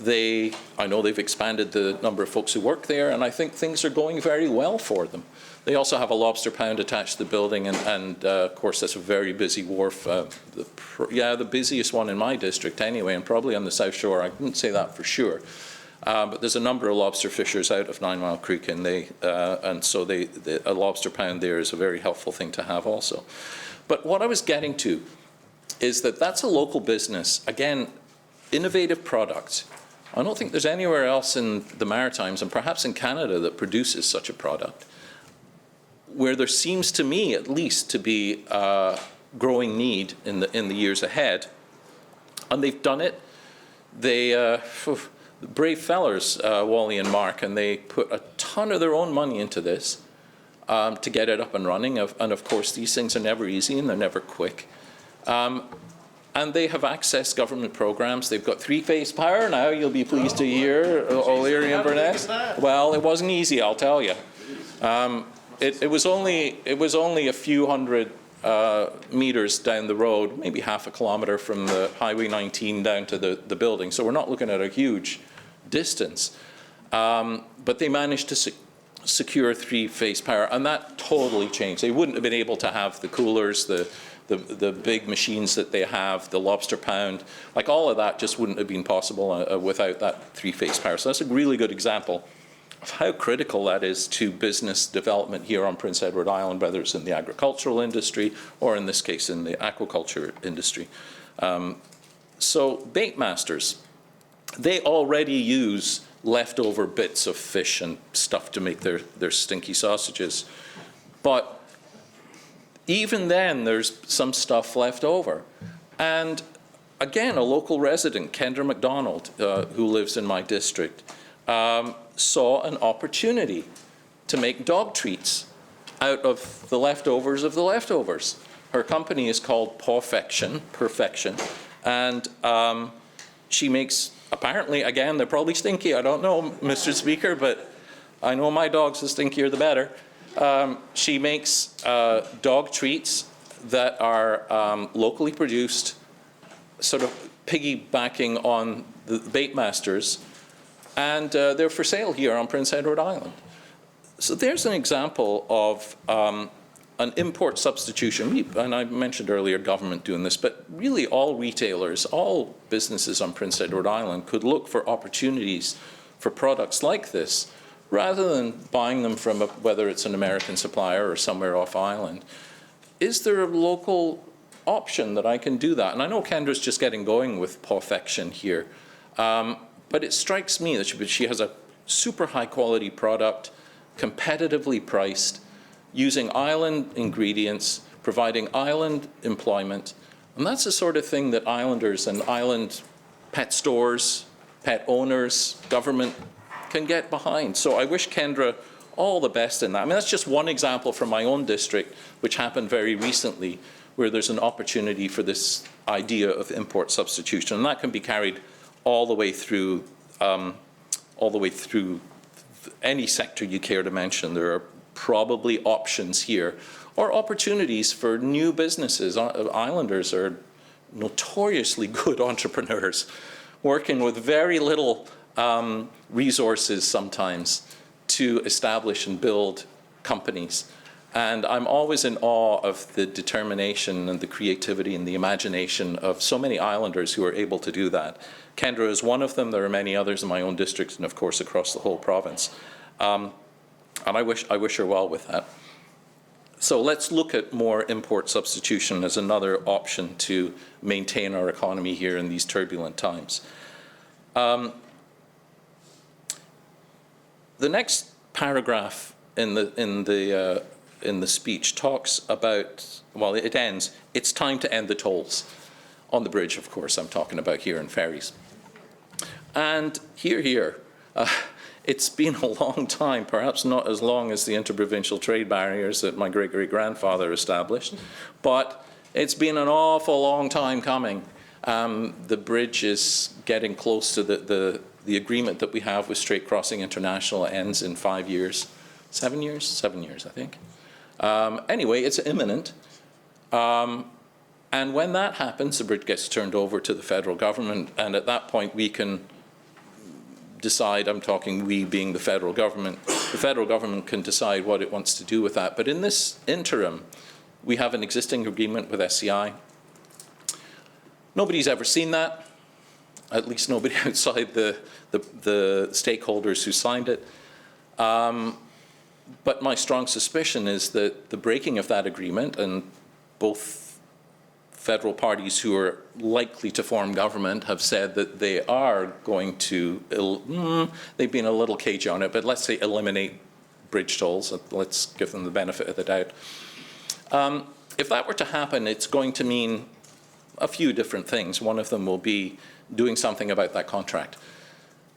I know they've expanded the number of folks who work there, and I think things are going very well for them. They also have a lobster pound attached to the building, and of course, that's a very busy wharf. The busiest one in my district anyway, and probably on the South Shore. I wouldn't say that for sure. But there's a number of lobster fishers out of 9 Mile Creek, and so a lobster pound there is a very helpful thing to have also. But what I was getting to is that that's a local business. Again, innovative products. I don't think there's anywhere else in the Maritimes, and perhaps in Canada, that produces such a product, where there seems to me, at least, to be a growing need in the years ahead. And they've done it. They, brave fellers, Wally and Mark, and they put a ton of their own money into this to get it up and running. And of course, these things are never easy and they're never quick. And they have accessed government programs. They've got three-phase power now, you'll be pleased to hear, O'Leary and Burness. Well, it wasn't easy, I'll tell you. It was only a few hundred meters down the road, maybe half a kilometer from the Highway 19 down to the building. So we're not looking at a huge distance. But they managed to secure three-phase power, and that totally changed. They wouldn't have been able to have the coolers, the big machines that they have, the lobster pound, like all of that just wouldn't have been possible without that three-phase power. So that's a really good example of how critical that is to business development here on Prince Edward Island, whether it's in the agricultural industry or in this case in the aquaculture industry. So bait masters, they already use leftover bits of fish and stuff to make their stinky sausages. But even then, there's some stuff left over. And again, a local resident, Kendra McDonald, who lives in my district, saw an opportunity to make dog treats out of the leftovers of the leftovers. Her company is called Perfection, and she makes, apparently, again, they're probably stinky, I don't know, Mr. Speaker, but I know my dogs, the stinkier the better. She makes dog treats that are locally produced, sort of piggybacking on the bait masters, and they're for sale here on Prince Edward Island. So there's an example of an import substitution, and I mentioned earlier government doing this, but really all retailers, all businesses on Prince Edward Island could look for opportunities for products like this, rather than buying them from whether it's an American supplier or somewhere off island. Is there a local option that I can do that? And I know Kendra's just getting going with Perfection here, but it strikes me that she has a super high quality product, competitively priced, using island ingredients, providing island employment, and that's the sort of thing that islanders and island pet stores, pet owners, government can get behind. So I wish Kendra all the best in that. I mean, that's just one example from my own district, which happened very recently, where there's an opportunity for this idea of import substitution, and that can be carried all the way through any sector you care to mention. There are probably options here, or opportunities for new businesses. Islanders are notoriously good entrepreneurs, working with very little resources sometimes to establish and build companies. And I'm always in awe of the determination and the creativity and the imagination of so many islanders who are able to do that. Kendra is one of them. There are many others in my own district and, of course, across the whole province. And I wish her well with that. So let's look at more import substitution as another option to maintain our economy here in these turbulent times. The next paragraph in the speech talks about, well, it ends, it's time to end the tolls. On the bridge, of course, I'm talking about here in ferries. And here, it's been a long time, perhaps not as long as the interprovincial trade barriers that my great-great-grandfather established, but it's been an awful long time coming. The bridge is getting close to the agreement that we have with Strait Crossing International ends in 5 years. 7 years? 7 years, I think. Anyway, it's imminent. And when that happens, the bridge gets turned over to the federal government, and at that point we can decide, I'm talking we being the federal government can decide what it wants to do with that. But in this interim, we have an existing agreement with SCI. Nobody's ever seen that, at least nobody outside the stakeholders who signed it. But my strong suspicion is that the breaking of that agreement, and both federal parties who are likely to form government have said that they are going to, they've been a little cagey on it, but let's say eliminate bridge tolls. Let's give them the benefit of the doubt. If that were to happen, it's going to mean a few different things. One of them will be doing something about that contract.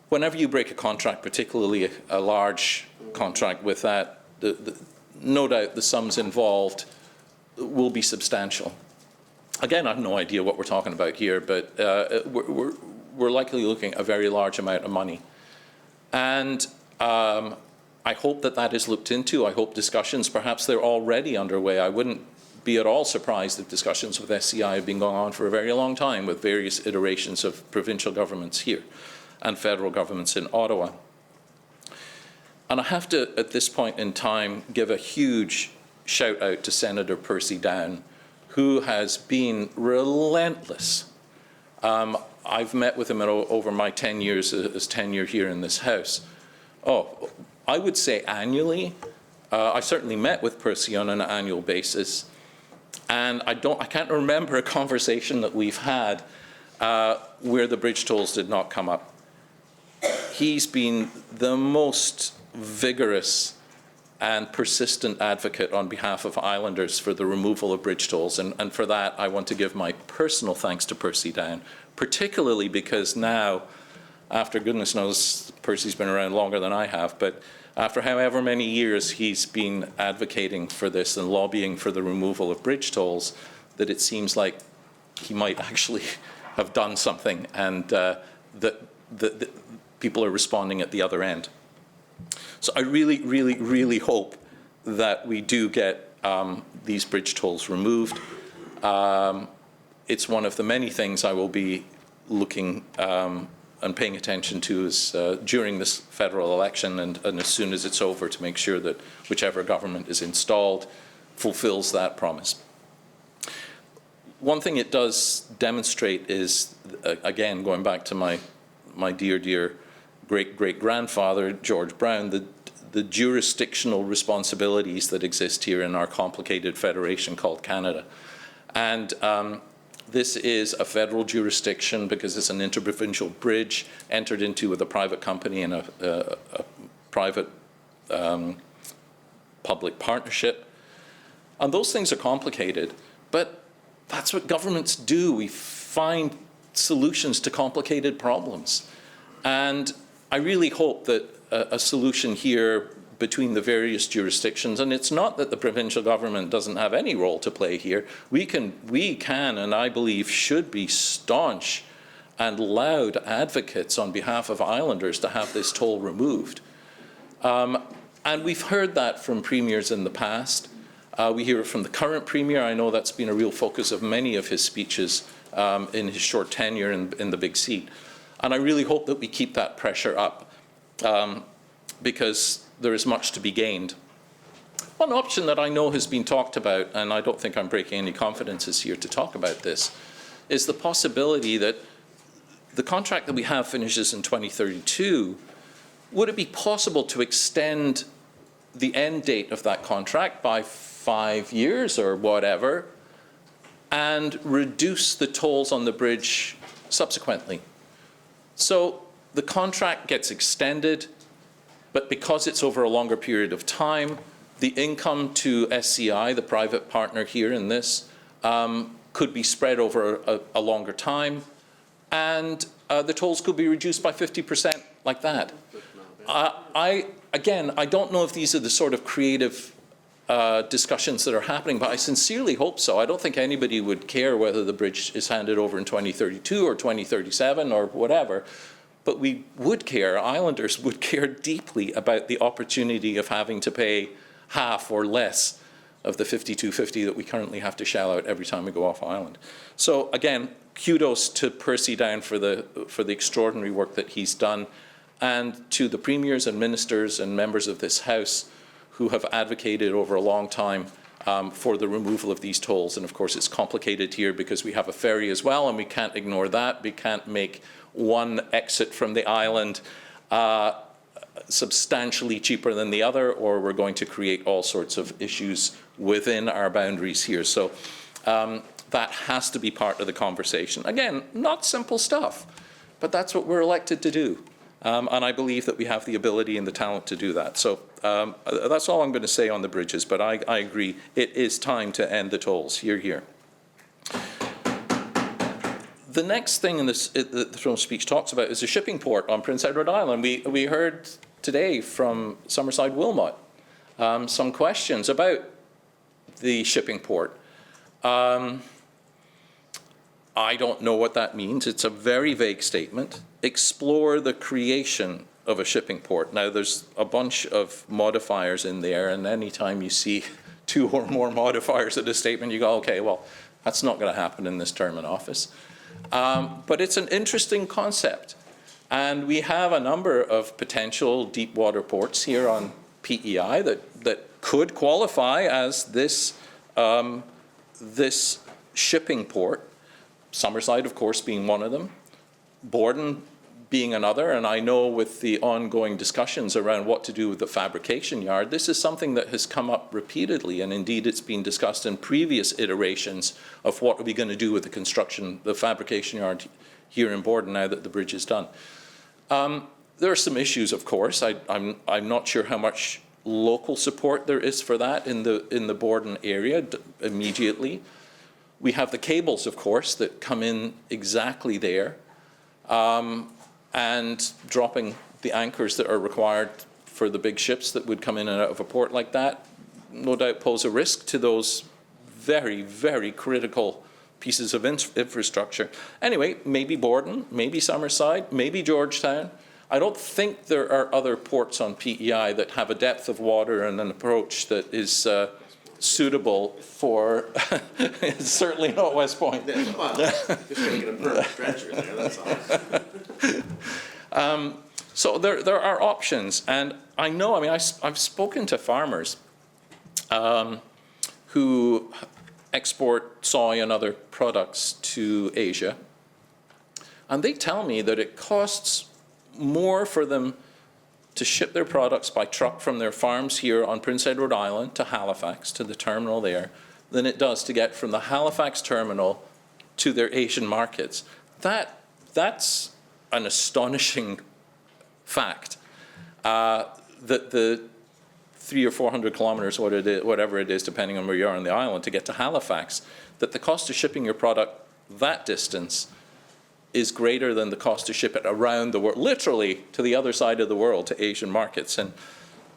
Whenever you break a contract, particularly a large contract with that, no doubt the sums involved will be substantial. Again, I have no idea what we're talking about here, but we're likely looking at a very large amount of money. And I hope that that is looked into. I hope discussions, perhaps they're already underway. I wouldn't be at all surprised if discussions with SCI have been going on for a very long time with various iterations of provincial governments here and federal governments in Ottawa. And I have to, at this point in time, give a huge shout out to Senator Percy Down, who has been relentless. I've met with him over my 10 years as tenure here in this House. I would say annually. I certainly met with Percy on an annual basis. And I can't remember a conversation that we've had where the bridge tolls did not come up. He's been the most vigorous and persistent advocate on behalf of Islanders for the removal of bridge tolls. And for that, I want to give my personal thanks to Percy Down, particularly because now, after goodness knows, Percy's been around longer than I have, but after however many years he's been advocating for this and lobbying for the removal of bridge tolls, that it seems like he might actually have done something, and that people are responding at the other end. So I really, really, really hope that we do get these bridge tolls removed. It's one of the many things I will be looking and paying attention to is, during this federal election and as soon as it's over, to make sure that whichever government is installed fulfills that promise. One thing it does demonstrate is, again, going back to my dear, dear great-great-grandfather, George Brown, the jurisdictional responsibilities that exist here in our complicated federation called Canada. And this is a federal jurisdiction because it's an interprovincial bridge entered into with a private company and a private public partnership. And those things are complicated, but that's what governments do. We find solutions to complicated problems. And I really hope that a solution here between the various jurisdictions, and it's not that the provincial government doesn't have any role to play here. We can, and I believe should be staunch and loud advocates on behalf of Islanders to have this toll removed. And we've heard that from premiers in the past. We hear it from the current premier. I know that's been a real focus of many of his speeches in his short tenure in the big seat. And I really hope that we keep that pressure up because there is much to be gained. One option that I know has been talked about, and I don't think I'm breaking any confidences here to talk about this, is the possibility that the contract that we have finishes in 2032. Would it be possible to extend the end date of that contract by 5 years or whatever and reduce the tolls on the bridge subsequently? So the contract gets extended, but because it's over a longer period of time, the income to SCI, the private partner here in this, could be spread over a longer time, and the tolls could be reduced by 50% like that. Again, I don't know if these are the sort of creative discussions that are happening, but I sincerely hope so. I don't think anybody would care whether the bridge is handed over in 2032 or 2037 or whatever, but we would care, Islanders would care deeply about the opportunity of having to pay half or less of the $52.50 that we currently have to shell out every time we go off island. So again, kudos to Percy Down for the extraordinary work that he's done. and to the premiers and ministers and members of this House who have advocated over a long time for the removal of these tolls. And of course, it's complicated here because we have a ferry as well, and we can't ignore that. We can't make one exit from the island substantially cheaper than the other, or we're going to create all sorts of issues within our boundaries here. So that has to be part of the conversation. Again, not simple stuff, but that's what we're elected to do. And I believe that we have the ability and the talent to do that. So that's all I'm going to say on the bridges, but I agree, it is time to end the tolls. Hear, hear. The next thing in this, the Throne Speech talks about is the shipping port on Prince Edward Island. We heard today from Summerside Wilmot some questions about the shipping port. I don't know what that means. It's a very vague statement. Explore the creation of a shipping port. Now, there's a bunch of modifiers in there, and anytime you see 2 or more modifiers in a statement, you go, okay, well, that's not going to happen in this term in office. But it's an interesting concept. And we have a number of potential deep water ports here on PEI that could qualify as this, this shipping port. Summerside, of course, being one of them. Borden being another, and I know with the ongoing discussions around what to do with the fabrication yard, this is something that has come up repeatedly, and indeed it's been discussed in previous iterations of what are we going to do with the construction, the fabrication yard here in Borden now that the bridge is done. There are some issues, of course. I'm not sure how much local support there is for that in the Borden area immediately. We have the cables, of course, that come in exactly there. And dropping the anchors that are required for the big ships that would come in and out of a port like that, no doubt pose a risk to those very, very critical pieces of infrastructure. Anyway, maybe Borden, maybe Summerside, maybe Georgetown. I don't think there are other ports on PEI that have a depth of water and an approach that is suitable for, it's certainly not West Point. Just going to get a permanent stretcher there, that's all. So there are options, and I know, I've spoken to farmers who export soy and other products to Asia, and they tell me that it costs more for them to ship their products by truck from their farms here on Prince Edward Island to Halifax, to the terminal there, than it does to get from the Halifax terminal to their Asian markets. That's an astonishing fact, that the 300 or 400 kilometers, whatever it is, depending on where you are on the island, to get to Halifax, that the cost of shipping your product that distance is greater than the cost to ship it around the world, literally to the other side of the world, to Asian markets. And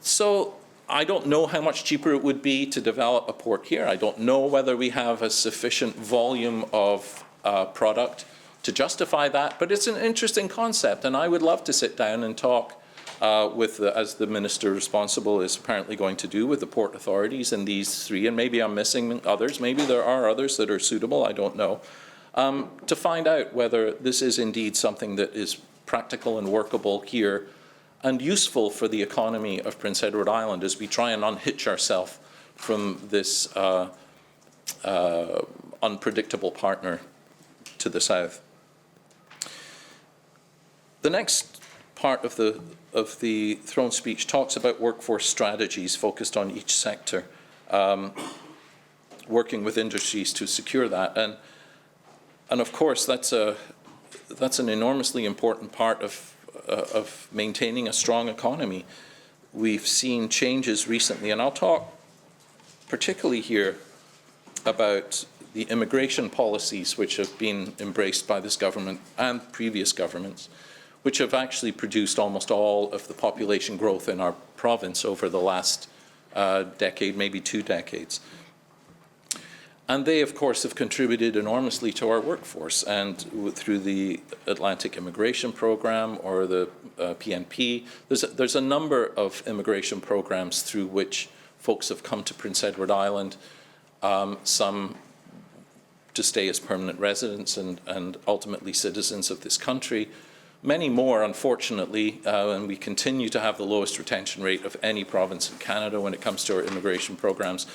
so I don't know how much cheaper it would be to develop a port here. I don't know whether we have a sufficient volume of product to justify that, but it's an interesting concept, and I would love to sit down and talk as the minister responsible is apparently going to do, with the port authorities and these 3, and maybe I'm missing others, maybe there are others that are suitable, I don't know, to find out whether this is indeed something that is practical and workable here and useful for the economy of Prince Edward Island as we try and unhitch ourselves from this unpredictable partner to the south. The next part of the Throne Speech talks about workforce strategies focused on each sector, working with industries to secure that. And of course, that's an enormously important part of maintaining a strong economy. We've seen changes recently, and I'll talk particularly here about the immigration policies which have been embraced by this government and previous governments, which have actually produced almost all of the population growth in our province over the last decade, maybe 2 decades. And they, of course, have contributed enormously to our workforce, and through the Atlantic Immigration Program or the PNP, there's a number of immigration programs through which folks have come to Prince Edward Island, some to stay as permanent residents and ultimately citizens of this country, many more, unfortunately, and we continue to have the lowest retention rate of any province in Canada when it comes to our immigration programs.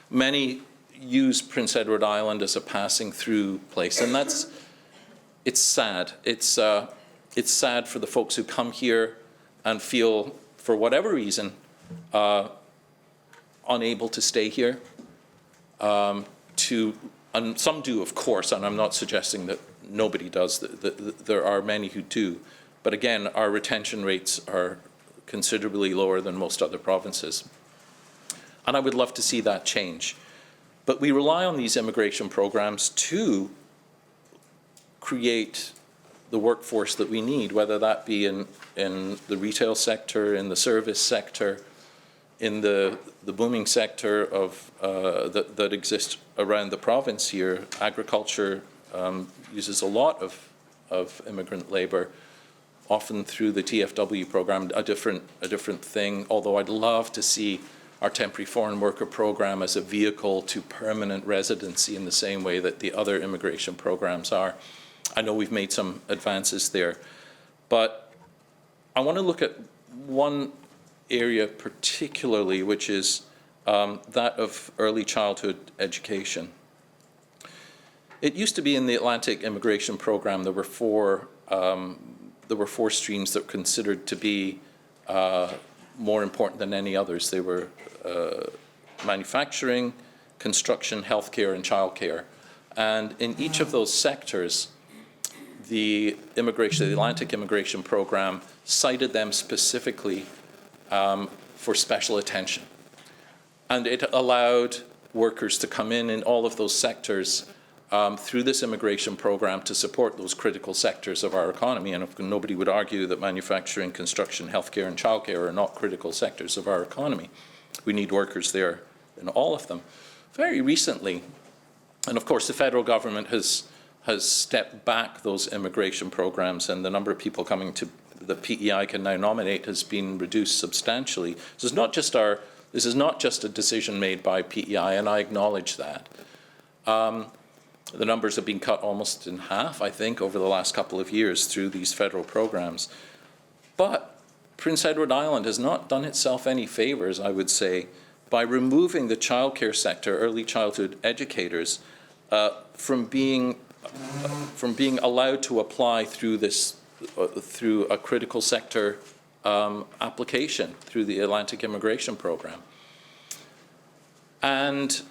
Many use Prince Edward Island as a passing through place, and it's sad. It's sad for the folks who come here and feel, for whatever reason, unable to stay here. And some do, of course, and I'm not suggesting that nobody does. There are many who do. But again, our retention rates are considerably lower than most other provinces. And I would love to see that change. But we rely on these immigration programs to create the workforce that we need, whether that be in the retail sector, in the service sector, in the booming sector of that exists around the province here. Agriculture uses a lot of immigrant labor, often through the TFW program, a different thing, although I'd love to see our temporary foreign worker program as a vehicle to permanent residency in the same way that the other immigration programs are. I know we've made some advances there, but I want to look at one area particularly, which is that of early childhood education. It used to be in the Atlantic immigration program there were four streams that were considered to be more important than any others. They were manufacturing, construction, healthcare, and childcare. And in each of those sectors, the Atlantic immigration program cited them specifically for special attention. And it allowed workers to come in all of those sectors through this immigration program to support those critical sectors of our economy. And nobody would argue that manufacturing, construction, healthcare, and childcare are not critical sectors of our economy. We need workers there in all of them. Very recently, and of course the federal government has stepped back those immigration programs, and the number of people coming to the PEI can now nominate has been reduced substantially. This is not just a decision made by PEI, and I acknowledge that. The numbers have been cut almost in half, I think, over the last couple of years through these federal programs. But Prince Edward Island has not done itself any favors, I would say, by removing the childcare sector, early childhood educators, from being allowed to apply through a critical sector application through the Atlantic immigration program. And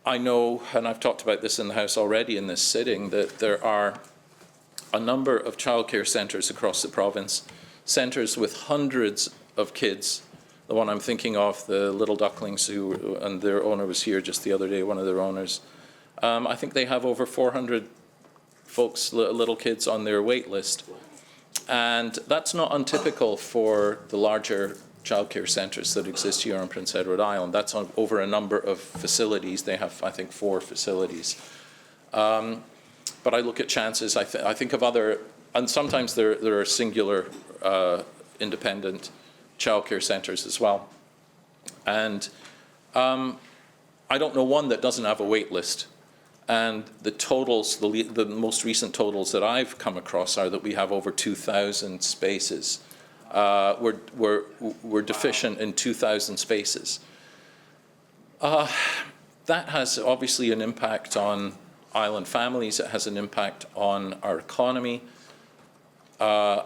I know, and I've talked about this in the House already in this sitting, that there are a number of childcare centres across the province, centres with hundreds of kids. The one I'm thinking of, the Little Ducklings, and their owner was here just the other day, one of their owners. I think they have over 400 folks, little kids, on their wait list. And that's not untypical for the larger childcare centres that exist here on Prince Edward Island. That's over a number of facilities. They have, I think, 4 facilities. But I look at chances, I think of other, and sometimes there are singular independent childcare centres as well. And I don't know one that doesn't have a wait list. And the totals, the most recent totals that I've come across are that we have over 2,000 spaces. We're deficient in 2,000 spaces. That has obviously an impact on island families. It has an impact on our economy. And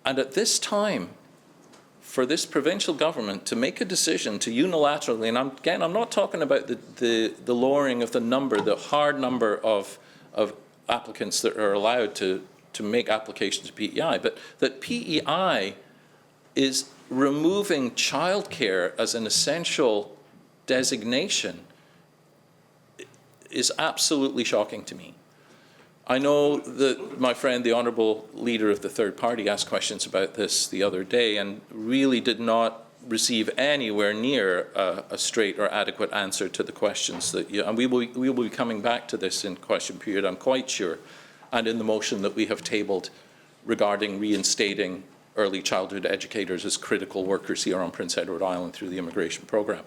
at this time, for this provincial government to make a decision to unilaterally, and I'm not talking about the lowering of the number, the hard number of applicants that are allowed to make applications to PEI, but that PEI is removing childcare as an essential designation is absolutely shocking to me. I know that my friend, the Honourable Leader of the Third Party, asked questions about this the other day and really did not receive anywhere near a straight or adequate answer to the questions that and we will be coming back to this in question period, I'm quite sure, and in the motion that we have tabled regarding reinstating early childhood educators as critical workers here on Prince Edward Island through the immigration program.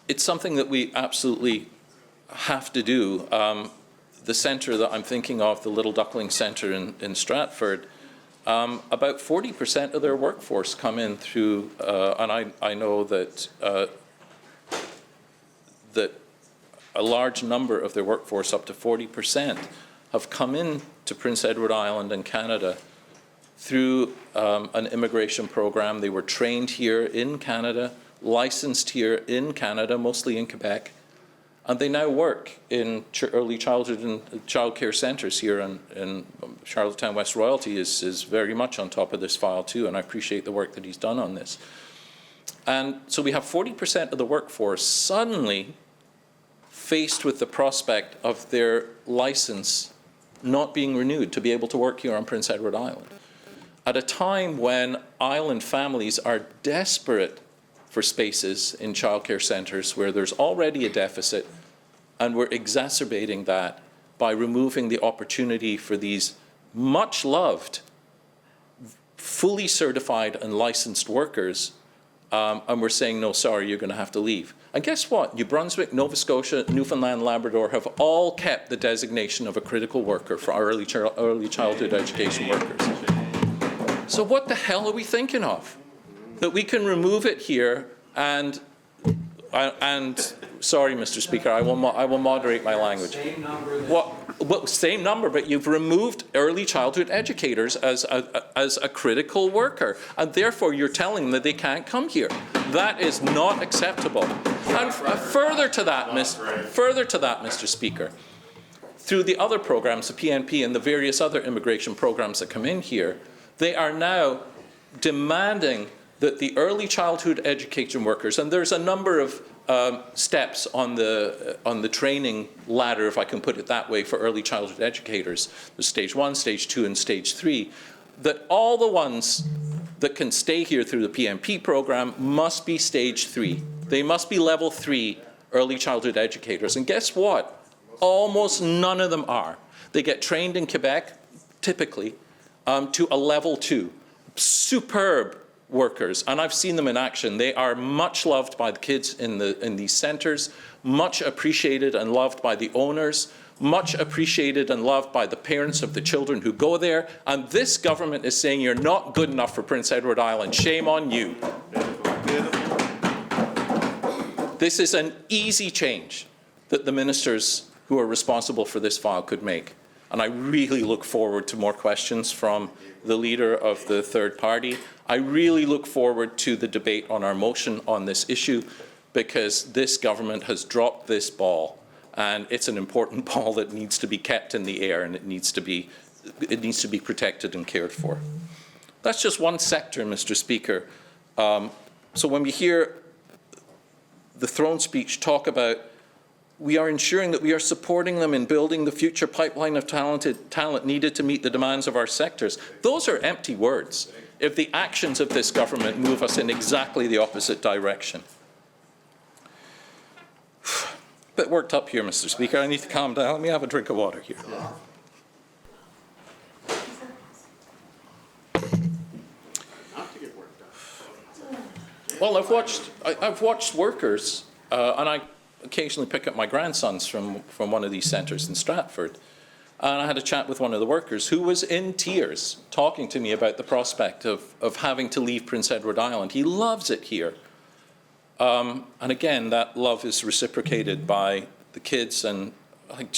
It's something that we absolutely have to do. the centre that I'm thinking of, the Little Duckling Centre in Stratford, about 40% of their workforce come in through, and I know that that a large number of their workforce, up to 40%, have come in to Prince Edward Island and Canada through an immigration program. They were trained here in Canada, licensed here in Canada, mostly in Quebec, and they now work in early childhood and childcare centres here in Charlottetown. West Royalty is very much on top of this file too, and I appreciate the work that he's done on this. And so we have 40% of the workforce suddenly faced with the prospect of their license not being renewed to be able to work here on Prince Edward Island, at a time when island families are desperate for spaces in childcare centres where there's already a deficit, and we're exacerbating that by removing the opportunity for these much loved, fully certified and licensed workers, and we're saying, no, sorry, you're going to have to leave. And guess what? New Brunswick, Nova Scotia, Newfoundland, Labrador have all kept the designation of a critical worker for our early childhood education workers. So what the hell are we thinking of? That we can remove it here and sorry, Mr. Speaker, I will moderate my language. Same number, but you've removed early childhood educators as a critical worker, and therefore you're telling them that they can't come here. That is not acceptable. And further to that, Mr. Speaker, through the other programs, the PNP and the various other immigration programs that come in here, they are now demanding that the early childhood education workers, and there's a number of steps on the training ladder, if I can put it that way, for early childhood educators. There's stage 1, stage 2, and stage 3. That all the ones that can stay here through the PNP program must be stage 3. They must be level 3 early childhood educators. And guess what? Almost none of them are. They get trained in Quebec, typically, to a level 2. Superb workers, and I've seen them in action. They are much loved by the kids in these centres, much appreciated and loved by the owners, much appreciated and loved by the parents of the children who go there, and this government is saying you're not good enough for Prince Edward Island. Shame on you. This is an easy change that the ministers who are responsible for this file could make, and I really look forward to more questions from the leader of the third party. I really look forward to the debate on our motion on this issue, because this government has dropped this ball, and it's an important ball that needs to be kept in the air, and it needs to be protected and cared for. That's just one sector, Mr. Speaker. So when we hear the throne speech talk about we are ensuring that we are supporting them in building the future pipeline of talent needed to meet the demands of our sectors, those are empty words if the actions of this government move us in exactly the opposite direction. Bit worked up here, Mr. Speaker. I need to calm down. Let me have a drink of water here. Well, I've watched workers, and I occasionally pick up my grandsons from one of these centres in Stratford. And I had a chat with one of the workers who was in tears talking to me about the prospect of having to leave Prince Edward Island. He loves it here. And again, that love is reciprocated by the kids, and it's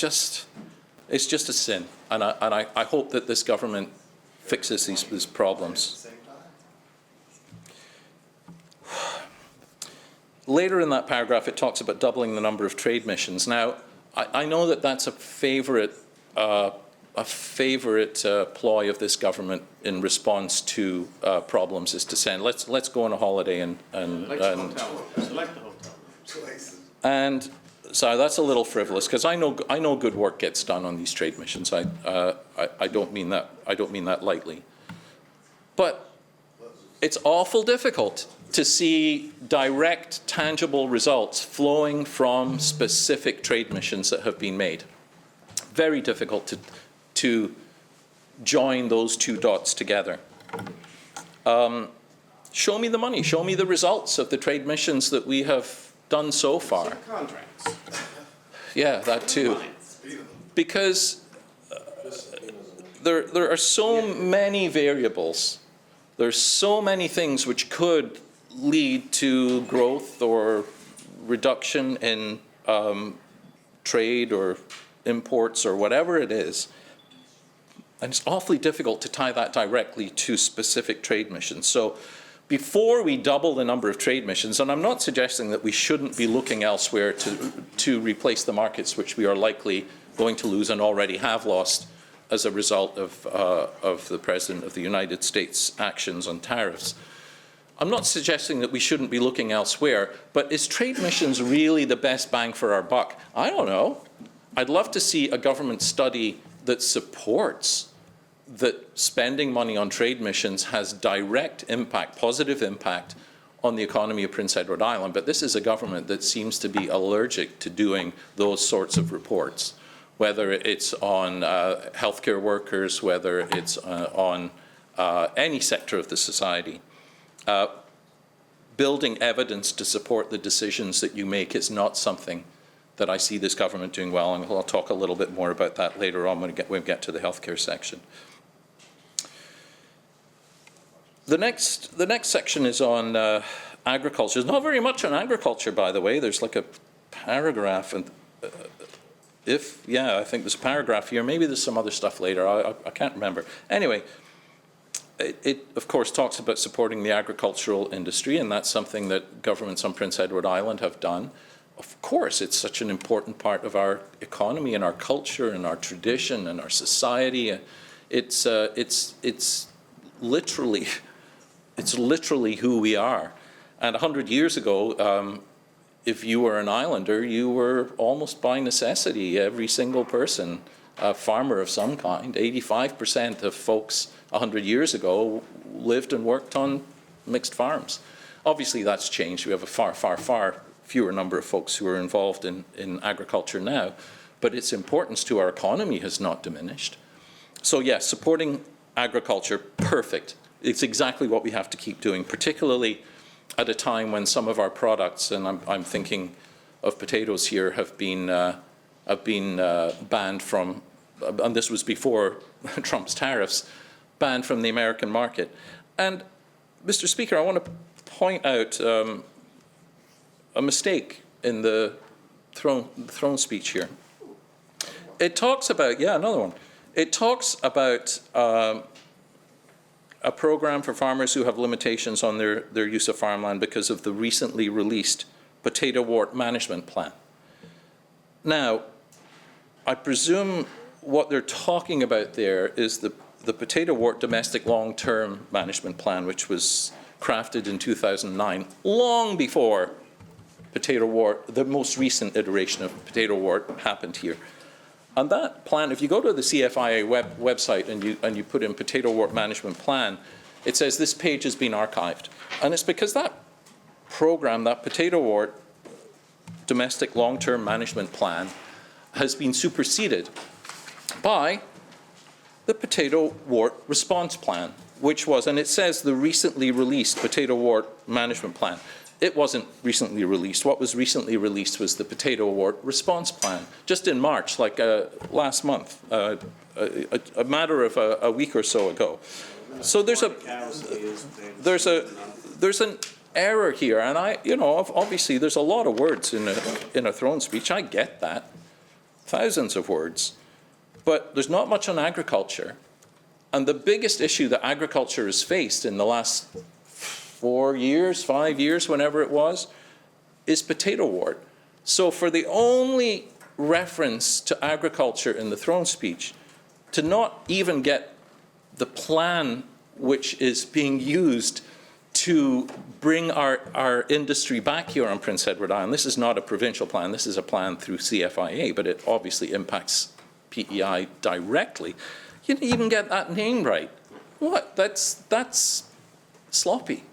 just a sin. And I hope that this government fixes these problems. Later in that paragraph, it talks about doubling the number of trade missions. Now, I know that that's a favourite ploy of this government in response to problems, is to send, let's go on a holiday and so that's a little frivolous, because I know good work gets done on these trade missions. I don't mean that lightly, but it's awful difficult to see direct, tangible results flowing from specific trade missions that have been made. Very difficult to join those two dots together. Show me the money. Show me the results of the trade missions that we have done so far. Contracts. Yeah, that too. because there are so many variables. There's so many things which could lead to growth or reduction in trade or imports or whatever it is. And it's awfully difficult to tie that directly to specific trade missions. So before we double the number of trade missions, and I'm not suggesting that we shouldn't be looking elsewhere to replace the markets which we are likely going to lose and already have lost as a result of the President of the United States' actions on tariffs. I'm not suggesting that we shouldn't be looking elsewhere, but is trade missions really the best bang for our buck? I don't know. I'd love to see a government study that supports that spending money on trade missions has direct impact, positive impact on the economy of Prince Edward Island. But this is a government that seems to be allergic to doing those sorts of reports, whether it's on healthcare workers, whether it's on any sector of the society. Building evidence to support the decisions that you make is not something that I see this government doing well, and I'll talk a little bit more about that later on when we get to the healthcare section. The next section is on agriculture. There's not very much on agriculture, by the way. There's like a paragraph, and I think there's a paragraph here. Maybe there's some other stuff later. I can't remember. Anyway, it of course talks about supporting the agricultural industry, and that's something that governments on Prince Edward Island have done. Of course, it's such an important part of our economy and our culture and our tradition and our society. It's literally who we are. And 100 years ago, if you were an islander, you were almost by necessity, every single person, a farmer of some kind. 85% of folks 100 years ago lived and worked on mixed farms. Obviously, that's changed. We have a far, far, far fewer number of folks who are involved in agriculture now, but its importance to our economy has not diminished. So yes, supporting agriculture, perfect. It's exactly what we have to keep doing, particularly at a time when some of our products, and I'm thinking of potatoes here, have been banned from, and this was before Trump's tariffs, banned from the American market. And Mr. Speaker, I want to point out a mistake in the throne speech here. It talks about, another one. It talks about a program for farmers who have limitations on their use of farmland because of the recently released potato wart management plan. Now, I presume what they're talking about there is the potato wart domestic long-term management plan, which was crafted in 2009, long before potato wart, the most recent iteration of potato wart happened here. On that plan, if you go to the CFIA website and you put in potato wart management plan, it says this page has been archived. And it's because that program, that potato wart domestic long-term management plan, has been superseded by the potato wart response plan, which was, and it says the recently released potato wart management plan. It wasn't recently released. What was recently released was the potato wart response plan, just in March, like last month, a matter of a week or so ago. So there's an error here, and obviously there's a lot of words in a throne speech. I get that, thousands of words, but there's not much on agriculture, and the biggest issue that agriculture has faced in the last 4 years, 5 years, whenever it was, is potato wart. So for the only reference to agriculture in the throne speech, to not even get the plan which is being used to bring our industry back here on Prince Edward Island. This is not a provincial plan, this is a plan through CFIA, but it obviously impacts PEI directly. You didn't even get that name right. What? That's sloppy.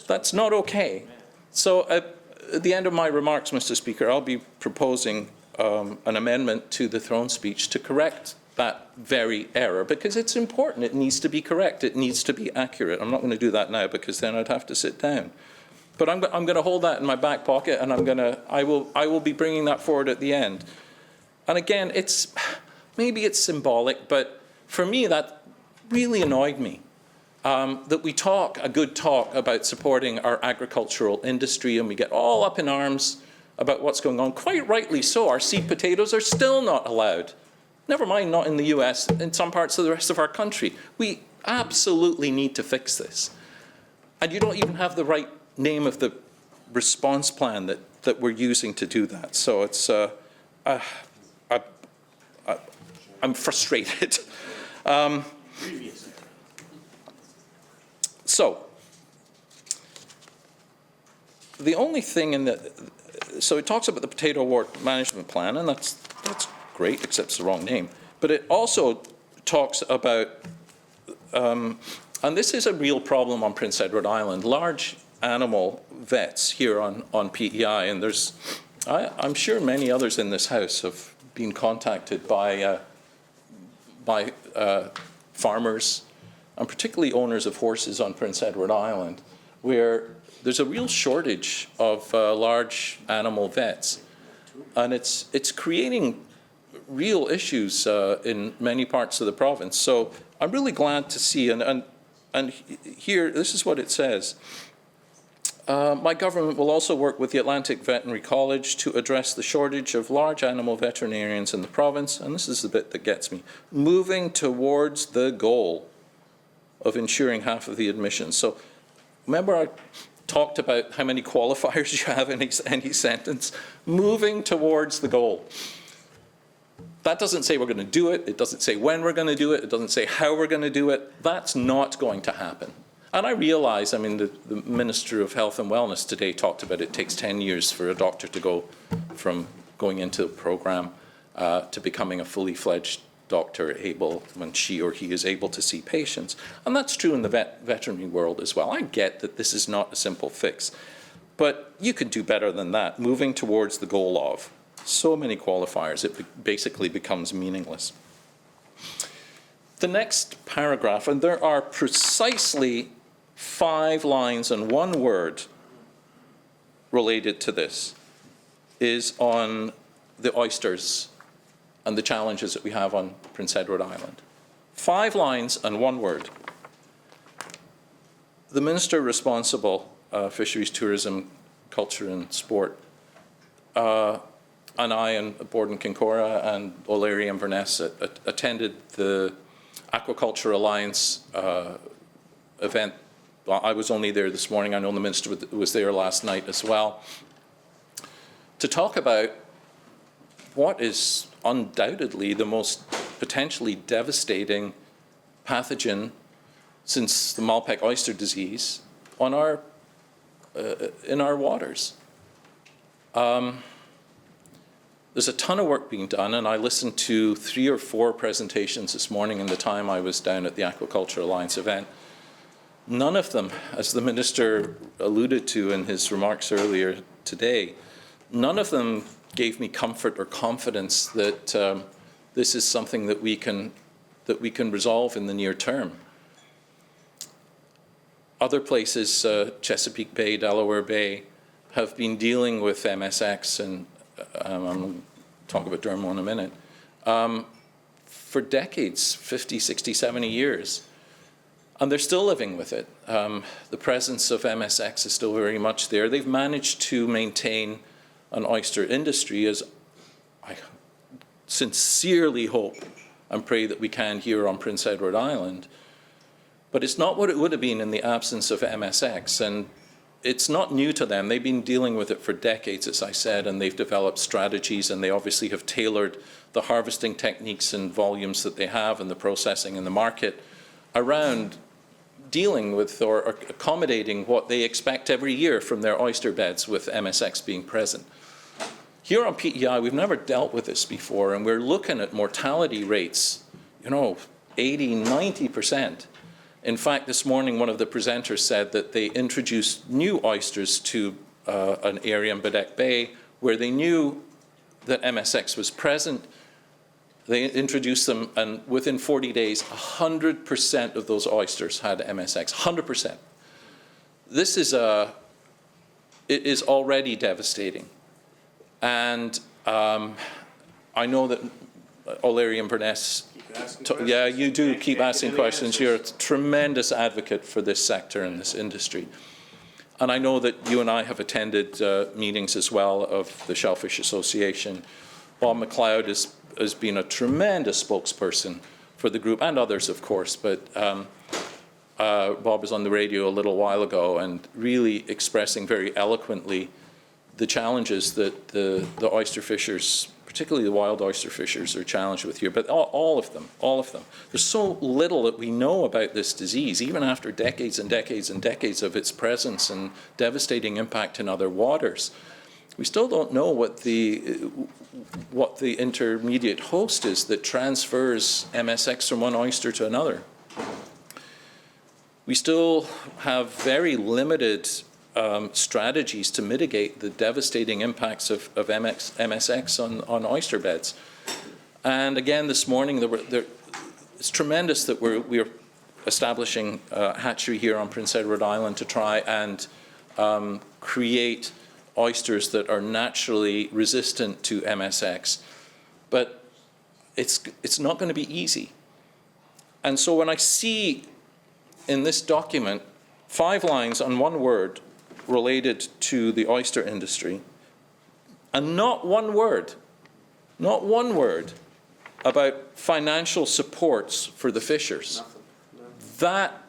That's not okay. So at the end of my remarks, Mr. Speaker, I'll be proposing an amendment to the throne speech to correct that very error, because it's important. It needs to be correct. It needs to be accurate. I'm not going to do that now because then I'd have to sit down. But I'm going to hold that in my back pocket, and I will be bringing that forward at the end. And again, maybe it's symbolic, but for me, that really annoyed me. That we talk a good talk about supporting our agricultural industry and we get all up in arms about what's going on. Quite rightly so, our seed potatoes are still not allowed. Never mind not in the US, in some parts of the rest of our country. We absolutely need to fix this. And you don't even have the right name of the response plan that we're using to do that. So it's, I'm frustrated. So, the only thing so it talks about the potato wart management plan, and that's great, except it's the wrong name. But it also talks about, and this is a real problem on Prince Edward Island, large animal vets here on PEI, and I'm sure many others in this House have been contacted by farmers, and particularly owners of horses on Prince Edward Island, where there's a real shortage of large animal vets. And it's creating real issues in many parts of the province. So I'm really glad to see, and here, this is what it says. My government will also work with the Atlantic Veterinary College to address the shortage of large animal veterinarians in the province, and this is the bit that gets me, moving towards the goal of ensuring half of the admissions. So remember I talked about how many qualifiers you have in any sentence? Moving towards the goal. That doesn't say we're going to do it. It doesn't say when we're going to do it. It doesn't say how we're going to do it. That's not going to happen. And I realize, I mean, the Minister of Health and Wellness today talked about it takes 10 years for a doctor to go from going into a program to becoming a fully fledged doctor when she or he is able to see patients. And that's true in the veterinary world as well. I get that this is not a simple fix, but you could do better than that, moving towards the goal of. So many qualifiers, it basically becomes meaningless. The next paragraph, and there are precisely 5 lines and 1 word related to this, is on the oysters and the challenges that we have on Prince Edward Island. 5 lines and 1 word. The minister responsible, Fisheries, Tourism, Culture and Sport, and I and Borden Kincora and O'Leary Inverness attended the Aquaculture Alliance event. Well, I was only there this morning. I know the minister was there last night as well, to talk about what is undoubtedly the most potentially devastating pathogen since the Malpeque oyster disease on in our waters. There's a ton of work being done, and I listened to 3 or 4 presentations this morning in the time I was down at the Aquaculture Alliance event. None of them, as the minister alluded to in his remarks earlier today, none of them gave me comfort or confidence that this is something that we can resolve in the near term. Other places, Chesapeake Bay, Delaware Bay, have been dealing with MSX, and I'm going to talk about Dermo in a minute, for decades, 50, 60, 70 years. And they're still living with it. The presence of MSX is still very much there. They've managed to maintain an oyster industry, as I sincerely hope and pray that we can here on Prince Edward Island. But it's not what it would have been in the absence of MSX. And it's not new to them. They've been dealing with it for decades, as I said, and they've developed strategies, and they obviously have tailored the harvesting techniques and volumes that they have and the processing in the market around dealing with or accommodating what they expect every year from their oyster beds with MSX being present. Here on PEI, we've never dealt with this before, and we're looking at mortality rates, 80, 90%. In fact, this morning, one of the presenters said that they introduced new oysters to an area in Baddeck Bay where they knew that MSX was present. They introduced them, and within 40 days, 100% of those oysters had MSX, 100%. This is it is already devastating. And I know that O'Leary Inverness, yeah, you do keep asking questions. You're a tremendous advocate for this sector and this industry. And I know that you and I have attended meetings as well of the Shellfish Association. Bob McLeod has been a tremendous spokesperson for the group, and others, of course, but Bob was on the radio a little while ago and really expressing very eloquently the challenges that the oyster fishers, particularly the wild oyster fishers, are challenged with here, but all of them. There's so little that we know about this disease, even after decades and decades and decades of its presence and devastating impact in other waters. We still don't know what the intermediate host is that transfers MSX from one oyster to another. We still have very limited strategies to mitigate the devastating impacts of MSX on oyster beds. And again, this morning, it's tremendous that we're establishing a hatchery here on Prince Edward Island to try and create oysters that are naturally resistant to MSX. But it's not going to be easy. And so when I see in this document 5 lines on one word related to the oyster industry, and not one word about financial supports for the fishers. That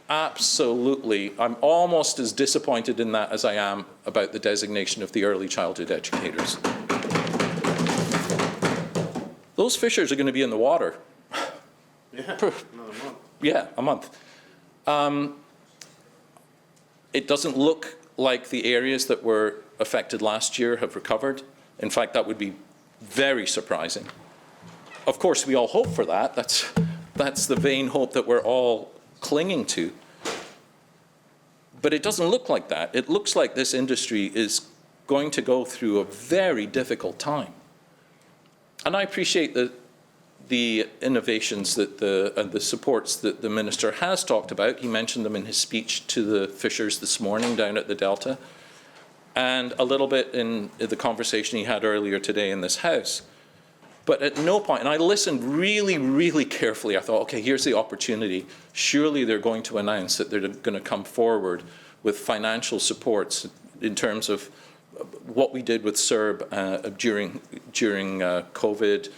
absolutely, I'm almost as disappointed in that as I am about the designation of the early childhood educators. Those fishers are going to be in the water. Yeah, another month. Yeah, a month. It doesn't look like the areas that were affected last year have recovered. In fact, that would be very surprising. Of course, we all hope for that. That's the vain hope that we're all clinging to. But it doesn't look like that. It looks like this industry is going to go through a very difficult time. And I appreciate the innovations that the supports that the minister has talked about. He mentioned them in his speech to the fishers this morning down at the Delta, and a little bit in the conversation he had earlier today in this House. But at no point, and I listened really, really carefully, I thought, okay, here's the opportunity. Surely they're going to announce that they're going to come forward with financial supports in terms of what we did with CERB during COVID.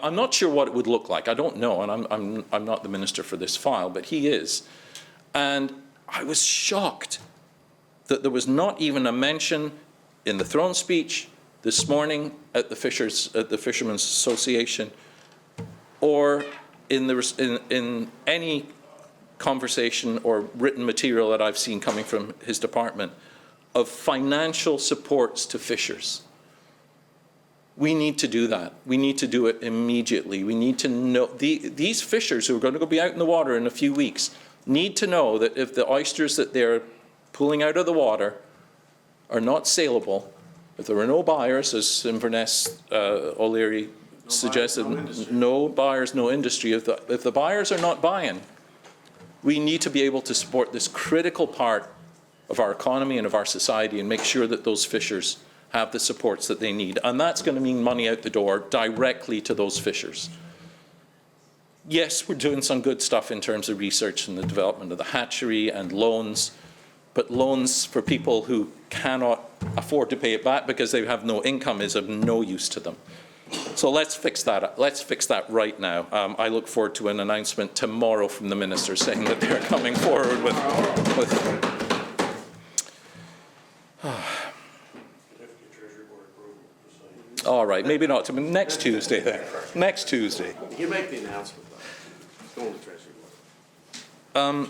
I'm not sure what it would look like. I don't know, and I'm not the minister for this file, but he is. And I was shocked that there was not even a mention in the throne speech this morning at the Fishermen's Association, or in any conversation or written material that I've seen coming from his department, of financial supports to fishers. We need to do that. We need to do it immediately. We need to know, these fishers who are going to be out in the water in a few weeks need to know that if the oysters that they're pulling out of the water are not saleable, if there are no buyers, as Inverness O'Leary suggested, no buyers, no industry. If the buyers are not buying, we need to be able to support this critical part of our economy and of our society and make sure that those fishers have the supports that they need. And that's going to mean money out the door directly to those fishers. Yes, we're doing some good stuff in terms of research and the development of the hatchery and loans, but loans for people who cannot afford to pay it back because they have no income is of no use to them. So let's fix that. Let's fix that right now. I look forward to an announcement tomorrow from the minister saying that they're coming forward with all right, maybe not next Tuesday then. Next Tuesday. You make the announcement, though. Go to Treasury Board.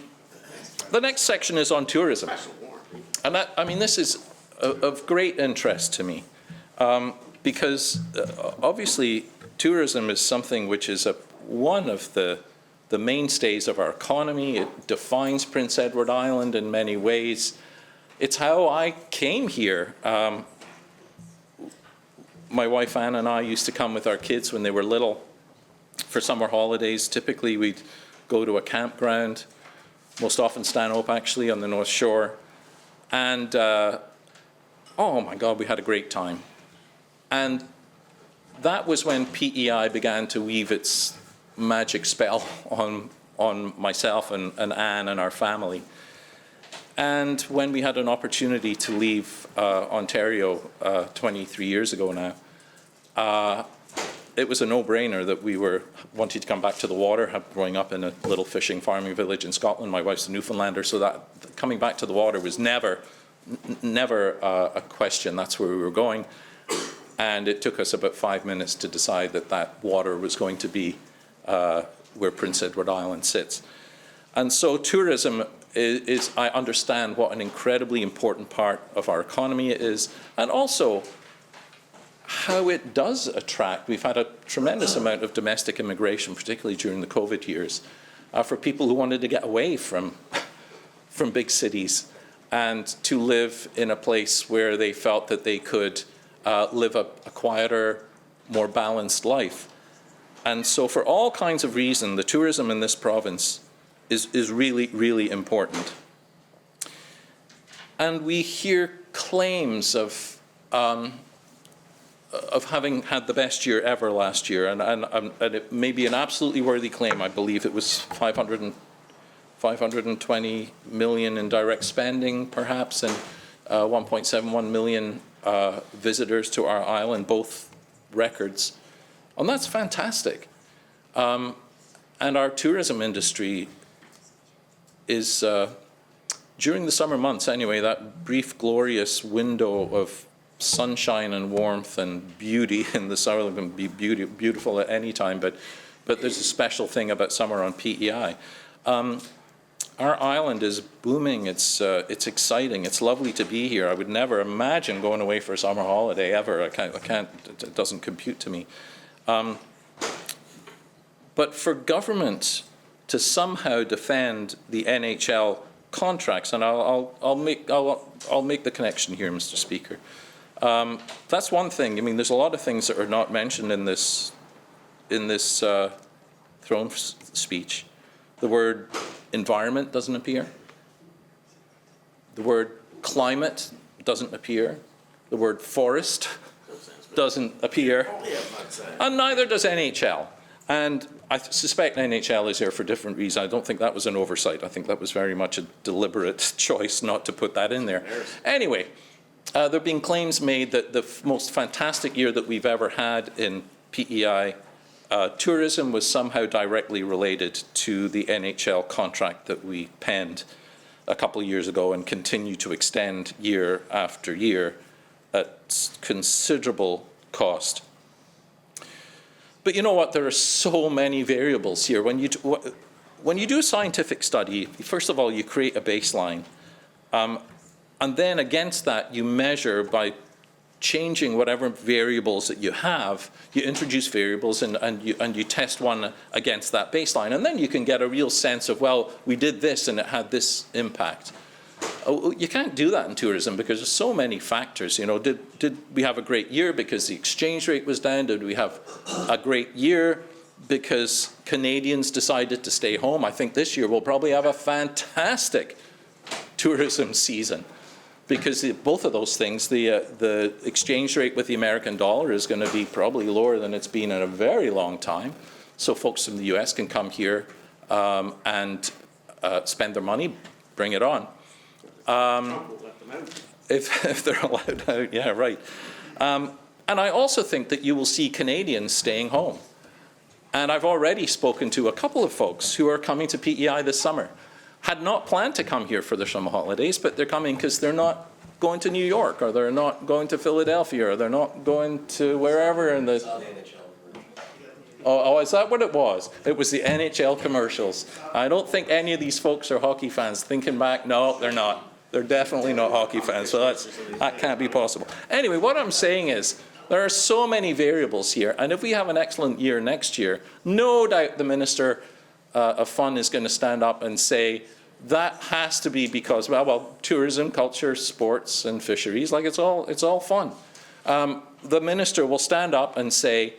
The next section is on tourism. And I mean, this is of great interest to me because obviously tourism is something which is one of the mainstays of our economy. It defines Prince Edward Island in many ways. It's how I came here. My wife Anne and I used to come with our kids when they were little for summer holidays. Typically we'd go to a campground, most often Stanhope actually on the North Shore. And oh my God, we had a great time. And that was when PEI began to weave its magic spell on myself and Anne and our family. And when we had an opportunity to leave Ontario 23 years ago now, it was a no-brainer that we were wanting to come back to the water. Growing up in a little fishing farming village in Scotland, my wife's a Newfoundlander, so that coming back to the water was never a question. That's where we were going. And it took us about 5 minutes to decide that that water was going to be where Prince Edward Island sits. And so tourism is, I understand what an incredibly important part of our economy it is, and also how it does attract. We've had a tremendous amount of domestic immigration, particularly during the COVID years, for people who wanted to get away from big cities and to live in a place where they felt that they could live a quieter, more balanced life. And so for all kinds of reasons, the tourism in this province is really, really important. And we hear claims of having had the best year ever last year, and it may be an absolutely worthy claim. I believe it was 520 million in direct spending, perhaps, and 1.71 million visitors to our island, both records. And that's fantastic. And our tourism industry is, during the summer months anyway, that brief, glorious window of sunshine and warmth and beauty in the summer. It can be beautiful at any time, but there's a special thing about summer on PEI. Our island is booming. It's exciting. It's lovely to be here. I would never imagine going away for a summer holiday ever. I can't. It doesn't compute to me. But for government to somehow defend the NHL contracts, and I'll make the connection here, Mr. Speaker. That's one thing. I mean, there's a lot of things that are not mentioned in this throne speech. The word environment doesn't appear. The word climate doesn't appear. The word forest doesn't appear. And neither does NHL. And I suspect NHL is here for different reasons. I don't think that was an oversight. I think that was very much a deliberate choice not to put that in there. Anyway, there have been claims made that the most fantastic year that we've ever had in PEI tourism was somehow directly related to the NHL contract that we penned a couple of years ago and continue to extend year after year at considerable cost. But you know what? There are so many variables here. When you do a scientific study, first of all, you create a baseline. And then against that, you measure by changing whatever variables that you have. You introduce variables and you test one against that baseline. And then you can get a real sense of, well, we did this and it had this impact. You can't do that in tourism because there's so many factors. You know, did we have a great year because the exchange rate was down? Did we have a great year because Canadians decided to stay home? I think this year we'll probably have a fantastic tourism season because both of those things, the exchange rate with the American dollar is going to be probably lower than it's been in a very long time. So folks from the US can come here and spend their money, bring it on. If they're allowed out, yeah, right. And I also think that you will see Canadians staying home. And I've already spoken to a couple of folks who are coming to PEI this summer. Had not planned to come here for the summer holidays, but they're coming because they're not going to New York, or they're not going to Philadelphia, or they're not going to wherever in the... Oh, is that what it was? It was the NHL commercials. I don't think any of these folks are hockey fans. Thinking back, no, they're not. They're definitely not hockey fans, so that can't be possible. Anyway, what I'm saying is there are so many variables here, and if we have an excellent year next year, no doubt the Minister of Fun is going to stand up and say that has to be because, well, tourism, culture, sports, and fisheries, like it's all fun. The Minister will stand up and say,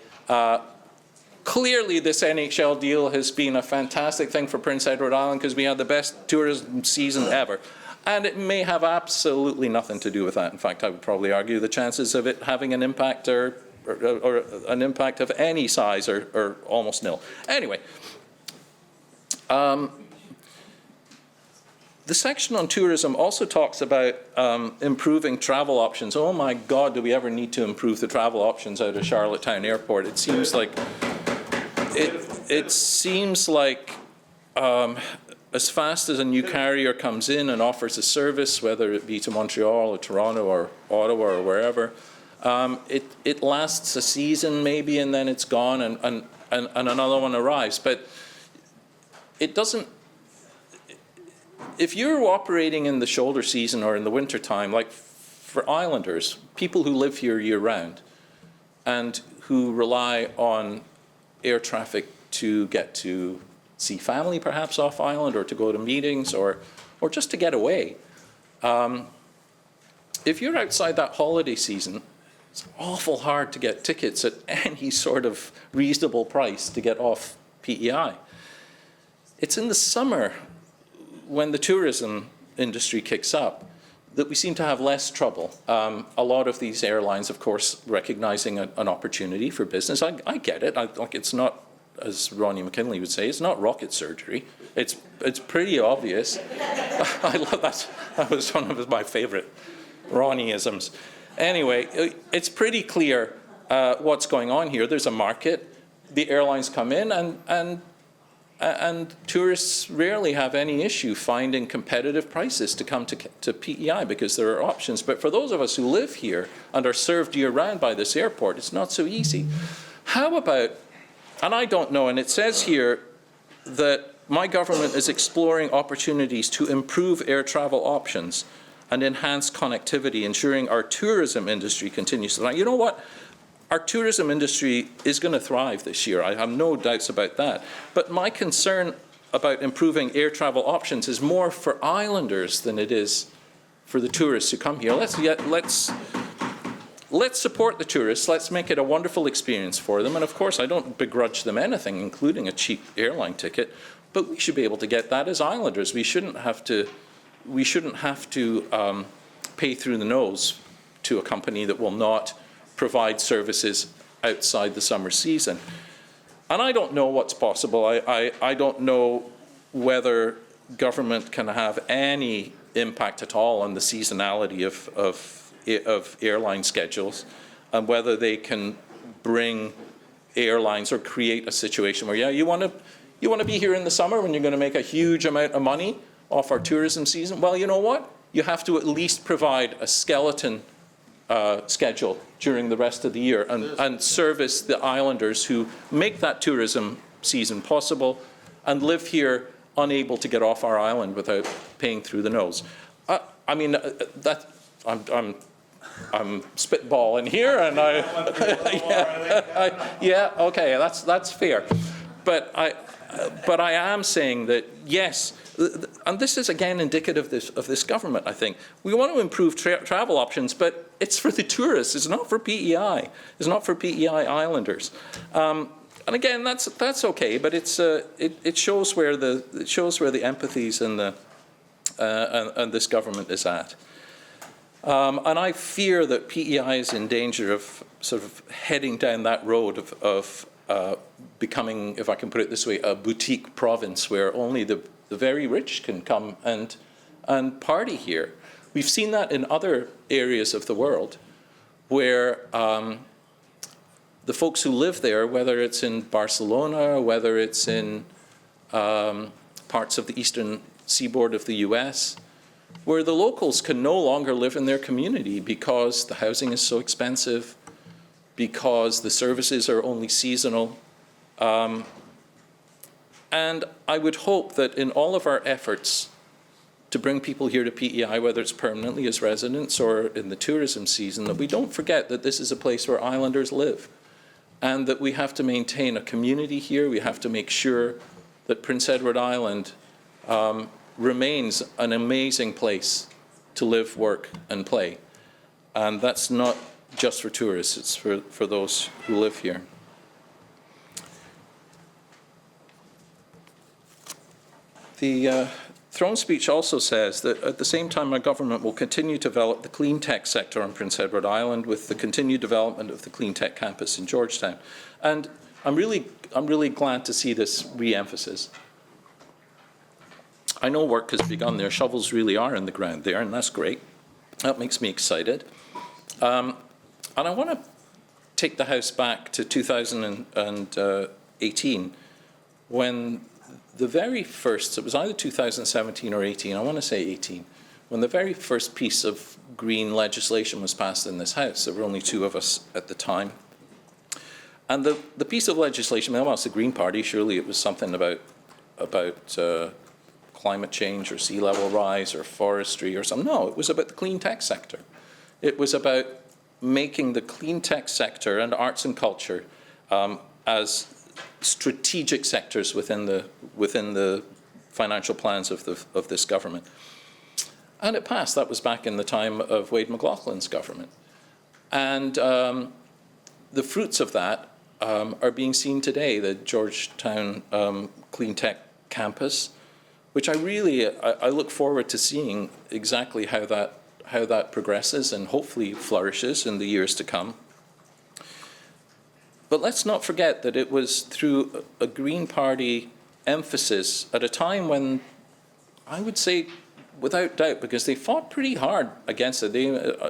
clearly this NHL deal has been a fantastic thing for Prince Edward Island because we had the best tourism season ever. And it may have absolutely nothing to do with that. In fact, I would probably argue the chances of it having an impact are or an impact of any size or almost nil. Anyway, the section on tourism also talks about improving travel options. Oh my God, do we ever need to improve the travel options out of Charlottetown Airport? It seems like as fast as a new carrier comes in and offers a service, whether it be to Montreal or Toronto or Ottawa or wherever, it lasts a season maybe, and then it's gone, and another one arrives. But it doesn't. If you're operating in the shoulder season or in the winter time, like for Islanders, people who live here year round and who rely on air traffic to get to see family perhaps off island, or to go to meetings, or just to get away. If you're outside that holiday season, it's awful hard to get tickets at any sort of reasonable price to get off PEI. It's in the summer, when the tourism industry kicks up, that we seem to have less trouble. A lot of these airlines, of course, recognizing an opportunity for business. I get it. Like, it's not, as Ronnie McKinley would say, it's not rocket surgery. It's pretty obvious. I love that. That was one of my favorite Ronnie-isms. Anyway, it's pretty clear what's going on here. There's a market. The airlines come in, and tourists rarely have any issue finding competitive prices to come to PEI, because there are options. But for those of us who live here and are served year-round by this airport, it's not so easy. How about, and I don't know, and it says here that my government is exploring opportunities to improve air travel options and enhance connectivity, ensuring our tourism industry continues to thrive. You know what? Our tourism industry is going to thrive this year. I have no doubts about that. But my concern about improving air travel options is more for Islanders than it is for the tourists who come here. Let's support the tourists. Let's make it a wonderful experience for them. And of course, I don't begrudge them anything, including a cheap airline ticket. But we should be able to get that as Islanders. We shouldn't have to pay through the nose to a company that will not provide services outside the summer season. And I don't know what's possible. I don't know whether government can have any impact at all on the seasonality of airline schedules, and whether they can bring airlines or create a situation where, yeah, you want to be here in the summer when you're going to make a huge amount of money off our tourism season. Well, you know what? You have to at least provide a skeleton schedule during the rest of the year, and service the Islanders who make that tourism season possible and live here unable to get off our island without paying through the nose. I mean, I'm spitballing here, and yeah, okay, that's fair. But I am saying that, yes, and this is again indicative of this government, I think. We want to improve travel options, but it's for the tourists. It's not for PEI. It's not for PEI Islanders. And again, that's okay, but it shows where the empathies and this government is at. And I fear that PEI is in danger of sort of heading down that road of becoming, if I can put it this way, a boutique province where only the very rich can come and party here. We've seen that in other areas of the world where the folks who live there, whether it's in Barcelona, whether it's in parts of the eastern seaboard of the US, where the locals can no longer live in their community because the housing is so expensive, because the services are only seasonal. And I would hope that in all of our efforts to bring people here to PEI, whether it's permanently as residents or in the tourism season, that we don't forget that this is a place where Islanders live, and that we have to maintain a community here. We have to make sure that Prince Edward Island remains an amazing place to live, work, and play. And that's not just for tourists, it's for those who live here. The throne speech also says that at the same time, my government will continue to develop the clean tech sector on Prince Edward Island with the continued development of the clean tech campus in Georgetown. And I'm really glad to see this re-emphasis. I know work has begun there. Shovels really are in the ground there, and that's great. That makes me excited. And I want to take the House back to 2018 when the very first, it was either 2017 or 18, I want to say 18, when the very first piece of green legislation was passed in this House. There were only two of us at the time. And the piece of legislation, well, it's the Green Party, surely it was something about climate change or sea level rise or forestry or something. No, it was about the clean tech sector. It was about making the clean tech sector and arts and culture as strategic sectors within the financial plans of this government. And it passed. That was back in the time of Wade McLaughlin's government. And the fruits of that are being seen today. The Georgetown Clean Tech Campus, which I look forward to seeing exactly how that progresses and hopefully flourishes in the years to come. But let's not forget that it was through a Green Party emphasis at a time when, I would say, without doubt, because they fought pretty hard against it.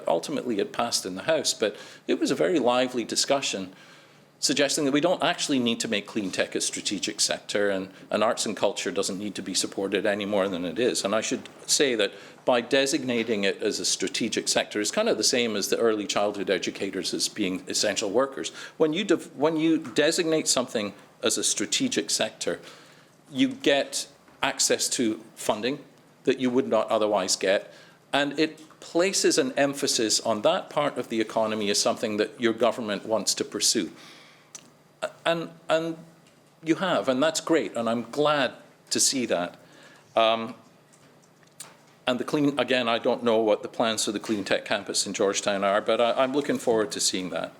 Ultimately, it passed in the House, but it was a very lively discussion suggesting that we don't actually need to make clean tech a strategic sector, and arts and culture doesn't need to be supported any more than it is. And I should say that by designating it as a strategic sector, it's kind of the same as the early childhood educators as being essential workers. When you designate something as a strategic sector, you get access to funding that you would not otherwise get, and it places an emphasis on that part of the economy as something that your government wants to pursue. And you have, and that's great, and I'm glad to see that. And the clean, again, I don't know what the plans for the Clean Tech Campus in Georgetown are, but I'm looking forward to seeing that.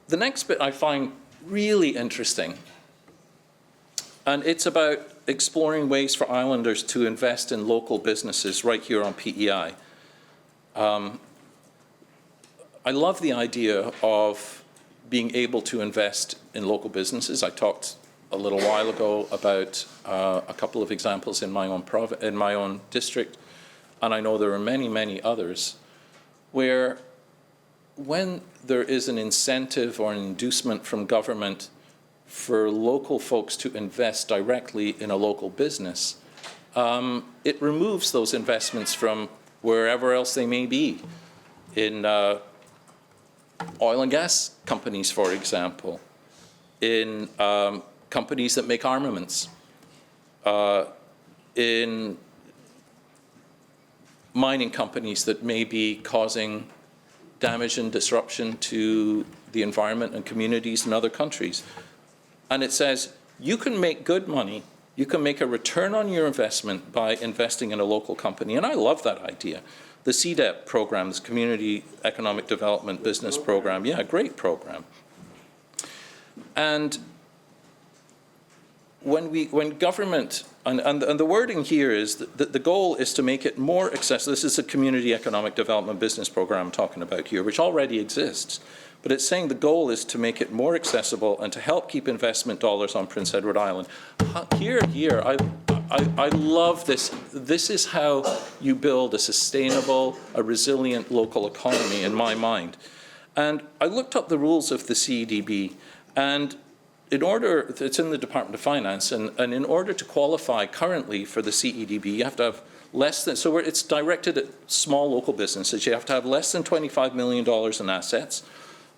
The next bit I find really interesting, and it's about exploring ways for islanders to invest in local businesses right here on PEI. I love the idea of being able to invest in local businesses. I talked a little while ago about a couple of examples in my own district, and I know there are many, many others, where when there is an incentive or an inducement from government for local folks to invest directly in a local business, it removes those investments from wherever else they may be, in oil and gas companies, for example, in companies that make armaments, in mining companies that may be causing damage and disruption to the environment and communities in other countries. And it says, you can make good money, you can make a return on your investment by investing in a local company. And I love that idea. The CDEP program, this Community Economic Development Business Program, yeah, great program. And when government, and the wording here is that the goal is to make it more accessible. This is a Community Economic Development Business Program I'm talking about here, which already exists. But it's saying the goal is to make it more accessible and to help keep investment dollars on Prince Edward Island. Here, I love this. This is how you build a sustainable, a resilient local economy in my mind. And I looked up the rules of the CEDB, and it's in the Department of Finance, and in order to qualify currently for the CEDB, you have to have less than, so it's directed at small local businesses. You have to have less than $25 million in assets.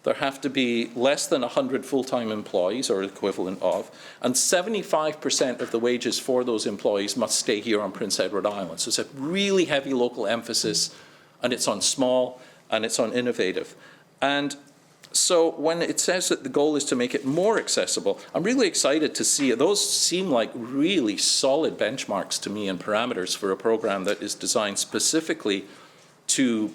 There have to be less than 100 full-time employees or equivalent of, and 75% of the wages for those employees must stay here on Prince Edward Island. So it's a really heavy local emphasis, and it's on small, and it's on innovative. And so when it says that the goal is to make it more accessible, I'm really excited to see it. Those seem like really solid benchmarks to me and parameters for a program that is designed specifically to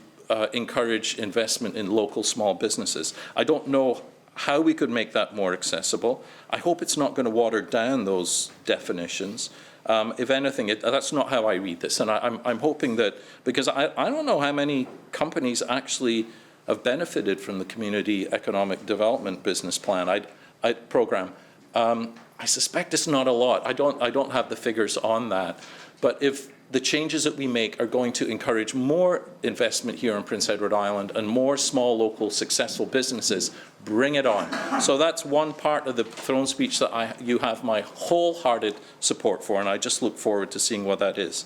encourage investment in local small businesses. I don't know how we could make that more accessible. I hope it's not going to water down those definitions. If anything, that's not how I read this. And I'm hoping that, because I don't know how many companies actually have benefited from the Community Economic Development Business Plan program. I suspect it's not a lot. I don't have the figures on that. But if the changes that we make are going to encourage more investment here in Prince Edward Island and more small, local, successful businesses, bring it on. So that's one part of the throne speech that you have my wholehearted support for, and I just look forward to seeing what that is.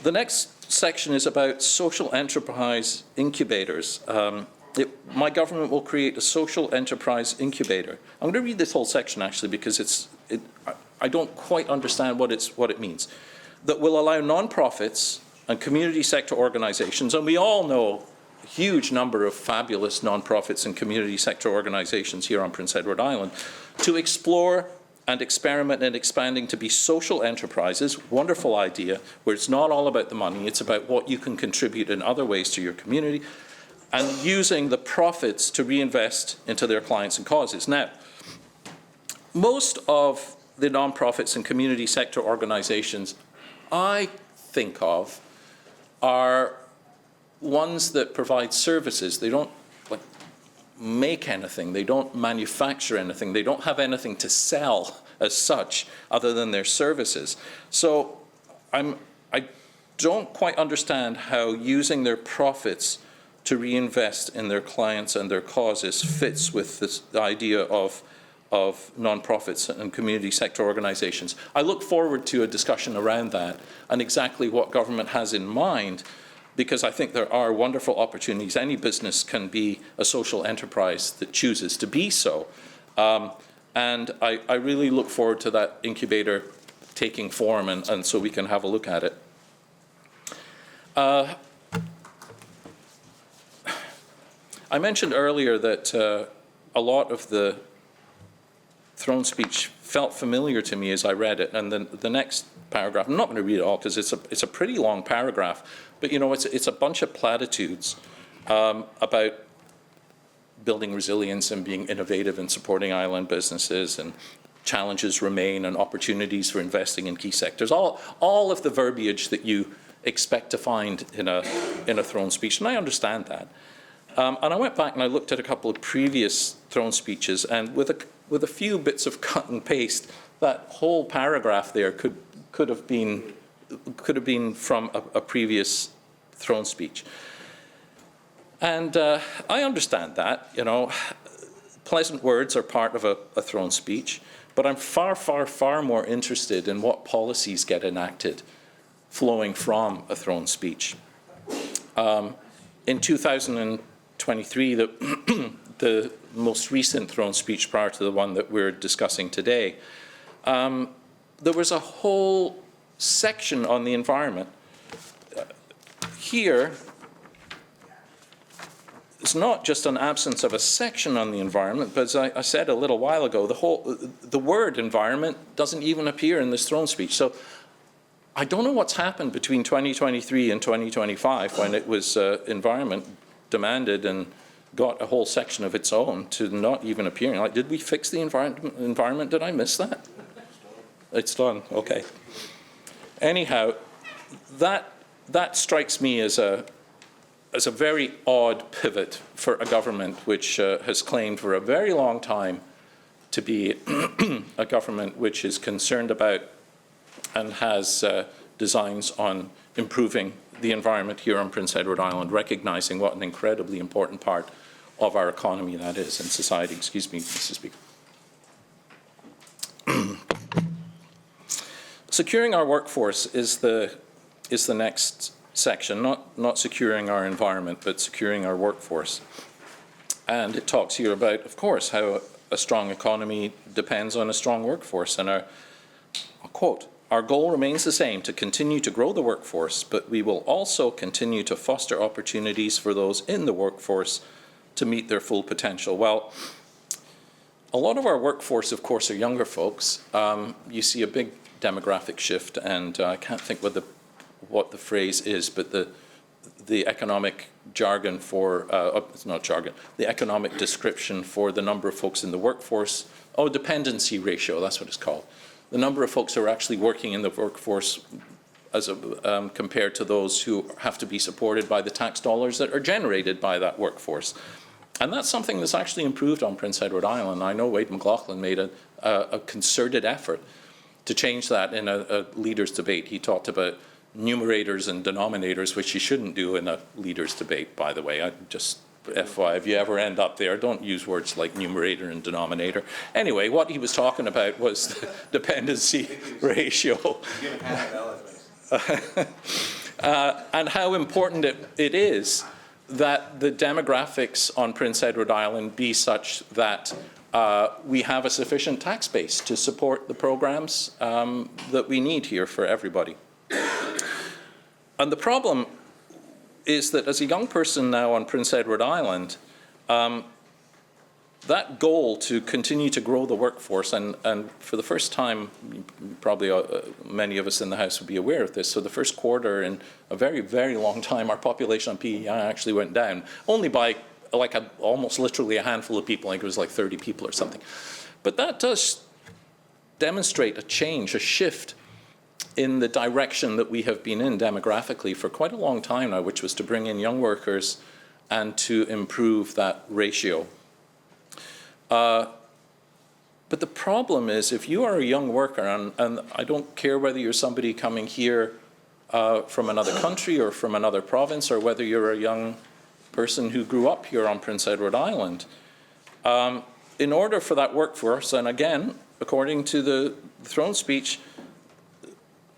The next section is about social enterprise incubators. My government will create a social enterprise incubator. I'm going to read this whole section, actually, because I don't quite understand what it means. That will allow nonprofits and community sector organizations, and we all know a huge number of fabulous nonprofits and community sector organizations here on Prince Edward Island, to explore and experiment in expanding to be social enterprises. Wonderful idea, where it's not all about the money, it's about what you can contribute in other ways to your community, and using the profits to reinvest into their clients and causes. Now, most of the nonprofits and community sector organizations I think of are ones that provide services. They don't make anything, they don't manufacture anything, they don't have anything to sell as such other than their services. So I don't quite understand how using their profits to reinvest in their clients and their causes fits with this idea of nonprofits and community sector organizations. I look forward to a discussion around that and exactly what government has in mind, because I think there are wonderful opportunities. Any business can be a social enterprise that chooses to be so. And I really look forward to that incubator taking form, and so we can have a look at it. I mentioned earlier that a lot of the throne speech felt familiar to me as I read it, and then the next paragraph, I'm not going to read it all because it's a pretty long paragraph, but you know, it's a bunch of platitudes about building resilience and being innovative and supporting island businesses, and challenges remain and opportunities for investing in key sectors, all of the verbiage that you expect to find in a throne speech, and I understand that. And I went back and I looked at a couple of previous throne speeches, and with a few bits of cut and paste, that whole paragraph there could have been from a previous throne speech. And I understand that, you know, pleasant words are part of a throne speech, but I'm far, far, far more interested in what policies get enacted flowing from a throne speech. In 2023, the most recent throne speech prior to the one that we're discussing today, there was a whole section on the environment. Here, it's not just an absence of a section on the environment, but as I said a little while ago, the word environment doesn't even appear in this throne speech. So I don't know what's happened between 2023 and 2025 when it was environment demanded and got a whole section of its own to not even appearing. Like, did we fix the environment? Did I miss that? It's done. Okay. Anyhow, that strikes me as a very odd pivot for a government which has claimed for a very long time to be a government which is concerned about and has designs on improving the environment here on Prince Edward Island, recognizing what an incredibly important part of our economy that is, and society. Excuse me, Mr. Speaker. Securing our workforce is the next section, not securing our environment, but securing our workforce. And it talks here about, of course, how a strong economy depends on a strong workforce. And I'll quote, "Our goal remains the same, to continue to grow the workforce, but we will also continue to foster opportunities for those in the workforce to meet their full potential." Well, a lot of our workforce, of course, are younger folks. You see a big demographic shift, and I can't think what the phrase is, but the economic jargon for, it's not jargon, the economic description for the number of folks in the workforce. Oh, dependency ratio, that's what it's called. The number of folks who are actually working in the workforce as compared to those who have to be supported by the tax dollars that are generated by that workforce. And that's something that's actually improved on Prince Edward Island. I know Wade McLaughlin made a concerted effort to change that in a leaders' debate. He talked about numerators and denominators, which you shouldn't do in a leaders' debate, by the way. I just, FYI, if you ever end up there, don't use words like numerator and denominator. Anyway, what he was talking about was the dependency ratio. And how important it is that the demographics on Prince Edward Island be such that we have a sufficient tax base to support the programs that we need here for everybody. And the problem is that as a young person now on Prince Edward Island, that goal to continue to grow the workforce, and for the first time, probably many of us in the House would be aware of this, so the first quarter in a very, very long time, our population on PEI actually went down, only by like almost literally a handful of people. I think it was like 30 people or something. But that does demonstrate a change, a shift in the direction that we have been in demographically for quite a long time now, which was to bring in young workers and to improve that ratio. But the problem is, if you are a young worker, and I don't care whether you're somebody coming here from another country or from another province, or whether you're a young person who grew up here on Prince Edward Island, in order for that workforce, and again, according to the throne speech,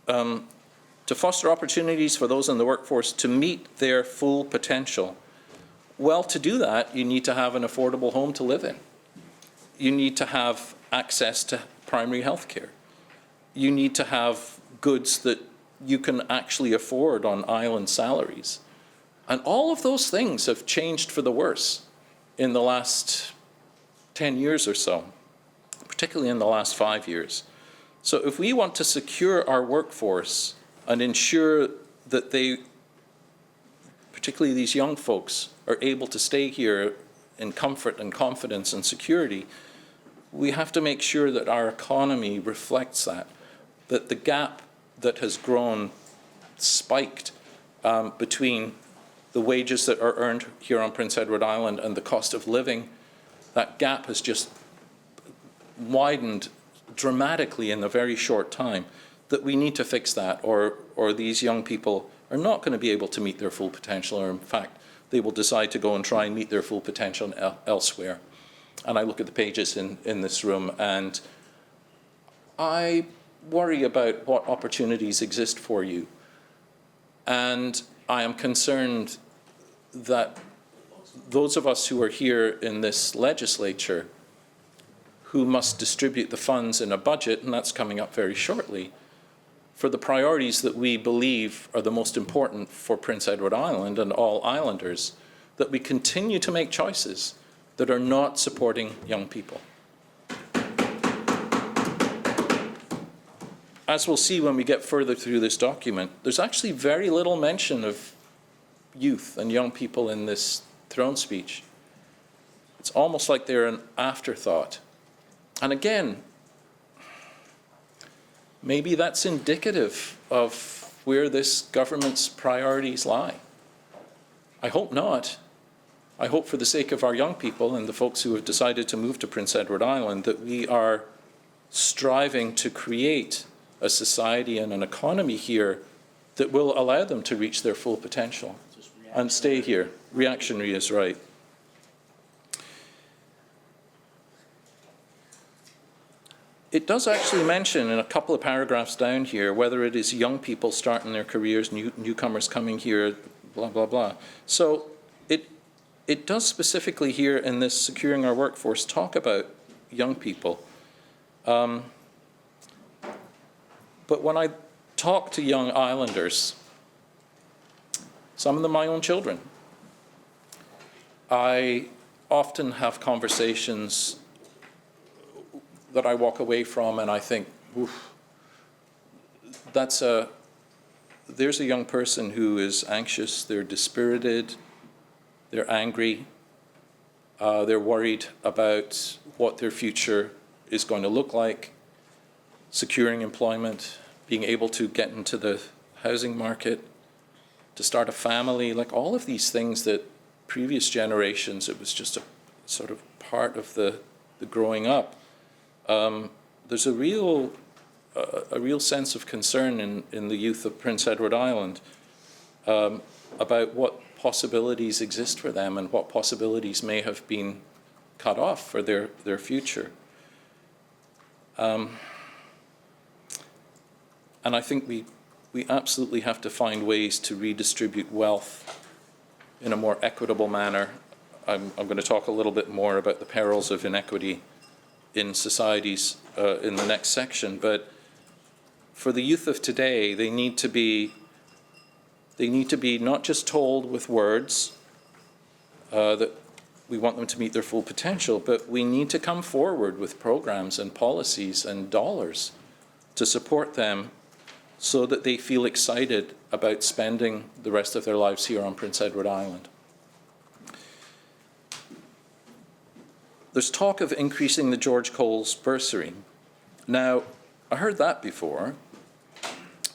to foster opportunities for those in the workforce to meet their full potential, well, to do that, you need to have an affordable home to live in. You need to have access to primary health care. You need to have goods that you can actually afford on island salaries. And all of those things have changed for the worse in the last 10 years or so, particularly in the last 5 years. So if we want to secure our workforce and ensure that they, particularly these young folks, are able to stay here in comfort and confidence and security, we have to make sure that our economy reflects that the gap that has grown, spiked between the wages that are earned here on Prince Edward Island and the cost of living, that gap has just widened dramatically in a very short time, that we need to fix that, or these young people are not going to be able to meet their full potential, or in fact, they will decide to go and try and meet their full potential elsewhere. And I look at the pages in this room, and I worry about what opportunities exist for you. And I am concerned that those of us who are here in this legislature who must distribute the funds in a budget, and that's coming up very shortly, for the priorities that we believe are the most important for Prince Edward Island and all islanders, that we continue to make choices that are not supporting young people. As we'll see when we get further through this document, there's actually very little mention of youth and young people in this throne speech. It's almost like they're an afterthought. And again, maybe that's indicative of where this government's priorities lie. I hope not. I hope for the sake of our young people and the folks who have decided to move to Prince Edward Island that we are striving to create a society and an economy here that will allow them to reach their full potential and stay here. Reactionary is right. It does actually mention in a couple of paragraphs down here whether it is young people starting their careers, newcomers coming here, blah, blah, blah. So it does specifically here in this Securing Our Workforce talk about young people. But when I talk to young islanders, some of them my own children, I often have conversations that I walk away from and I think, oof, there's a young person who is anxious, they're dispirited, they're angry, they're worried about what their future is going to look like, securing employment, being able to get into the housing market, to start a family, like all of these things that previous generations, it was just a sort of part of the growing up. There's a real sense of concern in the youth of Prince Edward Island about what possibilities exist for them and what possibilities may have been cut off for their future. And I think we absolutely have to find ways to redistribute wealth in a more equitable manner. I'm going to talk a little bit more about the perils of inequity in societies in the next section, but for the youth of today, they need to be not just told with words that we want them to meet their full potential, but we need to come forward with programs and policies and dollars to support them so that they feel excited about spending the rest of their lives here on Prince Edward Island. There's talk of increasing the George Coles bursary. Now, I heard that before.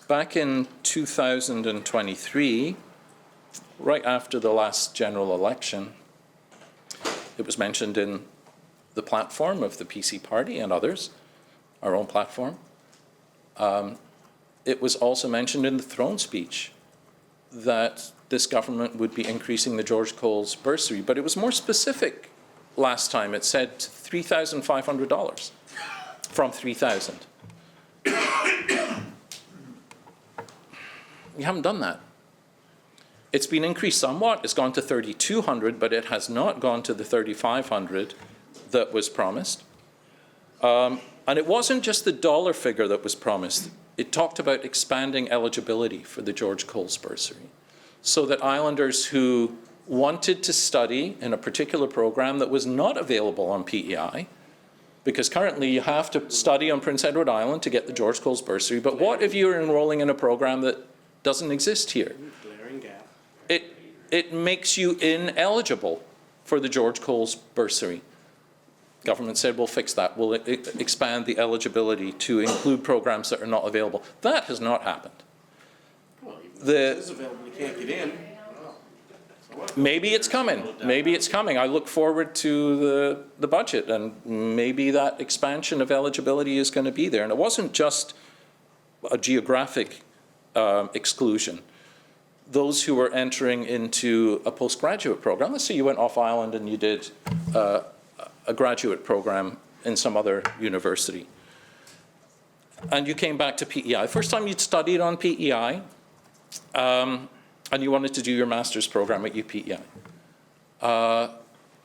Back in 2023, right after the last general election, it was mentioned in the platform of the PC party and others, our own platform. It was also mentioned in the throne speech that this government would be increasing the George Coles bursary, but it was more specific last time. It said $3,500 from $3,000. We haven't done that. It's been increased somewhat. It's gone to $3,200, but it has not gone to the $3,500 that was promised. And it wasn't just the dollar figure that was promised. It talked about expanding eligibility for the George Coles bursary so that islanders who wanted to study in a particular program that was not available on PEI, because currently you have to study on Prince Edward Island to get the George Coles bursary, but what if you're enrolling in a program that doesn't exist here? It makes you ineligible for the George Coles bursary. Government said, we'll fix that. We'll expand the eligibility to include programs that are not available. That has not happened. Well, if it is available, you can't get in. Maybe it's coming. Maybe it's coming. I look forward to the budget, and maybe that expansion of eligibility is going to be there. And it wasn't just a geographic exclusion. Those who were entering into a postgraduate program, let's say you went off island and you did a graduate program in some other university, and you came back to PEI. First time you'd studied on PEI, and you wanted to do your master's program at UPEI.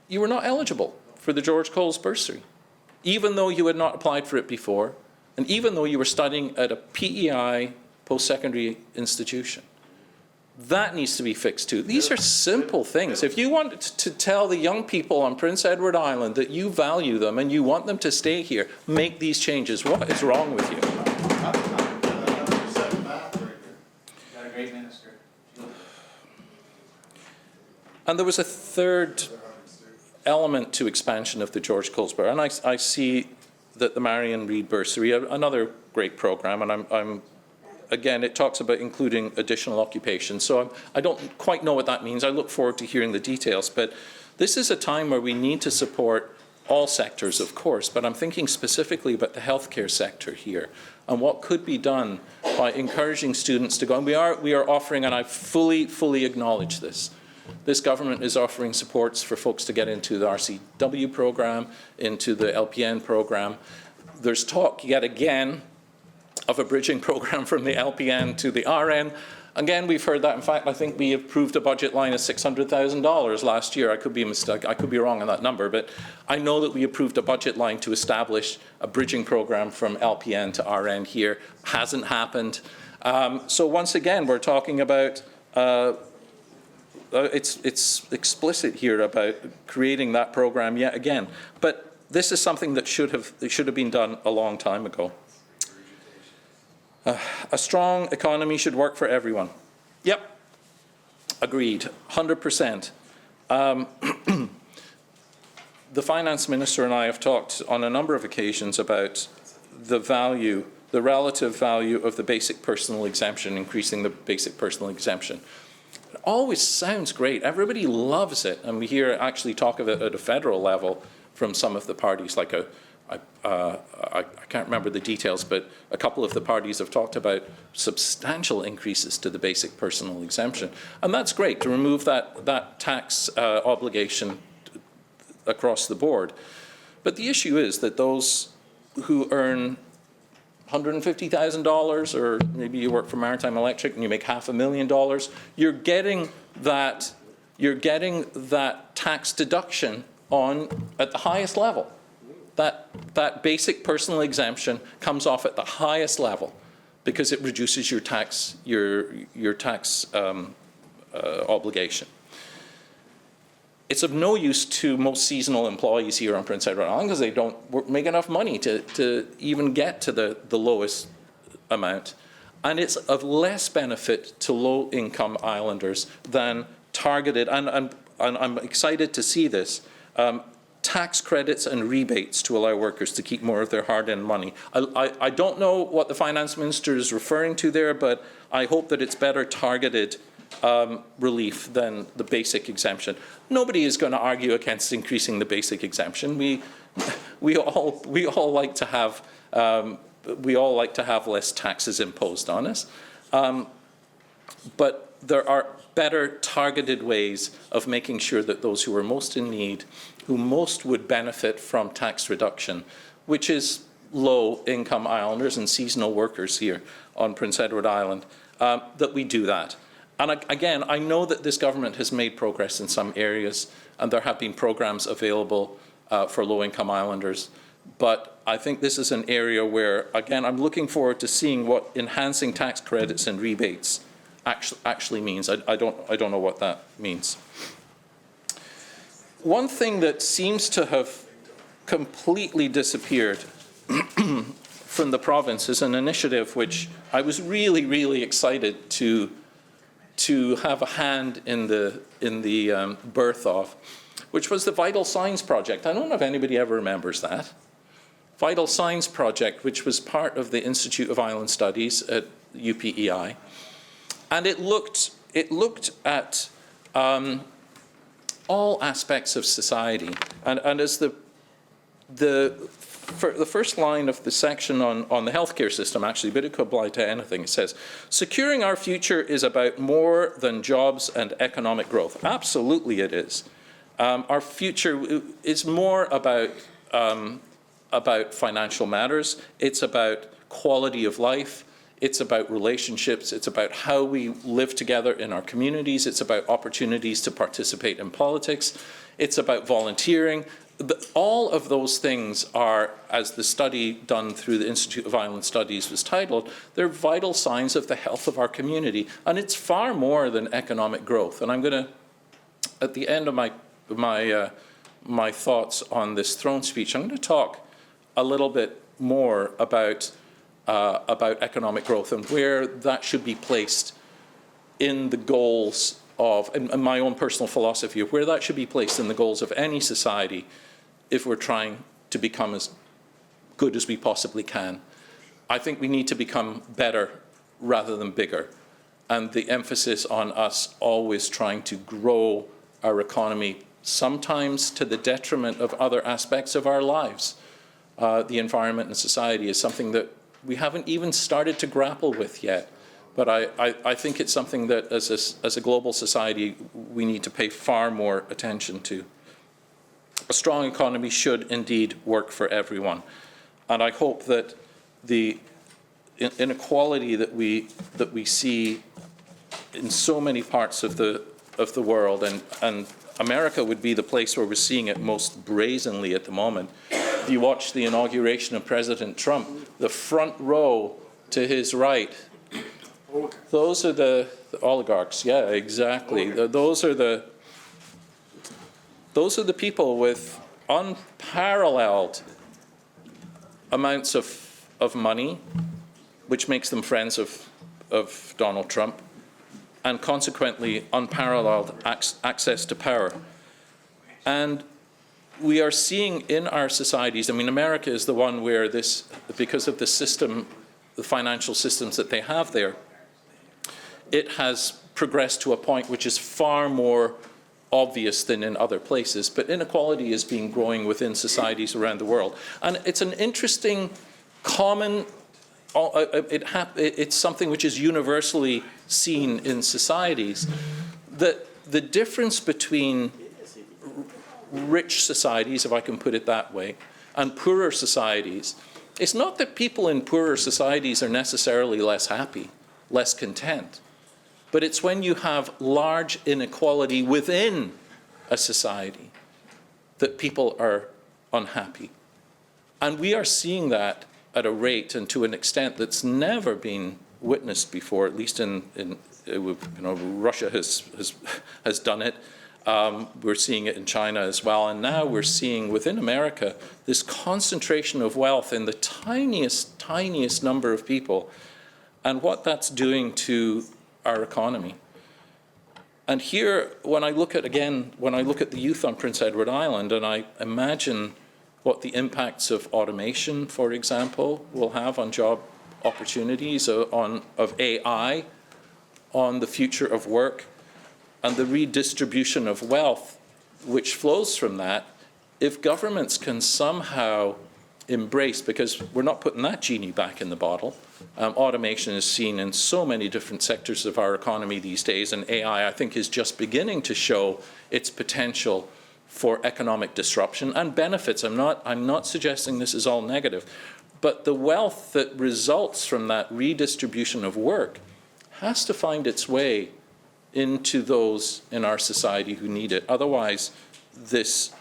You were not eligible for the George Coles bursary, even though you had not applied for it before, and even though you were studying at a PEI post-secondary institution. That needs to be fixed too. These are simple things. If you want to tell the young people on Prince Edward Island that you value them and you want them to stay here, make these changes. What is wrong with you? Got a great minister. And there was a third element to expansion of the George Coles bursary, and I see that the Marion Reid bursary, another great program, and I'm again, it talks about including additional occupations. So I don't quite know what that means. I look forward to hearing the details. But this is a time where we need to support all sectors, of course, but I'm thinking specifically about the healthcare sector here and what could be done by encouraging students to go. And we are offering, and I fully acknowledge this, this government is offering supports for folks to get into the RCW program, into the LPN program. There's talk yet again of a bridging program from the LPN to the RN. Again, we've heard that. In fact, I think we approved a budget line of $600,000 last year. I could be I could be wrong on that number, but I know that we approved a budget line to establish a bridging program from LPN to RN here. Hasn't happened. So once again, we're talking about it's explicit here about creating that program yet again. But this is something that should have been done a long time ago. A strong economy should work for everyone. Yep, agreed, 100%. The finance minister and I have talked on a number of occasions about the value, the relative value of the basic personal exemption, increasing the basic personal exemption. It always sounds great. Everybody loves it. And we hear actually talk of it at a federal level from some of the parties, like I can't remember the details, but a couple of the parties have talked about substantial increases to the basic personal exemption. And that's great, to remove that tax obligation across the board. But the issue is that those who earn $150,000, or maybe you work for Maritime Electric and you make $500,000, you're getting that tax deduction at the highest level. That basic personal exemption comes off at the highest level because it reduces your tax obligation. It's of no use to most seasonal employees here on Prince Edward Island because they don't make enough money to even get to the lowest amount. And it's of less benefit to low-income islanders than targeted, and I'm excited to see this, tax credits and rebates to allow workers to keep more of their hard-earned money. I don't know what the finance minister is referring to there, but I hope that it's better targeted relief than the basic exemption. Nobody is going to argue against increasing the basic exemption. We all like to have less taxes imposed on us, but there are better targeted ways of making sure that those who are most in need, who most would benefit from tax reduction, which is low-income islanders and seasonal workers here on Prince Edward Island, that we do that. And again, I know that this government has made progress in some areas, and there have been programs available for low-income islanders. But I think this is an area where, again, I'm looking forward to seeing what enhancing tax credits and rebates actually means. I don't know what that means. One thing that seems to have completely disappeared from the province is an initiative which I was really, really excited to have a hand in the birth of, which was the Vital Signs Project. I don't know if anybody ever remembers that. Vital Signs Project, which was part of the Institute of Island Studies at UPEI. And it looked at all aspects of society. And as the first line of the section on the healthcare system, actually, but it could apply to anything, it says, securing our future is about more than jobs and economic growth. Absolutely it is. Our future is more about financial matters. It's about quality of life. It's about relationships. It's about how we live together in our communities. It's about opportunities to participate in politics. It's about volunteering. All of those things are, as the study done through the Institute of Island Studies was titled, they're vital signs of the health of our community. And it's far more than economic growth. And I'm going to, at the end of my thoughts on this throne speech, I'm going to talk a little bit more about economic growth and where that should be placed in the goals of, and my own personal philosophy of where that should be placed in the goals of any society if we're trying to become as good as we possibly can. I think we need to become better rather than bigger. And the emphasis on us always trying to grow our economy, sometimes to the detriment of other aspects of our lives. The environment and society is something that we haven't even started to grapple with yet. But I think it's something that as a global society, we need to pay far more attention to. A strong economy should indeed work for everyone. And I hope that the inequality that we see in so many parts of the world, and America would be the place where we're seeing it most brazenly at the moment. If you watch the inauguration of President Trump, the front row to his right, those are the oligarchs. Yeah, exactly. Those are the people with unparalleled amounts of money, which makes them friends of Donald Trump, and consequently unparalleled access to power. And we are seeing in our societies, I mean, America is the one where this, because of the system, the financial systems that they have there, it has progressed to a point which is far more obvious than in other places. But inequality is being growing within societies around the world. And it's an interesting, common, it's something which is universally seen in societies, that the difference between rich societies, if I can put it that way, and poorer societies, it's not that people in poorer societies are necessarily less happy, less content, but it's when you have large inequality within a society that people are unhappy. And we are seeing that at a rate and to an extent that's never been witnessed before, at least in Russia has done it. We're seeing it in China as well, and now we're seeing within America this concentration of wealth in the tiniest number of people, and what that's doing to our economy. And here, when I look at the youth on Prince Edward Island, and I imagine what the impacts of automation, for example, will have on job opportunities, of AI, on the future of work, and the redistribution of wealth which flows from that, if governments can somehow embrace, because we're not putting that genie back in the bottle, automation is seen in so many different sectors of our economy these days, and AI, I think, is just beginning to show its potential for economic disruption and benefits. I'm not suggesting this is all negative, but the wealth that results from that redistribution of work has to find its way into those in our society who need it. Otherwise, this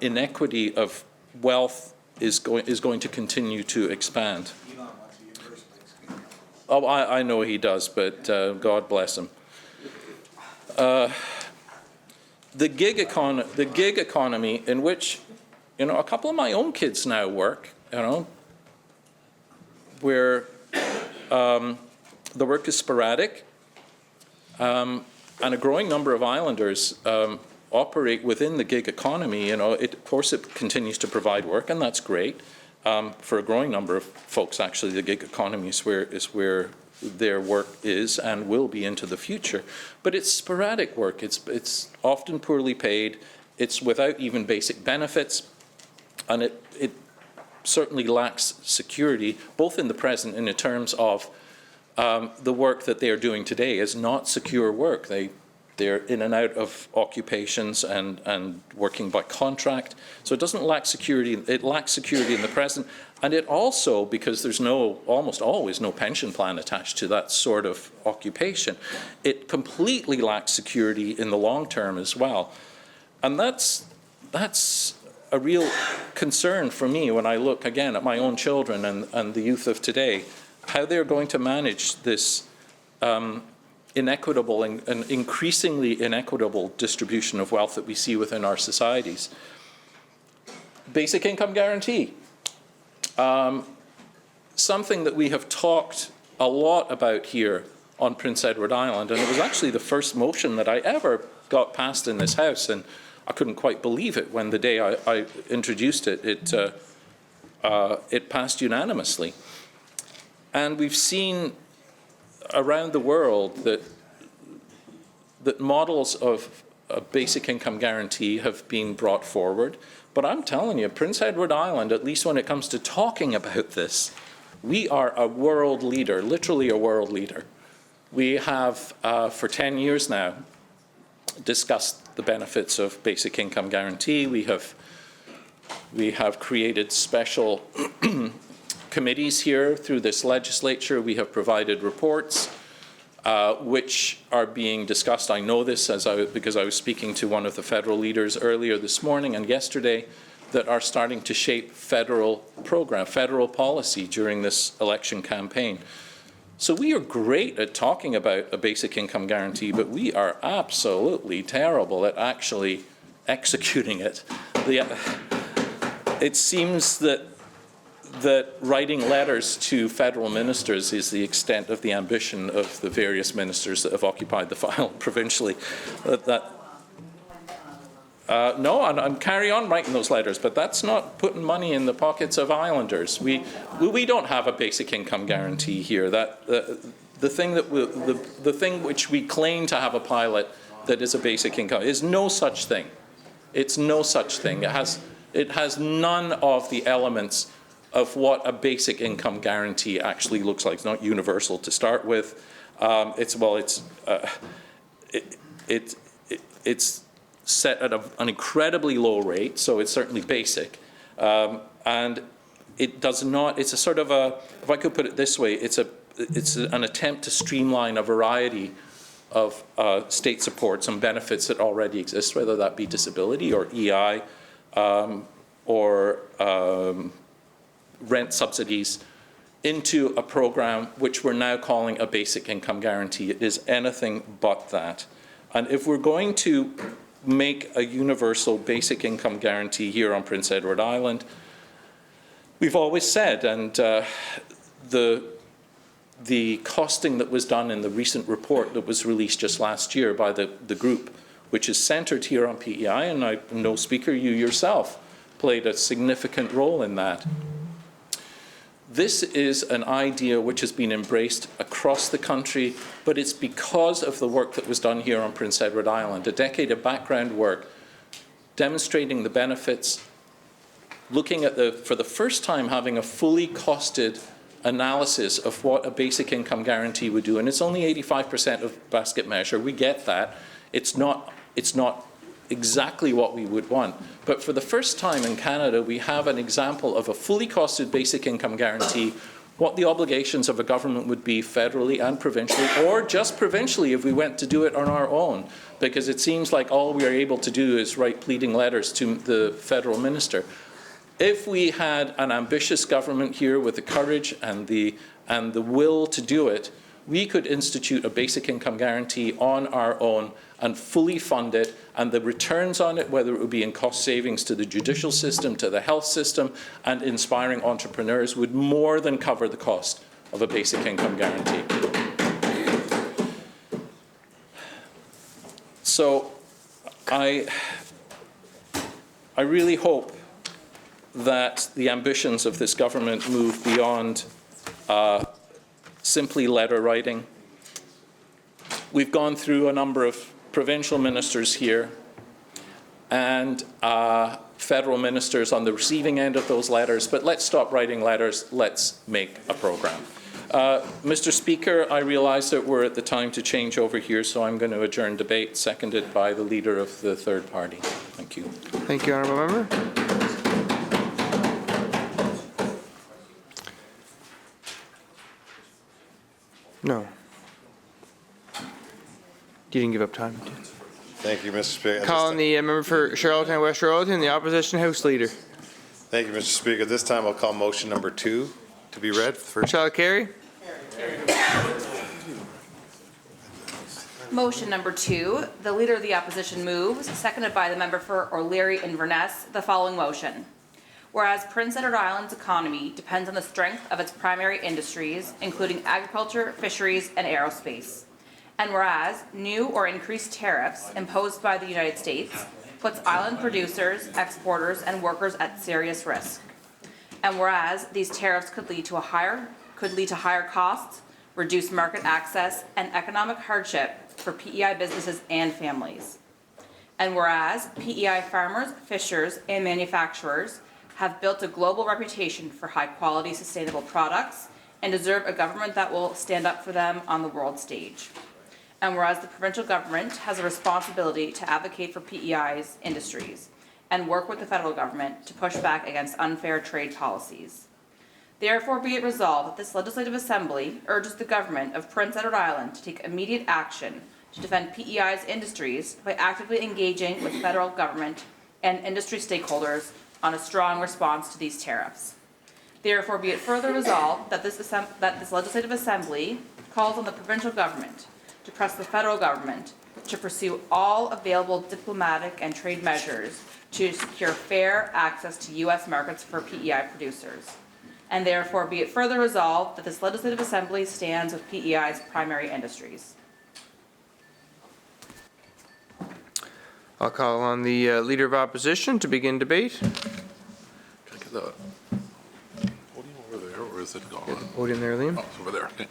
inequity of wealth is going to continue to expand. Oh, I know he does, but God bless him. The gig economy, in which a couple of my own kids now work, where the work is sporadic, and a growing number of islanders operate within the gig economy. Of course, it continues to provide work, and that's great. For a growing number of folks, actually, the gig economy is where their work is and will be into the future. But it's sporadic work. It's often poorly paid. It's without even basic benefits, and it certainly lacks security, both in the present and in terms of the work that they are doing today is not secure work. They're in and out of occupations and working by contract. So it doesn't lack security. It lacks security in the present. And it also, because there's almost always no pension plan attached to that sort of occupation, it completely lacks security in the long term as well. And that's a real concern for me when I look again at my own children and the youth of today, how they're going to manage this inequitable and increasingly inequitable distribution of wealth that we see within our societies. Basic income guarantee. Something that we have talked a lot about here on Prince Edward Island, and it was actually the first motion that I ever got passed in this House, and I couldn't quite believe it when the day I introduced it. It passed unanimously. And we've seen around the world that models of a basic income guarantee have been brought forward. But I'm telling you, Prince Edward Island, at least when it comes to talking about this, we are a world leader, literally a world leader. We have, for 10 years now, discussed the benefits of basic income guarantee. We have created special committees here through this legislature. We have provided reports which are being discussed. I know this because I was speaking to one of the federal leaders earlier this morning and yesterday, that are starting to shape federal policy during this election campaign. So we are great at talking about a basic income guarantee, but we are absolutely terrible at actually executing it. It seems that that writing letters to federal ministers is the extent of the ambition of the various ministers that have occupied the file provincially. No, I'm carry on writing those letters, but that's not putting money in the pockets of islanders. We don't have a basic income guarantee here. The thing which we claim to have a pilot that is a basic income is no such thing. It's no such thing. It has none of the elements of what a basic income guarantee actually looks like. It's not universal to start with. It's set at an incredibly low rate, so it's certainly basic. And it does not, it's a sort of a, if I could put it this way, it's an attempt to streamline a variety of state supports and benefits that already exist, whether that be disability or EI or rent subsidies, into a program which we're now calling a basic income guarantee. It is anything but that. And if we're going to make a universal basic income guarantee here on Prince Edward Island, we've always said, and the costing that was done in the recent report that was released just last year by the group, which is centered here on PEI, and I know, Speaker, you yourself played a significant role in that. This is an idea which has been embraced across the country, but it's because of the work that was done here on Prince Edward Island, a decade of background work demonstrating the benefits, looking at for the first time, having a fully costed analysis of what a basic income guarantee would do. And it's only 85% of basket measure. We get that. It's not exactly what we would want. But for the first time in Canada, we have an example of a fully costed basic income guarantee, what the obligations of a government would be federally and provincially, or just provincially if we went to do it on our own, because it seems like all we are able to do is write pleading letters to the federal minister. If we had an ambitious government here with the courage and the will to do it, we could institute a basic income guarantee on our own and fully fund it, and the returns on it, whether it would be in cost savings to the judicial system, to the health system, and inspiring entrepreneurs, would more than cover the cost of a basic income guarantee. So I really hope that the ambitions of this government move beyond simply letter writing. We've gone through a number of provincial ministers here and federal ministers on the receiving end of those letters, but let's stop writing letters, let's make a program. Mr. Speaker, I realize that we're at the time to change over here, so I'm going to adjourn debate, seconded by the leader of the third party. Thank you. Thank you, Honourable Member. No. You didn't give up time. Thank you, Mr. Speaker. Calling the member for Charlottetown West Royalton, the opposition House Leader. Thank you, Mr. Speaker. This time I'll call motion number 2 to be read. Shall it carry? Motion number 2, the Leader of the Opposition moves, seconded by the member for O'Leary Inverness, the following motion. Whereas Prince Edward Island's economy depends on the strength of its primary industries, including agriculture, fisheries, and aerospace. And whereas new or increased tariffs imposed by the United States puts island producers, exporters, and workers at serious risk. And whereas these tariffs could lead to higher costs, reduced market access, and economic hardship for PEI businesses and families. And whereas PEI farmers, fishers, and manufacturers have built a global reputation for high-quality, sustainable products and deserve a government that will stand up for them on the world stage. And whereas the provincial government has a responsibility to advocate for PEI's industries and work with the federal government to push back against unfair trade policies. Therefore, be it resolved that this Legislative Assembly urges the government of Prince Edward Island to take immediate action to defend PEI's industries by actively engaging with federal government and industry stakeholders on a strong response to these tariffs. Therefore, be it further resolved that this Legislative Assembly calls on the provincial government to press the federal government to pursue all available diplomatic and trade measures to secure fair access to U.S. markets for PEI producers. and therefore be it further resolved that this Legislative Assembly stands with PEI's primary industries. I'll call on the Leader of Opposition to begin debate. Check it out. Podium over there, or is it gone? Podium there, Liam. Oh, it's over there. Okay.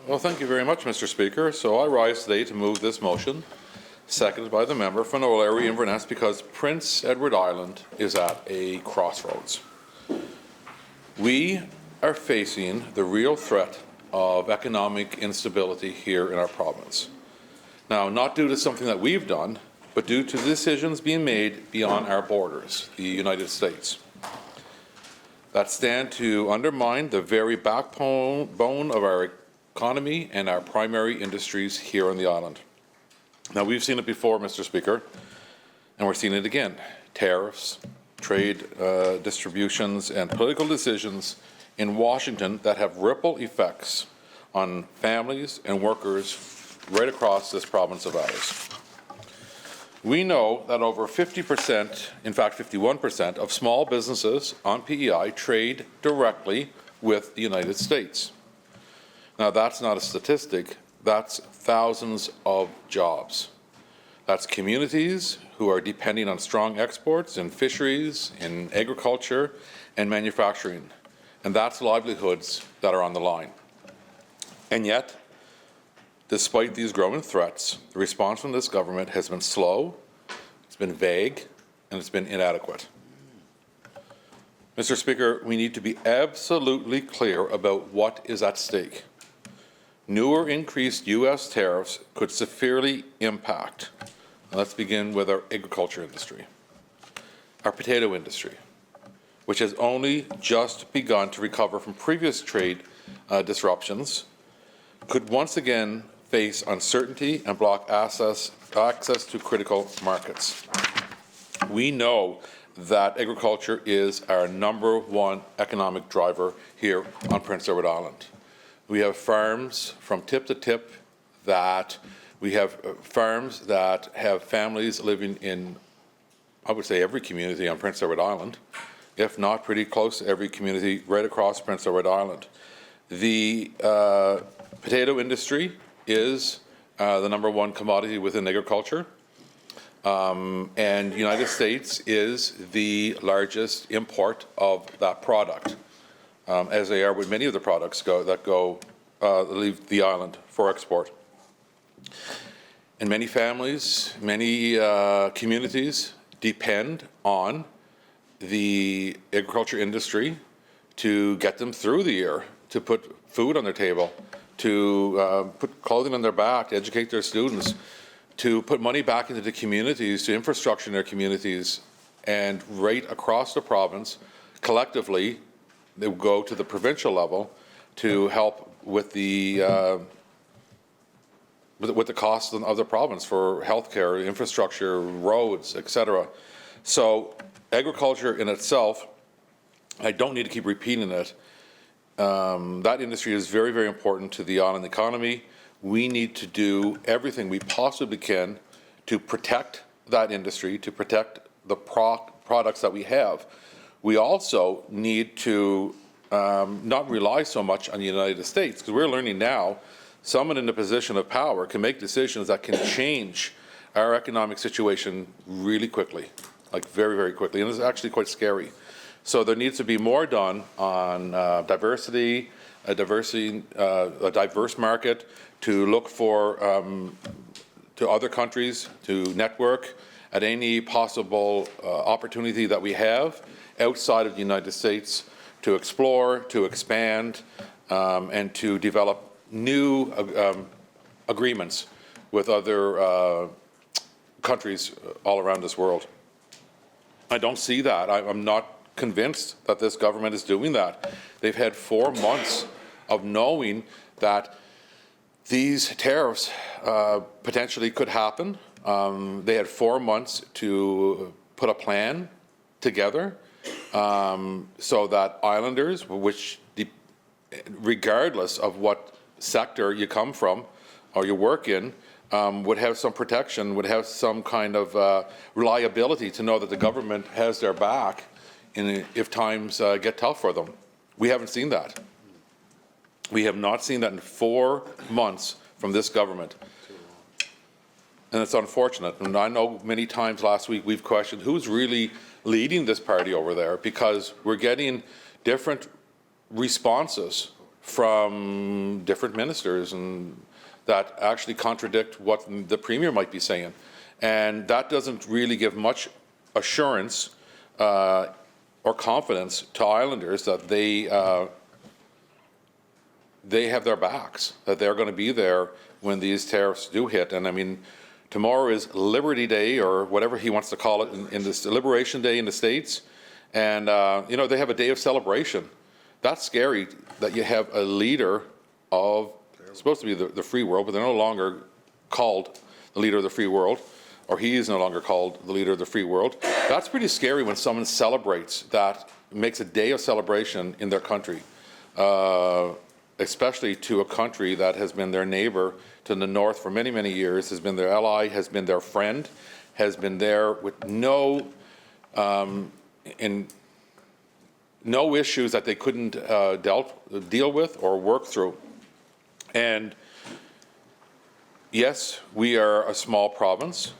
Well, thank you very much, Mr. Speaker. So I rise today to move this motion, seconded by the member for O'Leary Inverness, because Prince Edward Island is at a crossroads. We are facing the real threat of economic instability here in our province. Now, not due to something that we've done, but due to decisions being made beyond our borders, the United States, that stand to undermine the very backbone of our economy and our primary industries here on the island. Now, we've seen it before, Mr. Speaker, and we're seeing it again. Tariffs, trade distributions, and political decisions in Washington that have ripple effects on families and workers right across this province of ours. We know that over 50%, in fact 51%, of small businesses on PEI trade directly with the United States. Now, that's not a statistic, that's thousands of jobs. That's communities who are depending on strong exports in fisheries, in agriculture, and manufacturing. And that's livelihoods that are on the line. And yet, despite these growing threats, the response from this government has been slow, it's been vague, and it's been inadequate. Mr. Speaker, we need to be absolutely clear about what is at stake. New or increased U.S. tariffs could severely impact. Let's begin with our agriculture industry, our potato industry, which has only just begun to recover from previous trade disruptions, could once again face uncertainty and block access to critical markets. We know that agriculture is our #1 economic driver here on Prince Edward Island. We have farms from tip to tip that we have farms that have families living in, I would say, every community on Prince Edward Island, if not pretty close to every community right across Prince Edward Island. The potato industry is the #1 commodity within agriculture, and the United States is the largest import of that product, as they are with many of the products that leave the island for export. And many families, many communities depend on the agriculture industry to get them through the year, to put food on their table, to put clothing on their back, to educate their students, to put money back into the communities, to infrastructure in their communities, and right across the province, collectively, they will go to the provincial level to help with the costs of the province for healthcare, infrastructure, roads, etc. So agriculture in itself, I don't need to keep repeating it. That industry is very, very important to the island economy. We need to do everything we possibly can to protect that industry, to protect the products that we have. We also need to not rely so much on the United States, because we're learning now someone in a position of power can make decisions that can change our economic situation really quickly, like very, very quickly, and it's actually quite scary. So there needs to be more done on diversity, a diverse market, to look for to other countries, to network at any possible opportunity that we have outside of the United States, to explore, to expand, and to develop new agreements with other countries all around this world. I don't see that. I'm not convinced that this government is doing that. They've had 4 months of knowing that these tariffs potentially could happen. They had 4 months to put a plan together. so that islanders, regardless of what sector you come from or you work in, would have some protection, would have some kind of reliability to know that the government has their back if times get tough for them. We haven't seen that. We have not seen that in 4 months from this government. And it's unfortunate. And I know many times last week we've questioned who's really leading this party over there, because we're getting different responses from different ministers and that actually contradict what the Premier might be saying. And that doesn't really give much assurance or confidence to islanders that they have their backs, that they're going to be there when these tariffs do hit. And I mean, tomorrow is Liberty Day, or whatever he wants to call it, in this Liberation Day in the States. And, you know, they have a day of celebration. That's scary that you have a leader of, supposed to be the free world, but they're no longer called the leader of the free world, or he is no longer called the leader of the free world. That's pretty scary when someone celebrates that, makes a day of celebration in their country, especially to a country that has been their neighbor to the north for many, many years, has been their ally, has been their friend, has been there with no issues that they couldn't deal with or work through. And yes, we are a small province,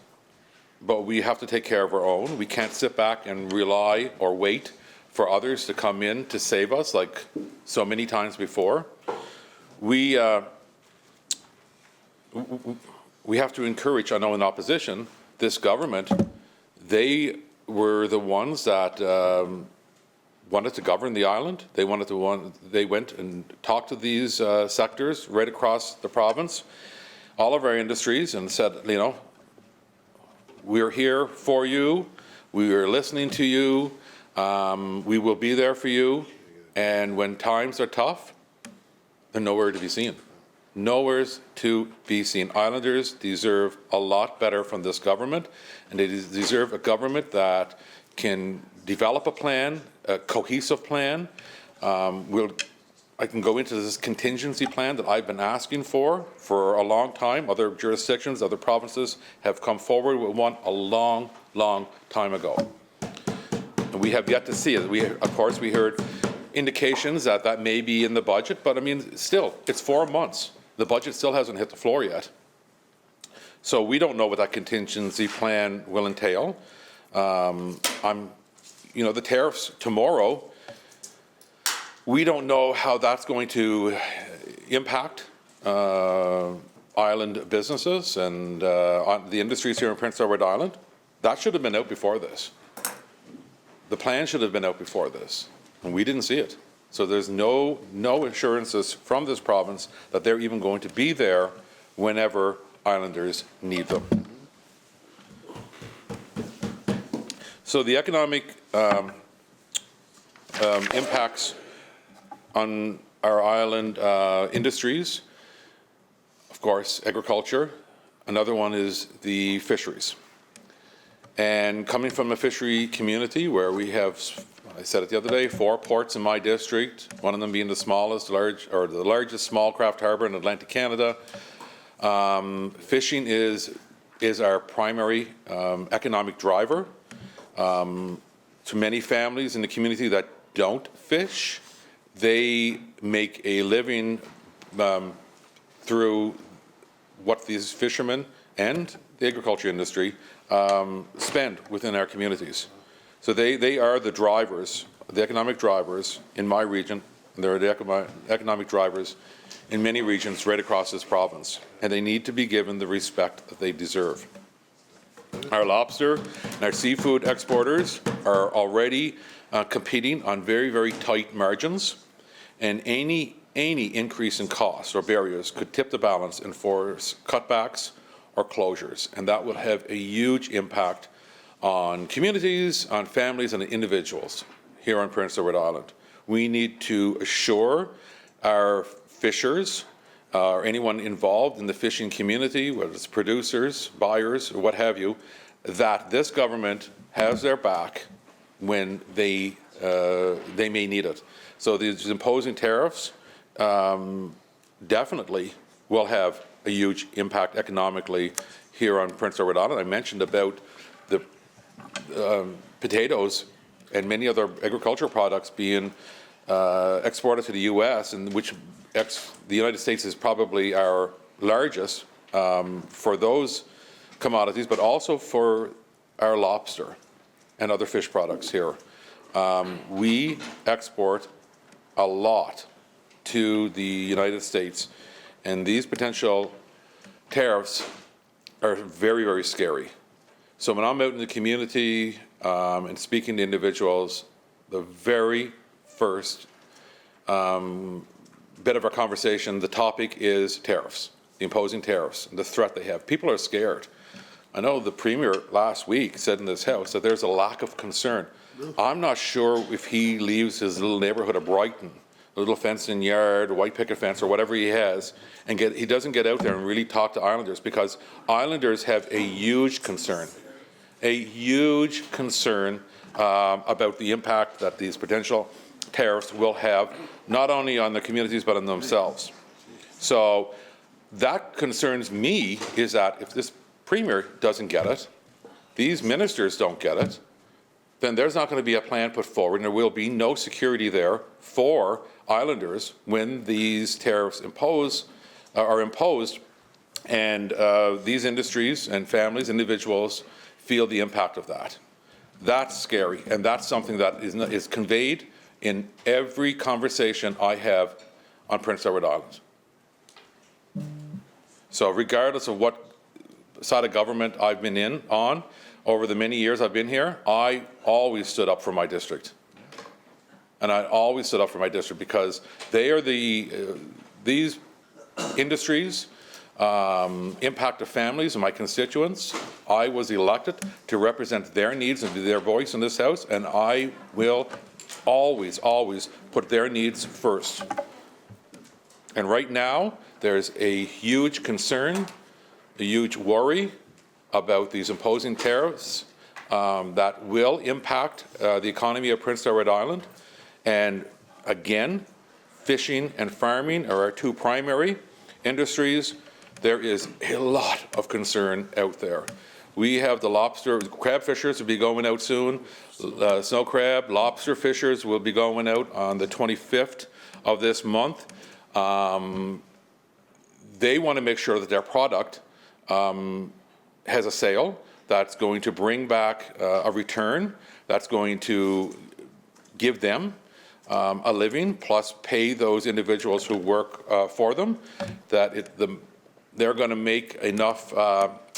but we have to take care of our own. We can't sit back and rely or wait for others to come in to save us like so many times before. We have to encourage, I know in opposition, this government. They were the ones that wanted to govern the island. They went and talked to these sectors right across the province, all of our industries, and said, you know, we're here for you. We are listening to you. We will be there for you. And when times are tough, they're nowhere to be seen. Nowhere's to be seen. Islanders deserve a lot better from this government, and they deserve a government that can develop a plan, a cohesive plan. I can go into this contingency plan that I've been asking for a long time. Other jurisdictions, other provinces have come forward with one a long, long time ago. And we have yet to see it. Of course, we heard indications that may be in the budget, but I mean, still, it's 4 months. The budget still hasn't hit the floor yet. So we don't know what that contingency plan will entail. You know, the tariffs tomorrow, we don't know how that's going to impact island businesses and on the industries here in Prince Edward Island. That should have been out before this. The plan should have been out before this, and we didn't see it. So there's no assurances from this province that they're even going to be there whenever islanders need them. So the economic impacts on our island industries, of course, agriculture. Another one is the fisheries. And coming from a fishery community where we have, I said it the other day, 4 ports in my district, one of them being the largest small craft harbour in Atlantic Canada. Fishing is our primary economic driver. To many families in the community that don't fish, they make a living through what these fishermen and the agriculture industry spend within our communities. So they are the drivers, the economic drivers in my region, and they're the economic drivers in many regions right across this province, and they need to be given the respect that they deserve. Our lobster and our seafood exporters are already competing on very, very tight margins, and any increase in costs or barriers could tip the balance and force cutbacks or closures, and that will have a huge impact on communities, on families, and individuals here on Prince Edward Island. We need to assure our fishers or anyone involved in the fishing community, whether it's producers, buyers, or what have you, that this government has their back when they they may need it. So these imposing tariffs definitely will have a huge impact economically here on Prince Edward Island. I mentioned about the potatoes and many other agricultural products being exported to the U.S., and which the United States is probably our largest for those commodities, but also for our lobster and other fish products here. We export a lot to the United States, and these potential tariffs are very, very scary. So when I'm out in the community and speaking to individuals, the very first bit of our conversation, the topic is tariffs, the imposing tariffs, the threat they have. People are scared. I know the Premier last week said in this House that there's a lack of concern. I'm not sure if he leaves his little neighborhood of Brighton, a little fenced-in yard, a white picket fence, or whatever he has, and he doesn't get out there and really talk to Islanders, because Islanders have a huge concern about the impact that these potential tariffs will have, not only on the communities, but on themselves. So that concerns me, is that if this Premier doesn't get it, these ministers don't get it, then there's not going to be a plan put forward, and there will be no security there for Islanders when these tariffs are imposed, and these industries and families, individuals, feel the impact of that. That's scary, and that's something that is conveyed in every conversation I have on Prince Edward Island. So regardless of what side of government I've been on over the many years I've been here, I always stood up for my district. And I always stood up for my district, because they are these industries impact the families of my constituents. I was elected to represent their needs and be their voice in this House, and I will always, always put their needs first. And right now, there's a huge concern, a huge worry about these imposing tariffs that will impact the economy of Prince Edward Island. And again, fishing and farming are our two primary industries. There is a lot of concern out there. We have the crab fishers will be going out soon. Snow crab, lobster fishers will be going out on the 25th of this month. They want to make sure that their product has a sale that's going to bring back a return, that's going to give them a living, plus pay those individuals who work for them, that they're going to make enough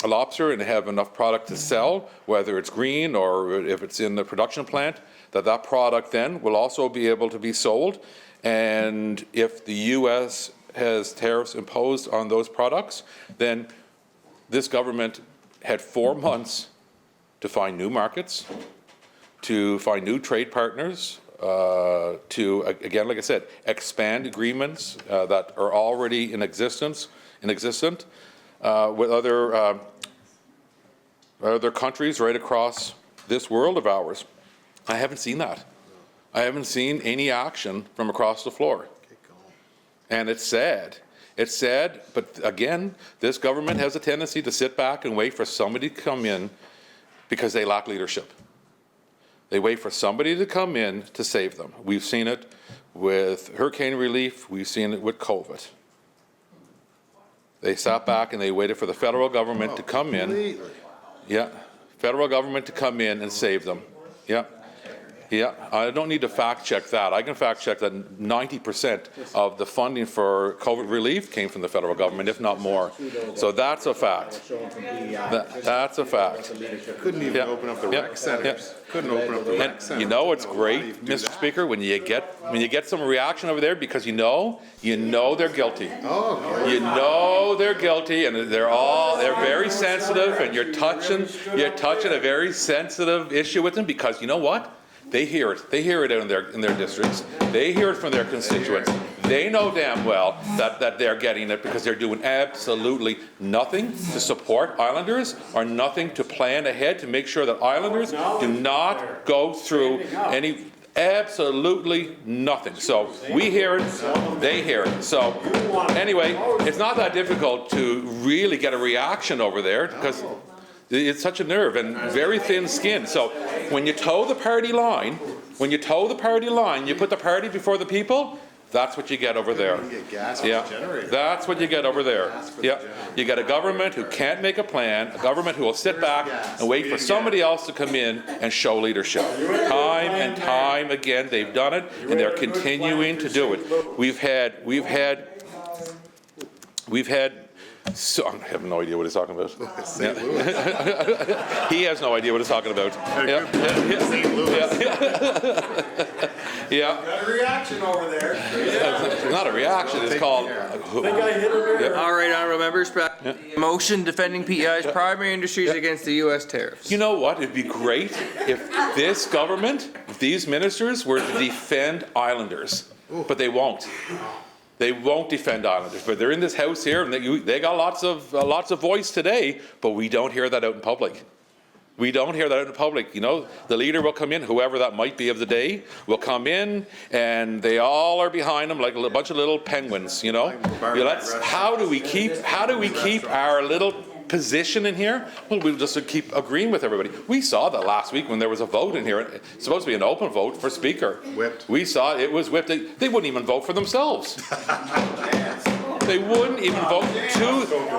lobster and have enough product to sell, whether it's green or if it's in the production plant, that product then will also be able to be sold. And if the U.S. has tariffs imposed on those products, then this government had 4 months to find new markets, to find new trade partners, to, again, like I said, expand agreements that are already in existence, with other countries right across this world of ours. I haven't seen that. I haven't seen any action from across the floor. And it's sad. It's sad, but again, this government has a tendency to sit back and wait for somebody to come in because they lack leadership. They wait for somebody to come in to save them. We've seen it with hurricane relief. We've seen it with COVID. They sat back and they waited for the federal government to come in. Yeah, federal government to come in and save them. Yeah. Yeah, I don't need to fact check that. I can fact check that 90% of the funding for COVID relief came from the federal government, if not more. So that's a fact. That's a fact. Couldn't even open up the rec centers. Couldn't open up the rec centers. You know it's great, Mr. Speaker, when you get some reaction over there, because you know they're guilty. You know they're guilty, and they're very sensitive, and you're touching a very sensitive issue with them, because you know what? They hear it. They hear it out in their districts. They hear it from their constituents. They know damn well that they're getting it because they're doing absolutely nothing to support Islanders or nothing to plan ahead to make sure that Islanders do not go through Absolutely nothing. So we hear it, they hear it. So anyway, it's not that difficult to really get a reaction over there because it's such a nerve and very thin skin. So when you toe the party line, you put the party before the people, that's what you get over there. Yeah, that's what you get over there. Yeah, you get a government who can't make a plan, a government who will sit back and wait for somebody else to come in and show leadership. Time and time again, they've done it, and they're continuing to do it. We've had. So, I have no idea what he's talking about. Yeah. He has no idea what he's talking about. Yeah. Got a reaction over there. It's not a reaction, it's called. Think I hit it. All right, honourable members, back to the motion defending PEI's primary industries against the U.S. tariffs. You know what? It'd be great if this government, if these ministers were to defend islanders, but they won't. They won't defend islanders, but they're in this house here, and they got lots of voice today, but we don't hear that out in public. We don't hear that out in public. You know, the leader will come in, whoever that might be of the day, will come in, and they all are behind him like a bunch of little penguins. You know, how do we keep our little position in here? Well, we'll just keep agreeing with everybody. We saw that last week when there was a vote in here. It's supposed to be an open vote for speaker. Whipped. We saw it was whipped. They wouldn't even vote for themselves. They wouldn't even vote.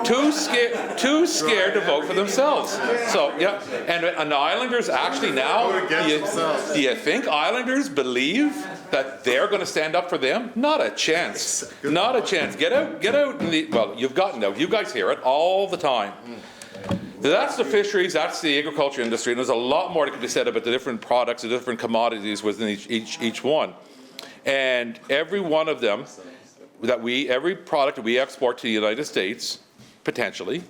Too scared to vote for themselves. So yeah, and the Islanders actually now. Do you think Islanders believe that they're going to stand up for them? Not a chance. Not a chance. Get out. Well, you've gotten out. You guys hear it all the time. That's the fisheries, that's the agriculture industry, and there's a lot more that could be said about the different products, the different commodities within each one. And every one of them, every product that we export to the United States, potentially,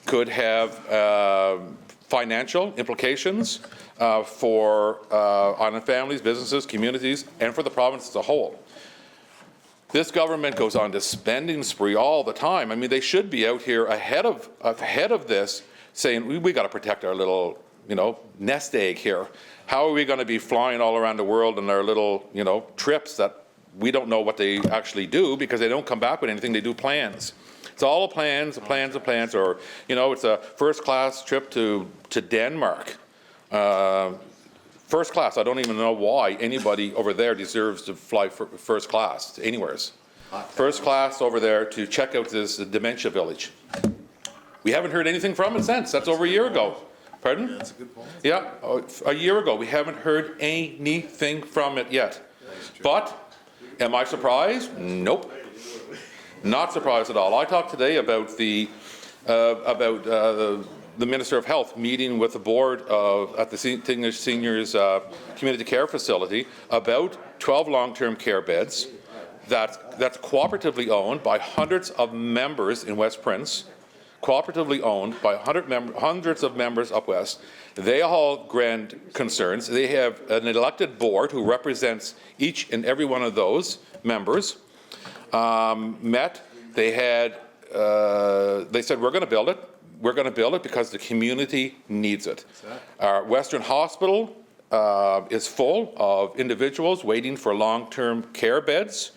could have financial implications for island families, businesses, communities, and for the province as a whole. This government goes on to spending spree all the time. I mean, they should be out here ahead of this, saying we got to protect our little, nest egg here. How are we going to be flying all around the world in our little, trips that we don't know what they actually do because they don't come back with anything. They do plans. It's all plans, or it's a first-class trip to Denmark. First class, I don't even know why anybody over there deserves to fly first class anywheres. First class over there to check out this dementia village. We haven't heard anything from it since. That's over a year ago. Pardon? Yeah, that's a good point. Yeah, a year ago. We haven't heard anything from it yet. But am I surprised? Nope. Not surprised at all. I talked today about the Minister of Health meeting with the board at the Seniors Community Care Facility about 12 long-term care beds that's cooperatively owned by hundreds of members in West Prince, cooperatively owned by hundreds of members up west. They all have grand concerns. They have an elected board who represents each and every one of those members. Met. They said, we're going to build it. We're going to build it because the community needs it. Our Western Hospital is full of individuals waiting for long-term care beds.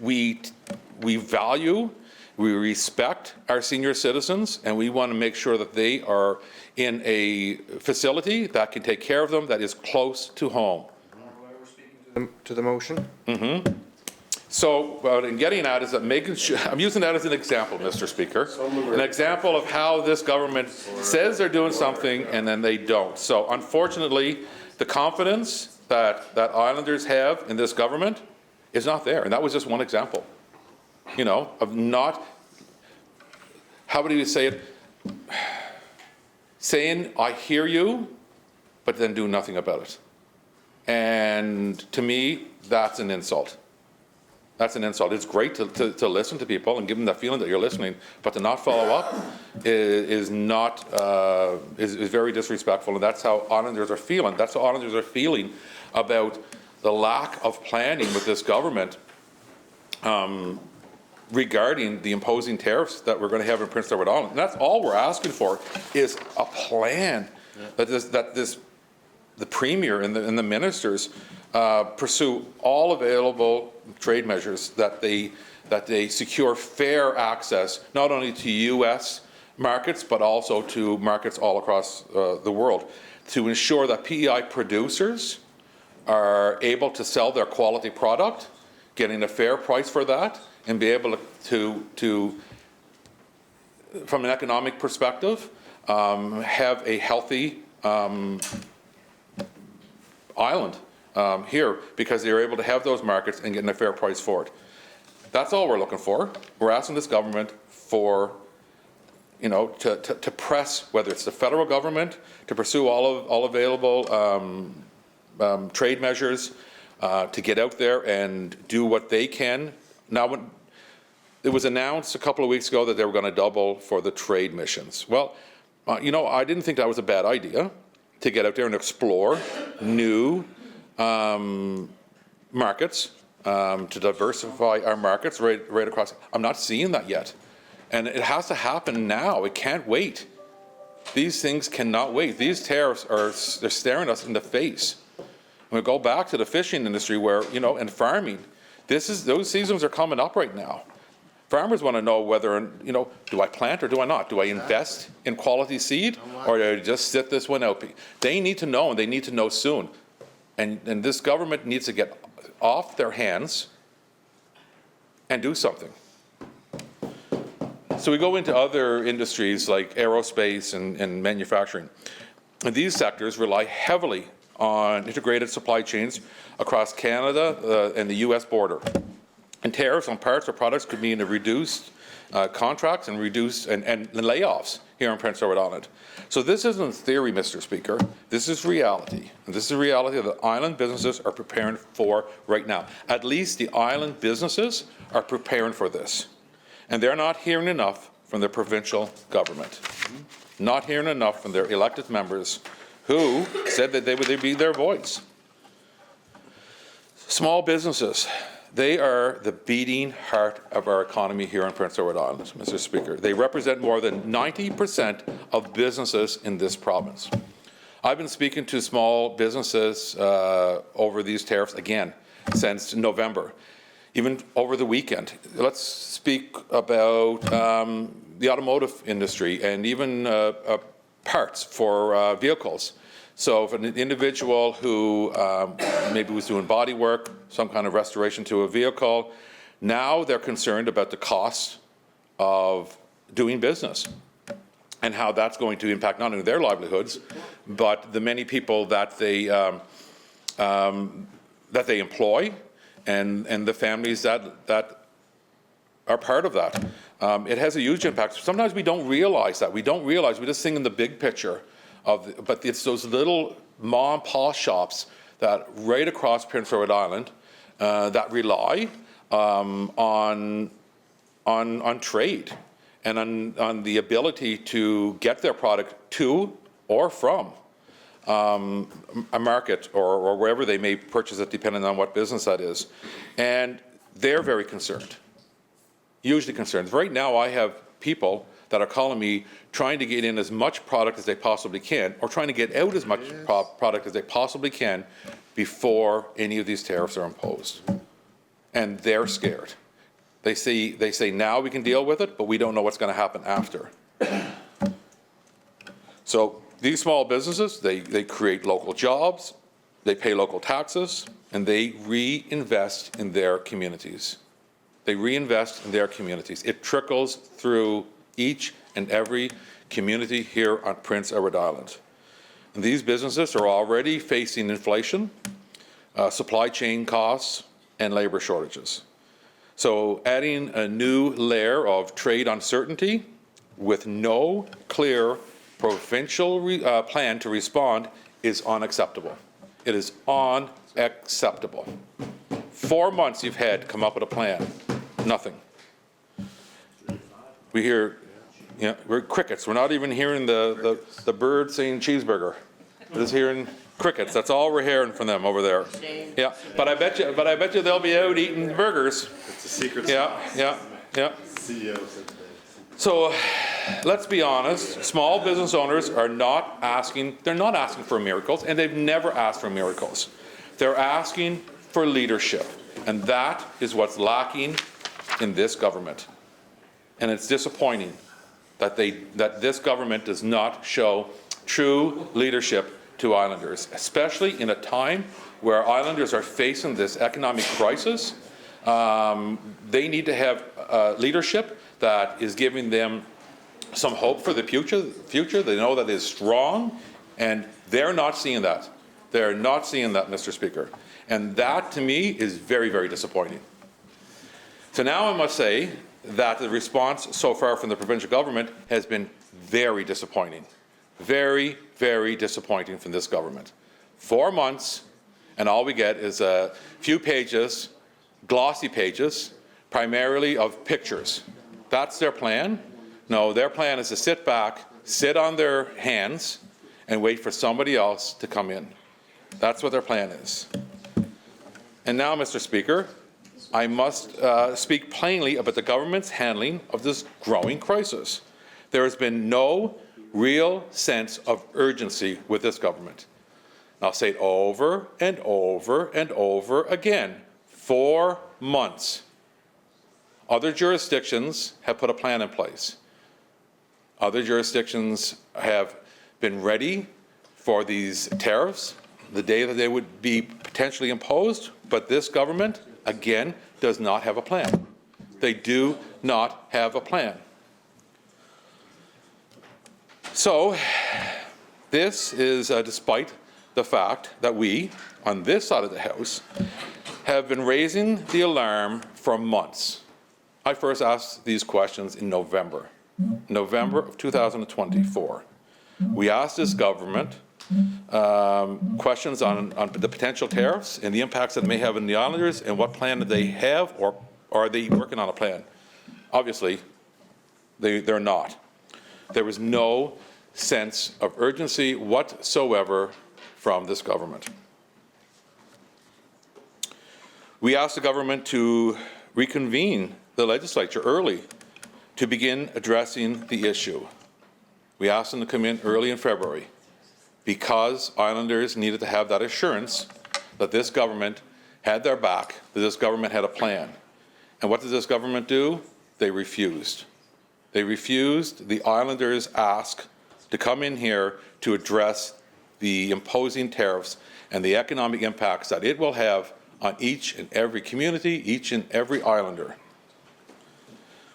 We value, we respect our senior citizens, and we want to make sure that they are in a facility that can take care of them, that is close to home. To the motion? Mm-hmm. So what I'm getting at is that making sure, I'm using that as an example, Mr. Speaker, an example of how this government says they're doing something and then they don't. So unfortunately, the confidence that Islanders have in this government is not there. And that was just one example, of not, how would you say it? Saying, I hear you, but then do nothing about it. And to me, that's an insult. That's an insult. It's great to listen to people and give them that feeling that you're listening, but to not follow up is very disrespectful, and that's how Islanders are feeling. That's how Islanders are feeling about the lack of planning with this government regarding the imposing tariffs that we're going to have in Prince Edward Island. And that's all we're asking for is a plan that this the Premier and the ministers pursue all available trade measures that they secure fair access not only to U.S. markets but also to markets all across the world, to ensure that PEI producers are able to sell their quality product, getting a fair price for that, and be able to from an economic perspective, have a healthy island here, because they're able to have those markets and getting a fair price for it. That's all we're looking for. We're asking this government for, to press, whether it's the federal government, to pursue all available trade measures, to get out there and do what they can. Now, when it was announced a couple of weeks ago that they were going to double for the trade missions. Well, I didn't think that was a bad idea, to get out there and explore new markets, to diversify our markets right across. I'm not seeing that yet. And it has to happen now. It can't wait. These things cannot wait. These tariffs they're staring us in the face. When we go back to the fishing industry where, and farming, those seasons are coming up right now. Farmers want to know whether, do I plant or do I not? Do I invest in quality seed or do I just sit this one out? They need to know, and they need to know soon. And this government needs to get off their hands and do something. So we go into other industries like aerospace and manufacturing. And these sectors rely heavily on integrated supply chains across Canada and the U.S. border. And tariffs on parts or products could mean a reduced contracts and reduced and layoffs here in Prince Edward Island. So this isn't theory, Mr. Speaker. This is reality. And this is the reality that island businesses are preparing for right now. At least the island businesses are preparing for this. And they're not hearing enough from their provincial government. Not hearing enough from their elected members who said that they would be their voice. Small businesses. They are the beating heart of our economy here in Prince Edward Island, Mr. Speaker. They represent more than 90% of businesses in this province. I've been speaking to small businesses over these tariffs again since November, even over the weekend. Let's speak about the automotive industry and even parts for vehicles. So if an individual who maybe was doing body work, some kind of restoration to a vehicle, now they're concerned about the cost of doing business and how that's going to impact not only their livelihoods, but the many people that they employ and the families that are part of that. It has a huge impact. Sometimes we don't realize that. We just think in the big picture. But it's those little mom and pop shops that right across Prince Edward Island that rely on trade and on the ability to get their product to or from a market or wherever they may purchase it, depending on what business that is. And they're very concerned, hugely concerned. Right now I have people that are calling me trying to get in as much product as they possibly can, or trying to get out as much product as they possibly can before any of these tariffs are imposed. And they're scared. They say now we can deal with it, but we don't know what's going to happen after. So these small businesses, they create local jobs, they pay local taxes, and they reinvest in their communities. They reinvest in their communities. It trickles through each and every community here on Prince Edward Island. And these businesses are already facing inflation, supply chain costs, and labor shortages. So adding a new layer of trade uncertainty with no clear provincial plan to respond is unacceptable. It is unacceptable. 4 months you've had to come up with a plan. Nothing. We hear, we're crickets. We're not even hearing the bird saying cheeseburger. We're just hearing crickets. That's all we're hearing from them over there. Yeah, but I bet you they'll be out eating burgers. It's a secret. Yeah. CEO said today. So let's be honest, small business owners are not asking, they're not asking for miracles, and they've never asked for miracles. They're asking for leadership, and that is what's lacking in this government. And it's disappointing that this government does not show true leadership to Islanders, especially in a time where Islanders are facing this economic crisis. They need to have leadership that is giving them some hope for the future. They know that is strong, and they're not seeing that. They're not seeing that, Mr. Speaker. And that, to me, is very, very disappointing. So now I must say that the response so far from the provincial government has been very disappointing. Very, very disappointing from this government. 4 months, and all we get is a few pages, glossy pages, primarily of pictures. That's their plan? No, their plan is to sit back, sit on their hands, and wait for somebody else to come in. That's what their plan is. And now, Mr. Speaker, I must speak plainly about the government's handling of this growing crisis. There has been no real sense of urgency with this government. And I'll say it over and over and over again. 4 months. Other jurisdictions have put a plan in place. Other jurisdictions have been ready for these tariffs the day that they would be potentially imposed, but this government, again, does not have a plan. They do not have a plan. So, this is despite the fact that we, on this side of the House, have been raising the alarm for months. I first asked these questions in November of 2024. We asked this government questions on the potential tariffs and the impacts that it may have on the Islanders, and what plan do they have, or are they working on a plan? Obviously, they're not. There was no sense of urgency whatsoever from this government. We asked the government to reconvene the legislature early to begin addressing the issue. We asked them to come in early in February because Islanders needed to have that assurance that this government had their back, that this government had a plan. And what did this government do? They refused. They refused the Islanders' ask to come in here to address the imposing tariffs and the economic impacts that it will have on each and every community, each and every Islander.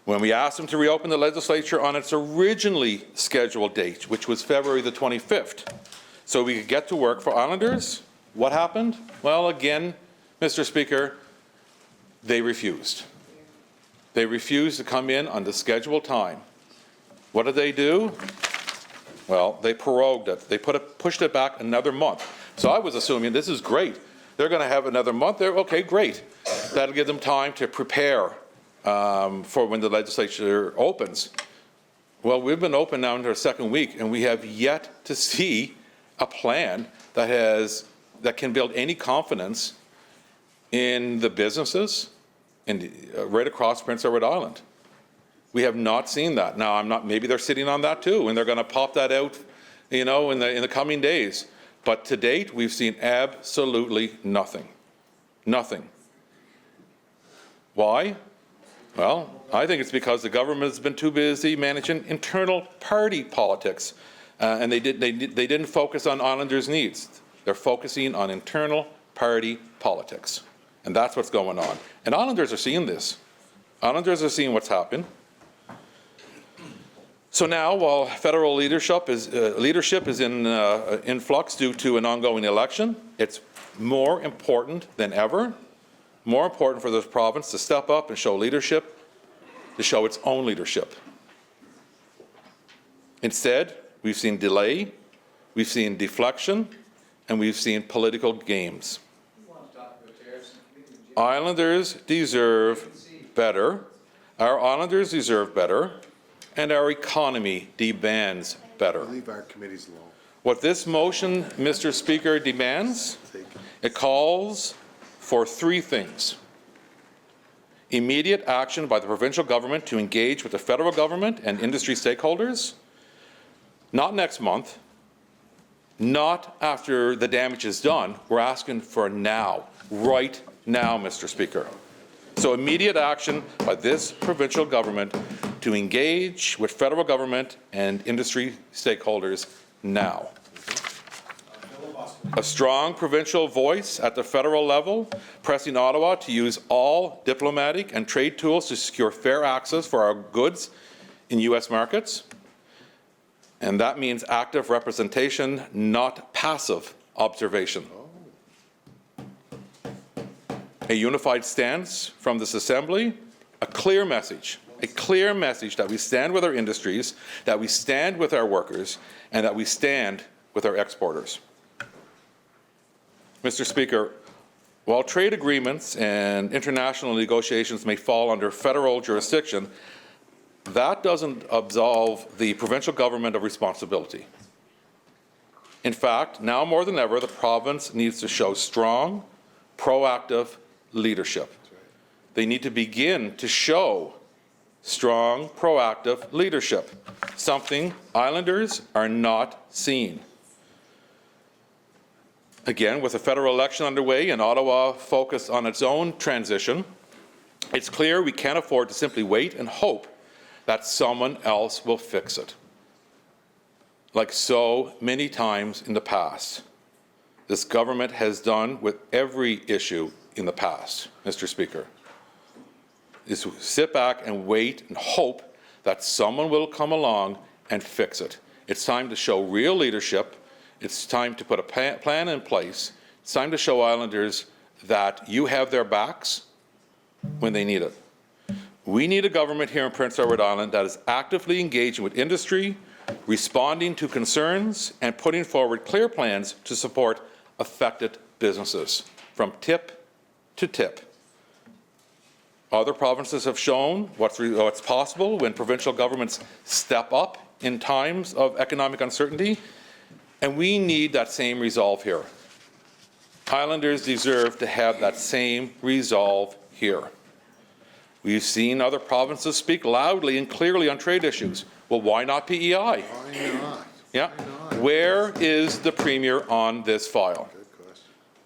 When we asked them to reopen the legislature on its originally scheduled date, which was February the 25th, so we could get to work for Islanders, what happened? Well, again, Mr. Speaker, they refused. They refused to come in on the scheduled time. What did they do? Well, they prorogued it. They pushed it back another month. So I was assuming this is great. They're going to have another month. Okay, great. That'll give them time to prepare for when the legislature opens. Well, we've been open now into our second week, and we have yet to see a plan that can build any confidence in the businesses and right across Prince Edward Island. We have not seen that. Now, maybe they're sitting on that too, and they're going to pop that out, in the coming days. But to date, we've seen absolutely nothing. Nothing. Why? Well, I think it's because the government has been too busy managing internal party politics, and they didn't focus on Islanders' needs. They're focusing on internal party politics, and that's what's going on. And Islanders are seeing this. Islanders are seeing what's happened. So now, while federal leadership is in flux due to an ongoing election, it's more important than ever, more important for this province to step up and show leadership, to show its own leadership. Instead, we've seen delay, we've seen deflection, and we've seen political games. Islanders deserve better. Our Islanders deserve better. And our economy demands better. Leave our committees alone. What this motion, Mr. Speaker, demands, it calls for three things. immediate action by the provincial government to engage with the federal government and industry stakeholders, not next month, not after the damage is done. We're asking for now, right now, Mr. Speaker. So immediate action by this provincial government to engage with federal government and industry stakeholders now. A strong provincial voice at the federal level, pressing Ottawa to use all diplomatic and trade tools to secure fair access for our goods in U.S. markets. And that means active representation, not passive observation. A unified stance from this Assembly, a clear message that we stand with our industries, that we stand with our workers, and that we stand with our exporters. Mr. Speaker, while trade agreements and international negotiations may fall under federal jurisdiction, that doesn't absolve the provincial government of responsibility. In fact, now more than ever, the province needs to show strong, proactive leadership. They need to begin to show strong, proactive leadership, something Islanders are not seeing. Again, with a federal election underway and Ottawa focused on its own transition, it's clear we can't afford to simply wait and hope that someone else will fix it. Like so many times in the past, this government has done with every issue in the past, Mr. Speaker, is to sit back and wait and hope that someone will come along and fix it. It's time to show real leadership. It's time to put a plan in place. It's time to show Islanders that you have their backs when they need it. We need a government here in Prince Edward Island that is actively engaging with industry, responding to concerns, and putting forward clear plans to support affected businesses from tip to tip. Other provinces have shown what's possible when provincial governments step up in times of economic uncertainty, and we need that same resolve here. Islanders deserve to have that same resolve here. We've seen other provinces speak loudly and clearly on trade issues. Well, why not PEI? Why not? Yeah. Where is the Premier on this file?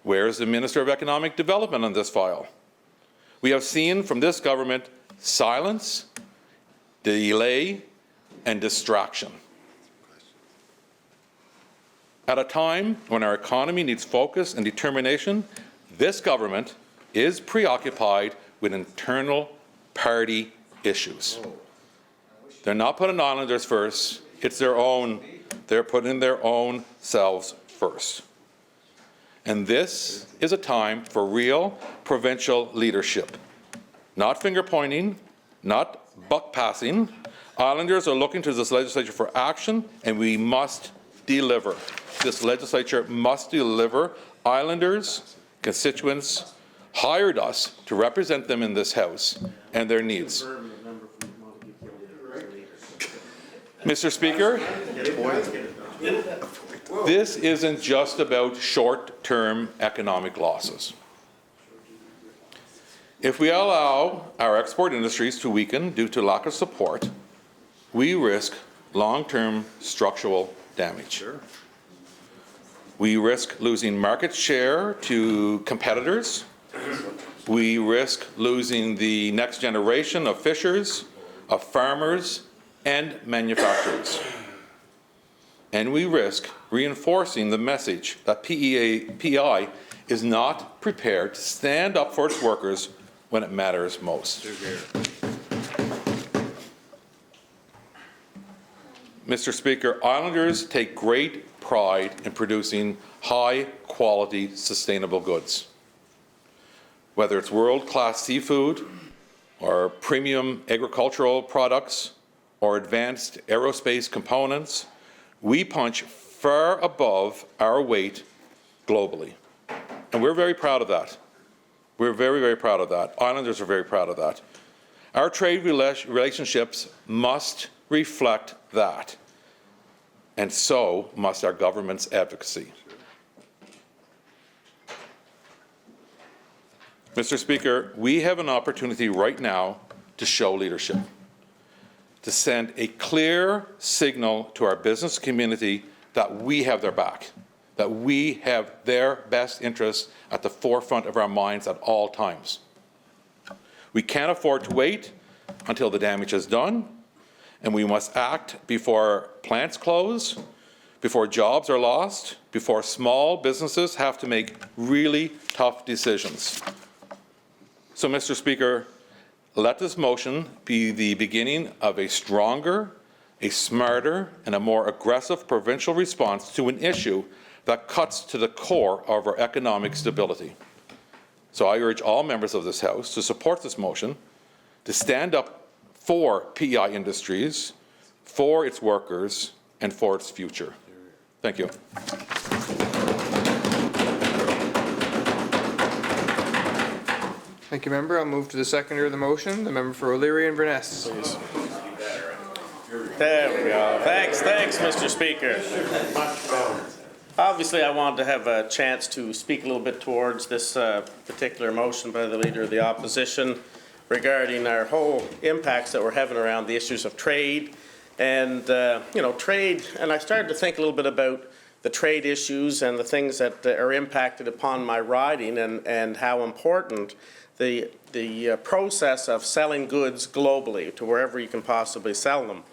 Where is the Minister of Economic Development on this file? We have seen from this government silence, delay, and distraction. At a time when our economy needs focus and determination, this government is preoccupied with internal party issues. They're not putting Islanders first. It's their own. They're putting their own selves first. And this is a time for real provincial leadership. Not finger pointing, not buck passing. Islanders are looking to this legislature for action, and we must deliver. This legislature must deliver. Islanders, constituents, hired us to represent them in this House and their needs. Mr. Speaker, this isn't just about short-term economic losses. If we allow our export industries to weaken due to lack of support, we risk long-term structural damage. Sure. We risk losing market share to competitors. We risk losing the next generation of fishers, of farmers, and manufacturers. And we risk reinforcing the message that PEI is not prepared to stand up for its workers when it matters most. Mr. Speaker, Islanders take great pride in producing high-quality, sustainable goods. Whether it's world-class seafood, or premium agricultural products, or advanced aerospace components, we punch far above our weight globally. And we're very proud of that. We're very, very proud of that. Islanders are very proud of that. Our trade relationships must reflect that. And so must our government's advocacy. Mr. Speaker, we have an opportunity right now to show leadership, to send a clear signal to our business community that we have their back, that we have their best interests at the forefront of our minds at all times. We can't afford to wait until the damage is done, and we must act before plants close, before jobs are lost, before small businesses have to make really tough decisions. So, Mr. Speaker, let this motion be the beginning of a stronger, a smarter, and a more aggressive provincial response to an issue that cuts to the core of our economic stability. So I urge all members of this House to support this motion, to stand up for PEI Industries, for its workers, and for its future. Thank you. Thank you, member. I'll move to the seconder of the motion, the member for O'Leary and Inverness. Please. There we go. Thanks, Mr. Speaker. Obviously, I wanted to have a chance to speak a little bit towards this particular motion by the Leader of the Opposition regarding our whole impacts that we're having around the issues of trade and, trade. And I started to think a little bit about the trade issues and the things that are impacted upon my riding and how important the process of selling goods globally to wherever you can possibly sell them.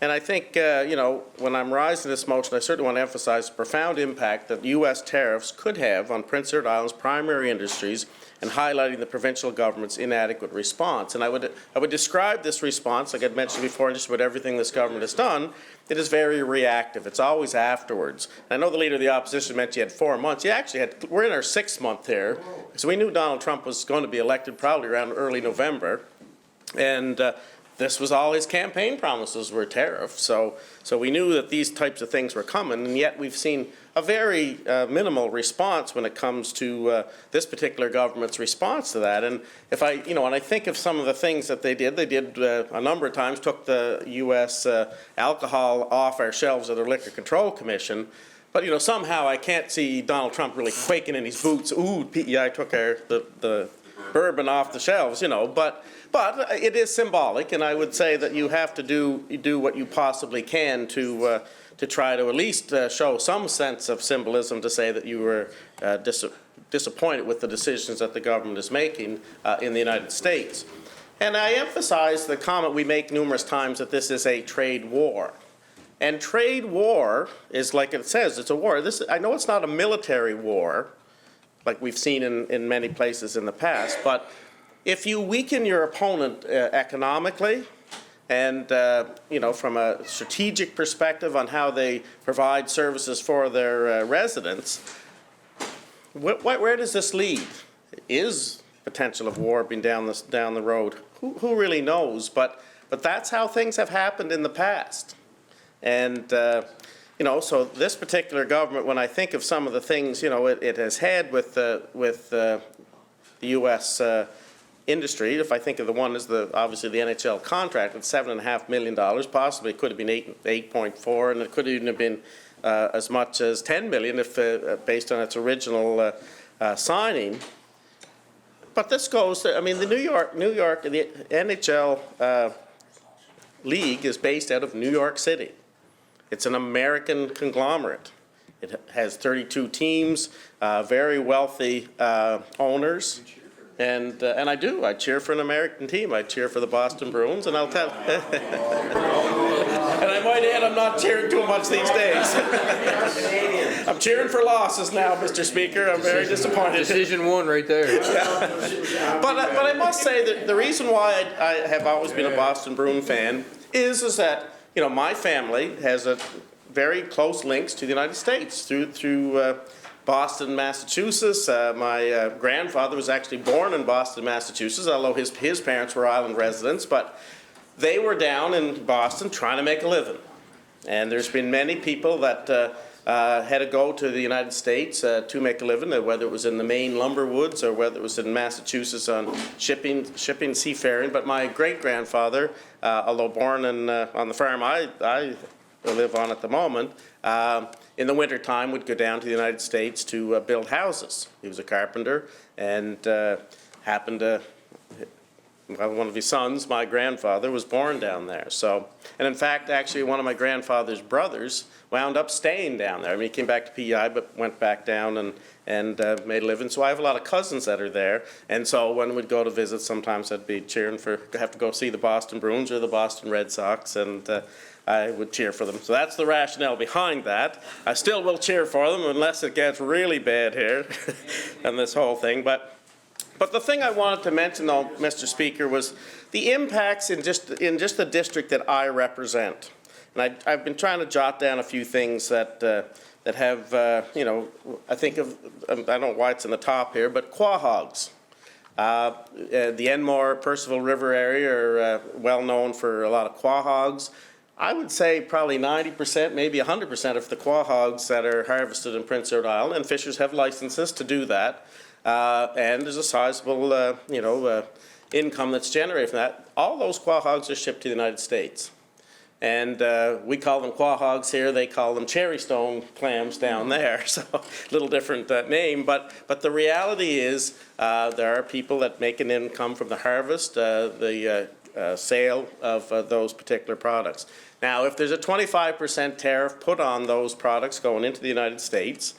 And I think, when I'm rising this motion, I certainly want to emphasize the profound impact that U.S. tariffs could have on Prince Edward Island's primary industries and highlighting the provincial government's inadequate response. And I would describe this response, like I'd mentioned before, just about everything this government has done, it is very reactive. It's always afterwards. And I know the Leader of the Opposition mentioned you had 4 months. We're in our 6th month here, so we knew Donald Trump was going to be elected probably around early November. And this was all his campaign promises were tariffs. So we knew that these types of things were coming, and yet we've seen a very minimal response when it comes to this particular government's response to that. And if when I think of some of the things that they did a number of times, took the U.S. Alcohol off our shelves of the Liquor Control Commission. But, somehow I can't see Donald Trump really quaking in his boots. Ooh, PEI took the bourbon off the shelves, But it is symbolic, and I would say that you have to do what you possibly can to try to at least show some sense of symbolism to say that you were disappointed with the decisions that the government is making in the United States. And I emphasize the comment we make numerous times that this is a trade war. And trade war is like it says, it's a war. I know it's not a military war like we've seen in many places in the past, but if you weaken your opponent economically and, from a strategic perspective on how they provide services for their residents, where does this lead? Is potential of war being down the road? Who really knows? But that's how things have happened in the past. And, so this particular government, when I think of some of the things, it has had with the U.S. Industry, if I think of the one as obviously the NHL contract at $7.5 million, possibly it could have been 8.4, and it could even have been as much as $10 million if based on its original signing. But this goes to, the New York, the NHL league is based out of New York City. It's an American conglomerate. It has 32 teams, very wealthy owners. And I do. I cheer for an American team. I cheer for the Boston Bruins, and I'll tell. And I might add, I'm not cheering too much these days. I'm cheering for losses now, Mr. Speaker. I'm very disappointed. Decision one right there. But I must say that the reason why I have always been a Boston Bruin fan is that my family has a very close links to the United States through. Boston, Massachusetts. My grandfather was actually born in Boston, Massachusetts, although his parents were island residents, but they were down in Boston trying to make a living. And there's been many people that had to go to the United States to make a living, whether it was in the Maine lumber woods or whether it was in Massachusetts on shipping, seafaring. But my great-grandfather, although born on the farm I live on at the moment, in the wintertime would go down to the United States to build houses. He was a carpenter and happened to, well, one of his sons, my grandfather, was born down there. So, and in fact, actually, one of my grandfather's brothers wound up staying down there. I mean, he came back to PEI, but went back down and made a living. So I have a lot of cousins that are there. And so when we'd go to visit, sometimes I'd be cheering for, have to go see the Boston Bruins or the Boston Red Sox, and I would cheer for them. So that's the rationale behind that. I still will cheer for them unless it gets really bad here and this whole thing. But the thing I wanted to mention, though, Mr. Speaker, was the impacts in just the district that I represent. And I've been trying to jot down a few things that have, you know, I think of, I don't know why it's in the top here, but quahogs. The Enmore, Percival River area are well known for a lot of quahogs. I would say probably 90%, maybe 100% of the quahogs that are harvested in Prince Edward Island, and fishers have licenses to do that. And there's a sizable, you know, income that's generated from that. All those quahogs are shipped to the United States. And we call them quahogs here. They call them cherrystone clams down there. So a little different name. But the reality is there are people that make an income from the harvest, the sale of those particular products. Now, if there's a 25% tariff put on those products going into the United States,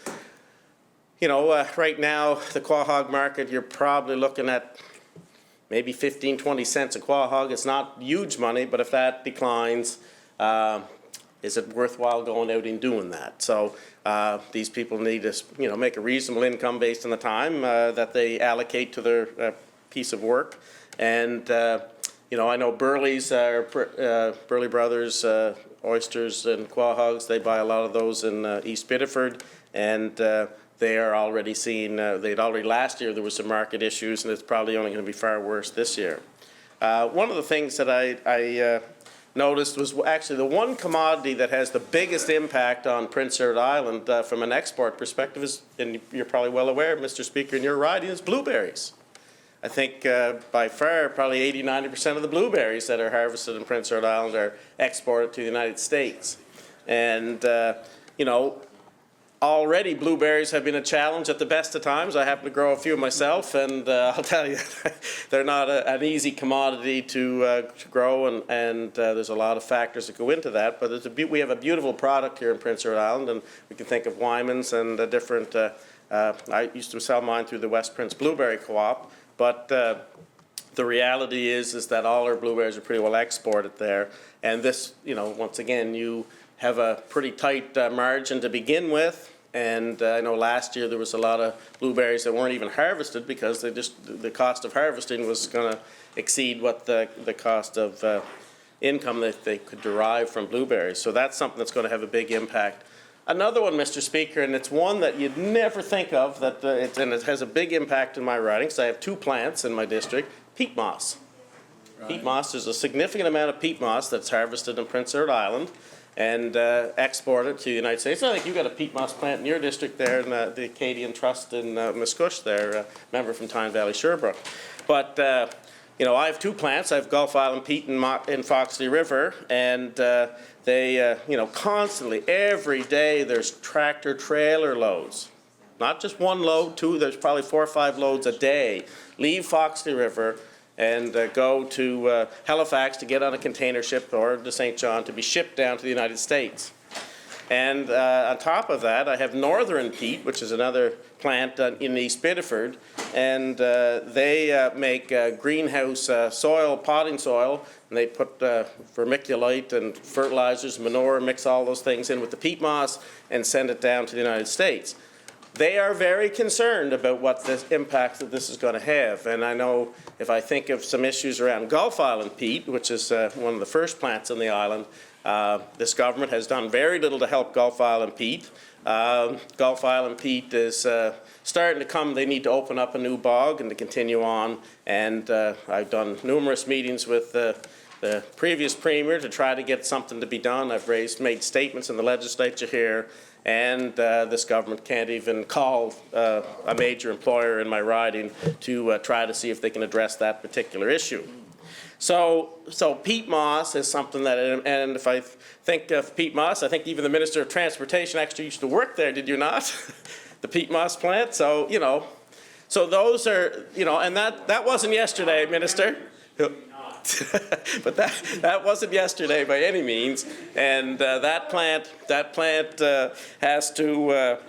you know, right now, the quahog market, you're probably looking at maybe 15, 20 cents a quahog. It's not huge money, but if that declines, is it worthwhile going out and doing that? So these people need to, you know, make a reasonable income based on the time that they allocate to their piece of work. And, you know, I know Burley's, Burley Brothers, oysters and quahogs, they buy a lot of those in East Biddeford. And they are already seeing, they'd already last year there was some market issues, and it's probably only going to be far worse this year. One of the things that I noticed was actually the one commodity that has the biggest impact on Prince Edward Island from an export perspective is, and you're probably well aware, Mr. Speaker, in your riding, is blueberries. I think by far probably 80–90% of the blueberries that are harvested in Prince Edward Island are exported to the United States. And, you know, already blueberries have been a challenge at the best of times. I happen to grow a few myself, and I'll tell you, they're not an easy commodity to grow, and there's a lot of factors that go into that. But we have a beautiful product here in Prince Edward Island, and we can think of Wyman's and different, I used to sell mine through the West Prince Blueberry Co-op, but the reality is that all our blueberries are pretty well exported there. And this, you know, once again, you have a pretty tight margin to begin with. And I know last year there was a lot of blueberries that weren't even harvested because they just, the cost of harvesting was going to exceed what the cost of income that they could derive from blueberries. So that's something that's going to have a big impact. Another one, Mr. Speaker, and it's one that you'd never think of, that and it has a big impact in my riding, because I have 2 plants in my district, peat moss. Right. Peat moss, there's a significant amount of peat moss that's harvested in Prince Edward Island and exported to the United States. I think you've got a peat moss plant in your district there, in the Acadian Trust in Muscush there, member from Tyne Valley Sherbrooke. But you know, I have 2 plants. I have Gulf Island peat in Foxley River, and they, you know, constantly, every day, there's tractor-trailer loads. Not just one load, 2, there's probably 4 or 5 loads a day leave Foxley River and go to Halifax to get on a container ship or to St. John to be shipped down to the United States. And on top of that, I have Northern Peat, which is another plant in East Biddeford, and they make greenhouse soil, potting soil, and they put vermiculite and fertilizers, manure, mix all those things in with the peat moss and send it down to the United States. They are very concerned about what the impact that this is going to have. And I know if I think of some issues around Gulf Island peat, which is one of the first plants on the island, this government has done very little to help Gulf Island peat. Gulf Island peat is starting to come. They need to open up a new bog and to continue on. And I've done numerous meetings with the previous premier to try to get something to be done. I've made statements in the legislature here. And this government can't even call a major employer in my riding to try to see if they can address that particular issue. So peat moss is something that, and if I think of peat moss, I think even the Minister of Transportation actually used to work there, did you not? The peat moss plant. So, you know, So those are, and that wasn't yesterday, Minister. But that wasn't yesterday by any means. And that plant has to,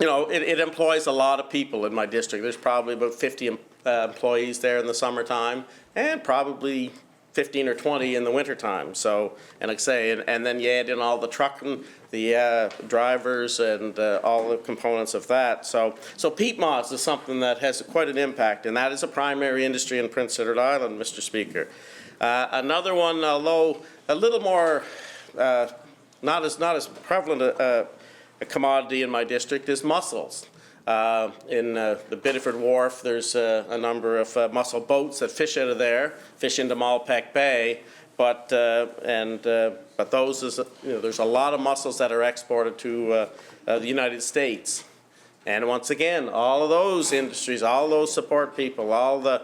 it employs a lot of people in my district. There's probably about 50 employees there in the summertime, and probably 15 or 20 in the wintertime. So, and like I say, and then you add in all the trucking, the drivers, and all the components of that. So peat moss is something that has quite an impact, and that is a primary industry in Prince Edward Island, Mr. Speaker. Another one, although a little more, not as prevalent a commodity in my district, is mussels. In the Biddeford Wharf, there's a number of mussel boats that fish out of there, fish into Malpeque Bay, but those is, there's a lot of mussels that are exported to the United States. And once again, all of those industries, all those support people, all the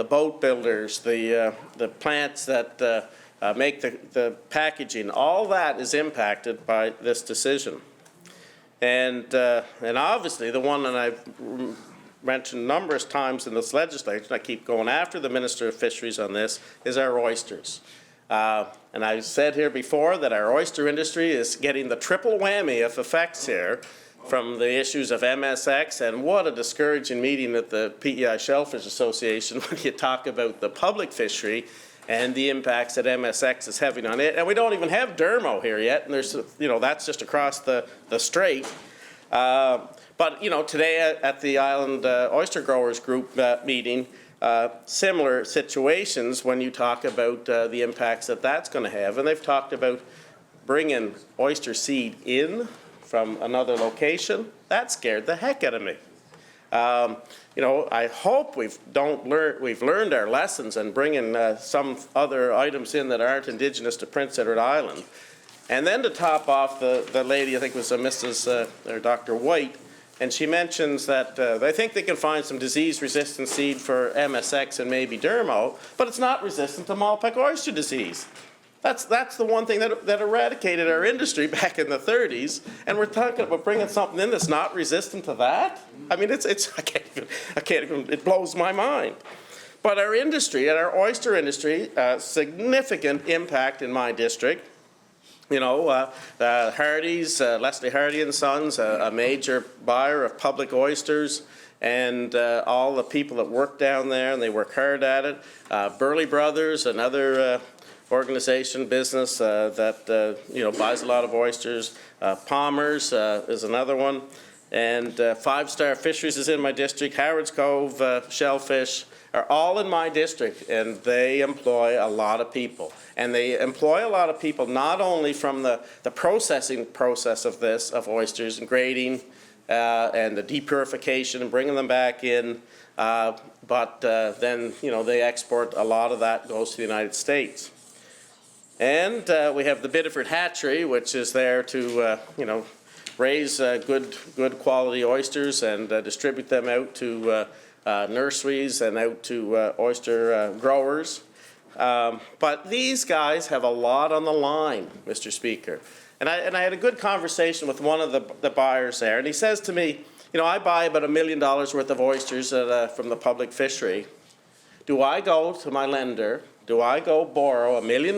boat builders, the plants that make the packaging, all that is impacted by this decision. And obviously, the one that I've mentioned numerous times in this legislature, and I keep going after the Minister of Fisheries on this, is our oysters. And I said here before that our oyster industry is getting the triple whammy of effects here from the issues of MSX, and what a discouraging meeting at the PEI Shellfish Association when you talk about the public fishery and the impacts that MSX is having on it. And we don't even have Dermo here yet, and there's, that's just across the strait. But, today at the Island Oyster Growers Group meeting, similar situations when you talk about the impacts that that's going to have. And they've talked about bringing oyster seed in from another location. That scared the heck out of me. I hope we've learned our lessons and bringing some other items in that aren't indigenous to Prince Edward Island. And then to top off, the lady, I think it was or Dr. White, and she mentions that they think they can find some disease-resistant seed for MSX and maybe Dermo, but it's not resistant to Malpeque oyster disease. That's the one thing that eradicated our industry back in the 30s, and we're talking about bringing something in that's not resistant to that. I mean, I can't even. It blows my mind. But our industry, and our oyster industry, significant impact in my district. Hardy's, Leslie Hardy and Sons, a major buyer of public oysters, and all the people that work down there, and they work hard at it. Burley Brothers, another organization, business that buys a lot of oysters. Palmer's is another one, and Five Star Fisheries is in my district. Howard's Cove, Shellfish are all in my district, and they employ a lot of people. And they employ a lot of people not only from the processing process of oysters and grading and the depurification and bringing them back in, but then they export a lot of that goes to the United States. And we have the Biddeford Hatchery, which is there to, raise good quality oysters and distribute them out to nurseries and out to oyster growers. But these guys have a lot on the line, Mr. Speaker. And I had a good conversation with one of the buyers there, and he says to me, I buy about $1 million worth of oysters from the public fishery. Do I go to my lender? Do I go borrow $1 million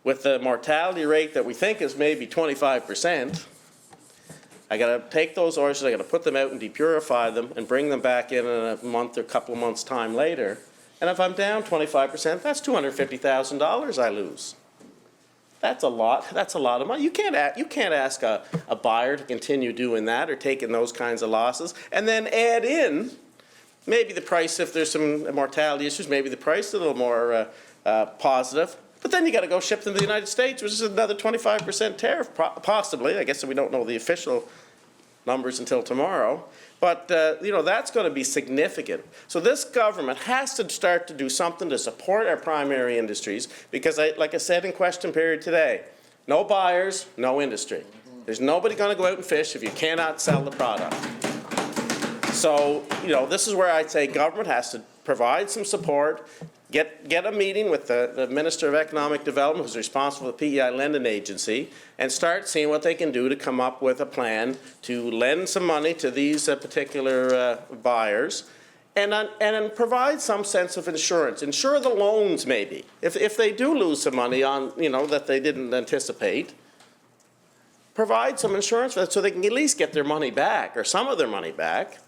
with the mortality rate that we think is maybe 25%? I got to take those oysters, I got to put them out and depurify them and bring them back in a month or a couple of months' time later. And if I'm down 25%, that's $250,000 I lose. That's a lot. That's a lot of money. You can't ask a buyer to continue doing that or taking those kinds of losses and then add in maybe the price, if there's some mortality issues, maybe the price is a little more positive. But then you got to go ship them to the United States, which is another 25% tariff, possibly. I guess we don't know the official numbers until tomorrow. But, that's going to be significant. So this government has to start to do something to support our primary industries because, like I said in question period today, no buyers, no industry. There's nobody going to go out and fish if you cannot sell the product. So, this is where I'd say government has to provide some support, get a meeting with the Minister of Economic Development, who's responsible for the PEI lending agency, and start seeing what they can do to come up with a plan to lend some money to these particular buyers, and then provide some sense of insurance. Insure the loans, maybe. If they do lose some money on, that they didn't anticipate, provide some insurance for that so they can at least get their money back, or some of their money back.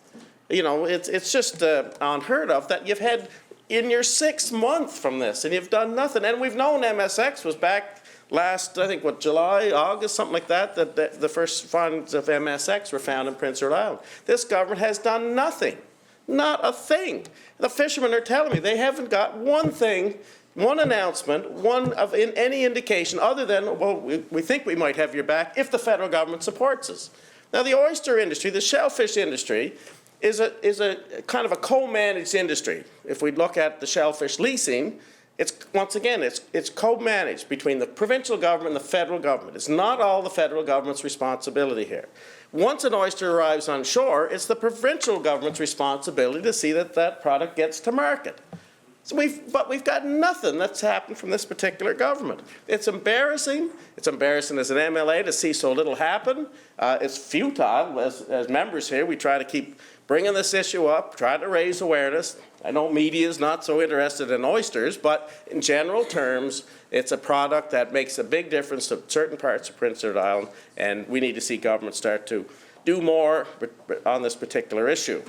It's just unheard of that you've had in your 6th month from this, and you've done nothing. And we've known MSX was back last, I think, July, August, something like that, that the first funds of MSX were found in Prince Edward Island. This government has done nothing, not a thing. The fishermen are telling me they haven't got one thing, one announcement, in any indication other than, well, we think we might have your back if the federal government supports us. Now, the oyster industry, the shellfish industry, is a kind of a co-managed industry. If we look at the shellfish leasing, once again, it's co-managed between the provincial government and the federal government. It's not all the federal government's responsibility here. Once an oyster arrives on shore, it's the provincial government's responsibility to see that that product gets to market. But we've got nothing that's happened from this particular government. It's embarrassing. It's embarrassing as an MLA to see so little happen. It's futile. As members here, we try to keep bringing this issue up, try to raise awareness. I know media is not so interested in oysters, but in general terms, it's a product that makes a big difference to certain parts of Prince Edward Island, and we need to see government start to do more on this particular issue.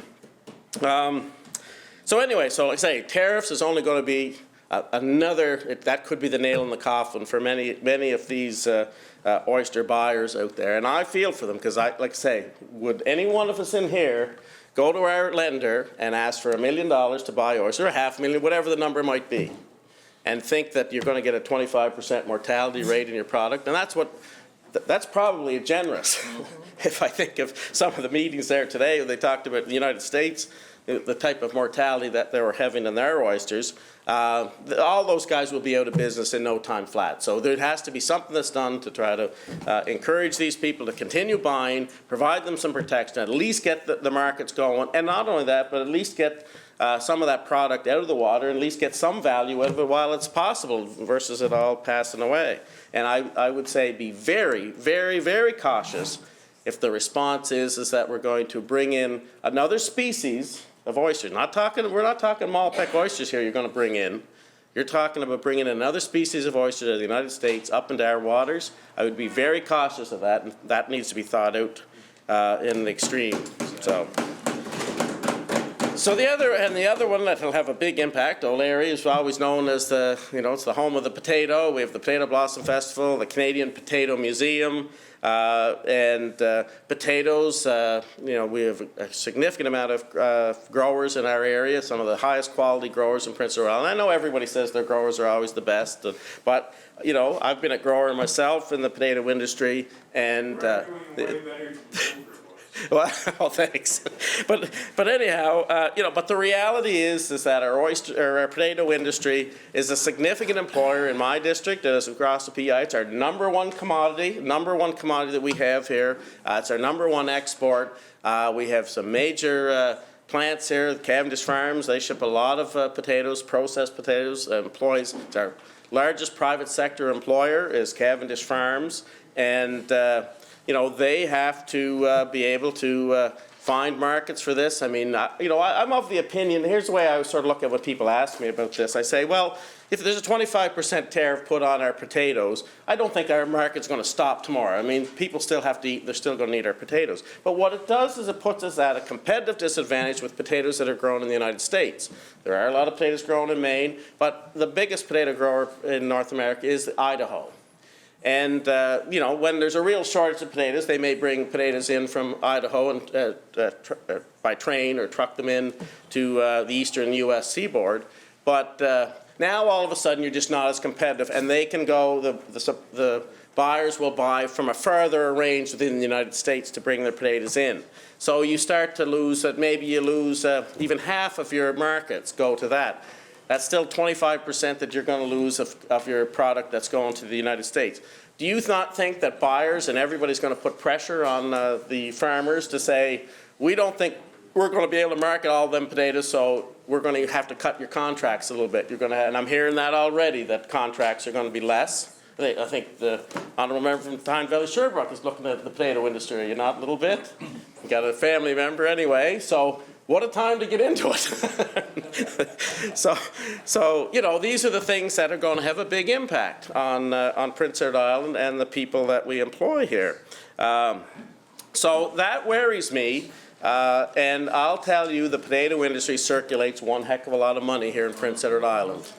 So anyway, like I say, tariffs is only going to be that could be the nail in the coffin for many of these oyster buyers out there. And I feel for them because, like I say, would any one of us in here go to our lender and ask for $1 million to buy oyster, or $500,000, whatever the number might be, and think that you're going to get a 25% mortality rate in your product? And that's probably generous. If I think of some of the meetings there today, they talked about the United States, the type of mortality that they were having in their oysters, all those guys will be out of business in no time flat. So there has to be something that's done to try to encourage these people to continue buying, provide them some protection, at least get the markets going, and not only that, but at least get some of that product out of the water, and at least get some value out of it while it's possible versus it all passing away. And I would say be very, very, very cautious if the response is that we're going to bring in another species of oysters. We're not talking Malpec oysters here you're going to bring in. You're talking about bringing another species of oyster to the United States up into our waters. I would be very cautious of that, and that needs to be thought out in the extreme. So the other one that will have a big impact, O'Leary is always known as it's the home of the potato. We have the Potato Blossom Festival, the Canadian Potato Museum, and potatoes. We have a significant amount of growers in our area, some of the highest quality growers in Prince Edward Island. I know everybody says their growers are always the best, but I've been a grower myself in the potato industry, and well, thanks. But anyhow, but the reality is that our potato industry is a significant employer in my district and across the PEI. It's our number one commodity that we have here. It's our number one export. We have some major plants here, Cavendish Farms. They ship a lot of potatoes, processed potatoes. Employees. It's our largest private sector employer is Cavendish Farms, and they have to be able to find markets for this. I mean, I'm of the opinion, here's the way I sort of look at when people ask me about this. I say, well, if there's a 25% tariff put on our potatoes, I don't think our market's going to stop tomorrow. I mean, people still have to eat, they're still going to need our potatoes. But what it does is it puts us at a competitive disadvantage with potatoes that are grown in the United States. There are a lot of potatoes grown in Maine, but the biggest potato grower in North America is Idaho. And, when there's a real shortage of potatoes, they may bring potatoes in from Idaho and by train or truck them in to the eastern U.S. seaboard. But now all of a sudden you're just not as competitive, and they can go, the buyers will buy from a further range within the United States to bring their potatoes in. So you start to lose, maybe you lose even half of your markets go to that. That's still 25% that you're going to lose of your product that's going to the United States. Do you not think that buyers and everybody's going to put pressure on the farmers to say, we don't think we're going to be able to market all of them potatoes, so we're going to have to cut your contracts a little bit. You're going to, and I'm hearing that already, that contracts are going to be less. I think the honourable member from Tyne Valley Sherbrooke is looking at the potato industry. Are you not a little bit? You got a family member anyway, so what a time to get into it. So you know, these are the things that are going to have a big impact on Prince Edward Island and the people that we employ here. So that worries me. And I'll tell you, the potato industry circulates one heck of a lot of money here in Prince Edward Island.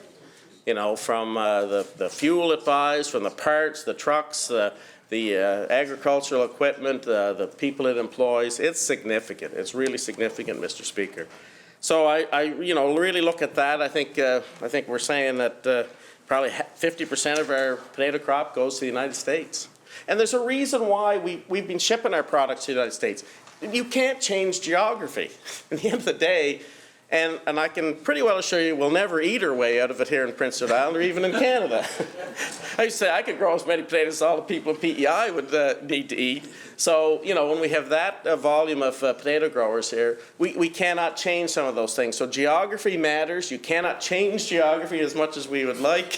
You know, from the fuel it buys, from the parts, the trucks, the agricultural equipment, the people it employs. It's significant. It's really significant, Mr. Speaker. So I you know, really look at that. I think we're saying that probably 50% of our potato crop goes to the United States. And there's a reason why we've been shipping our products to the United States. You can't change geography. At the end of the day, and I can pretty well assure you we'll never eat our way out of it here in Prince Edward Island or even in Canada. I used to say I could grow as many potatoes as all the people in PEI would need to eat. So, you know, when we have that volume of potato growers here, we cannot change some of those things. So geography matters. You cannot change geography as much as we would like.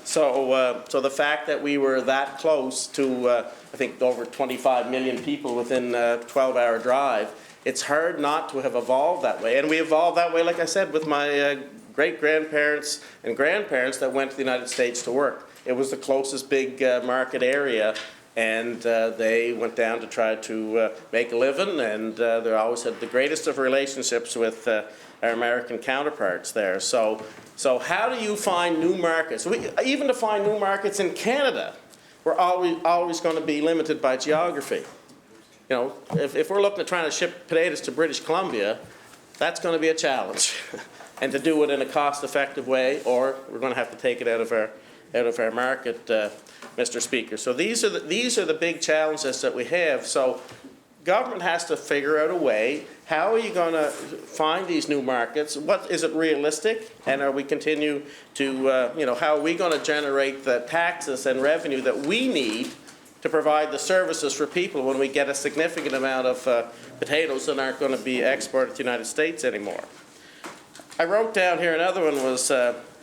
So the fact that we were that close to, I think, over 25 million people within a 12-hour drive, it's hard not to have evolved that way. And we evolved that way, like I said, with my great-grandparents and grandparents that went to the United States to work. It was the closest big market area, and they went down to try to make a living, and they always had the greatest of relationships with our American counterparts there. So how do you find new markets? Even to find new markets in Canada, we're always going to be limited by geography. You know, if we're looking at trying to ship potatoes to British Columbia, that's going to be a challenge. And to do it in a cost-effective way, or we're going to have to take it out of our market, Mr. Speaker. So these are the big challenges that we have. So government has to figure out a way. How are you going to find these new markets? What is it realistic? And are we continue to you know, how are we going to generate the taxes and revenue that we need to provide the services for people when we get a significant amount of potatoes that aren't going to be exported to the United States anymore? I wrote down here, another one was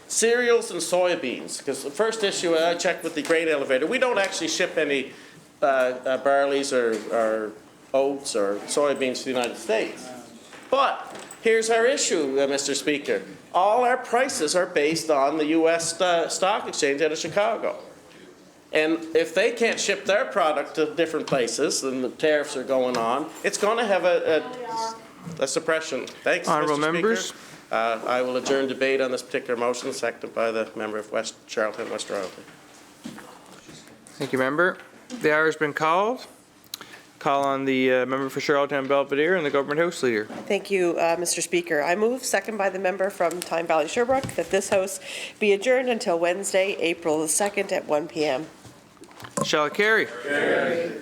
cereals and soybeans, because the first issue I checked with the grain elevator, we don't actually ship any barleys or oats or soybeans to the United States. But here's our issue, Mr. Speaker. All our prices are based on the U.S. Stock Exchange out of Chicago. And if they can't ship their product to different places and the tariffs are going on, it's going to have a suppression. Thanks, Honourable Mr. members. Speaker. I will adjourn debate on this particular motion, seconded by the member of West Charlton, West Royalty. Thank you, member. The hour has been called. Call on the member for Charlottetown Belvedere and the Government House Leader. Thank you, Mr. Speaker. I move, second by the member from Tyne Valley Sherbrooke, that this House be adjourned until Wednesday, April the 2nd at 1 p.m. Shall it carry? Carry.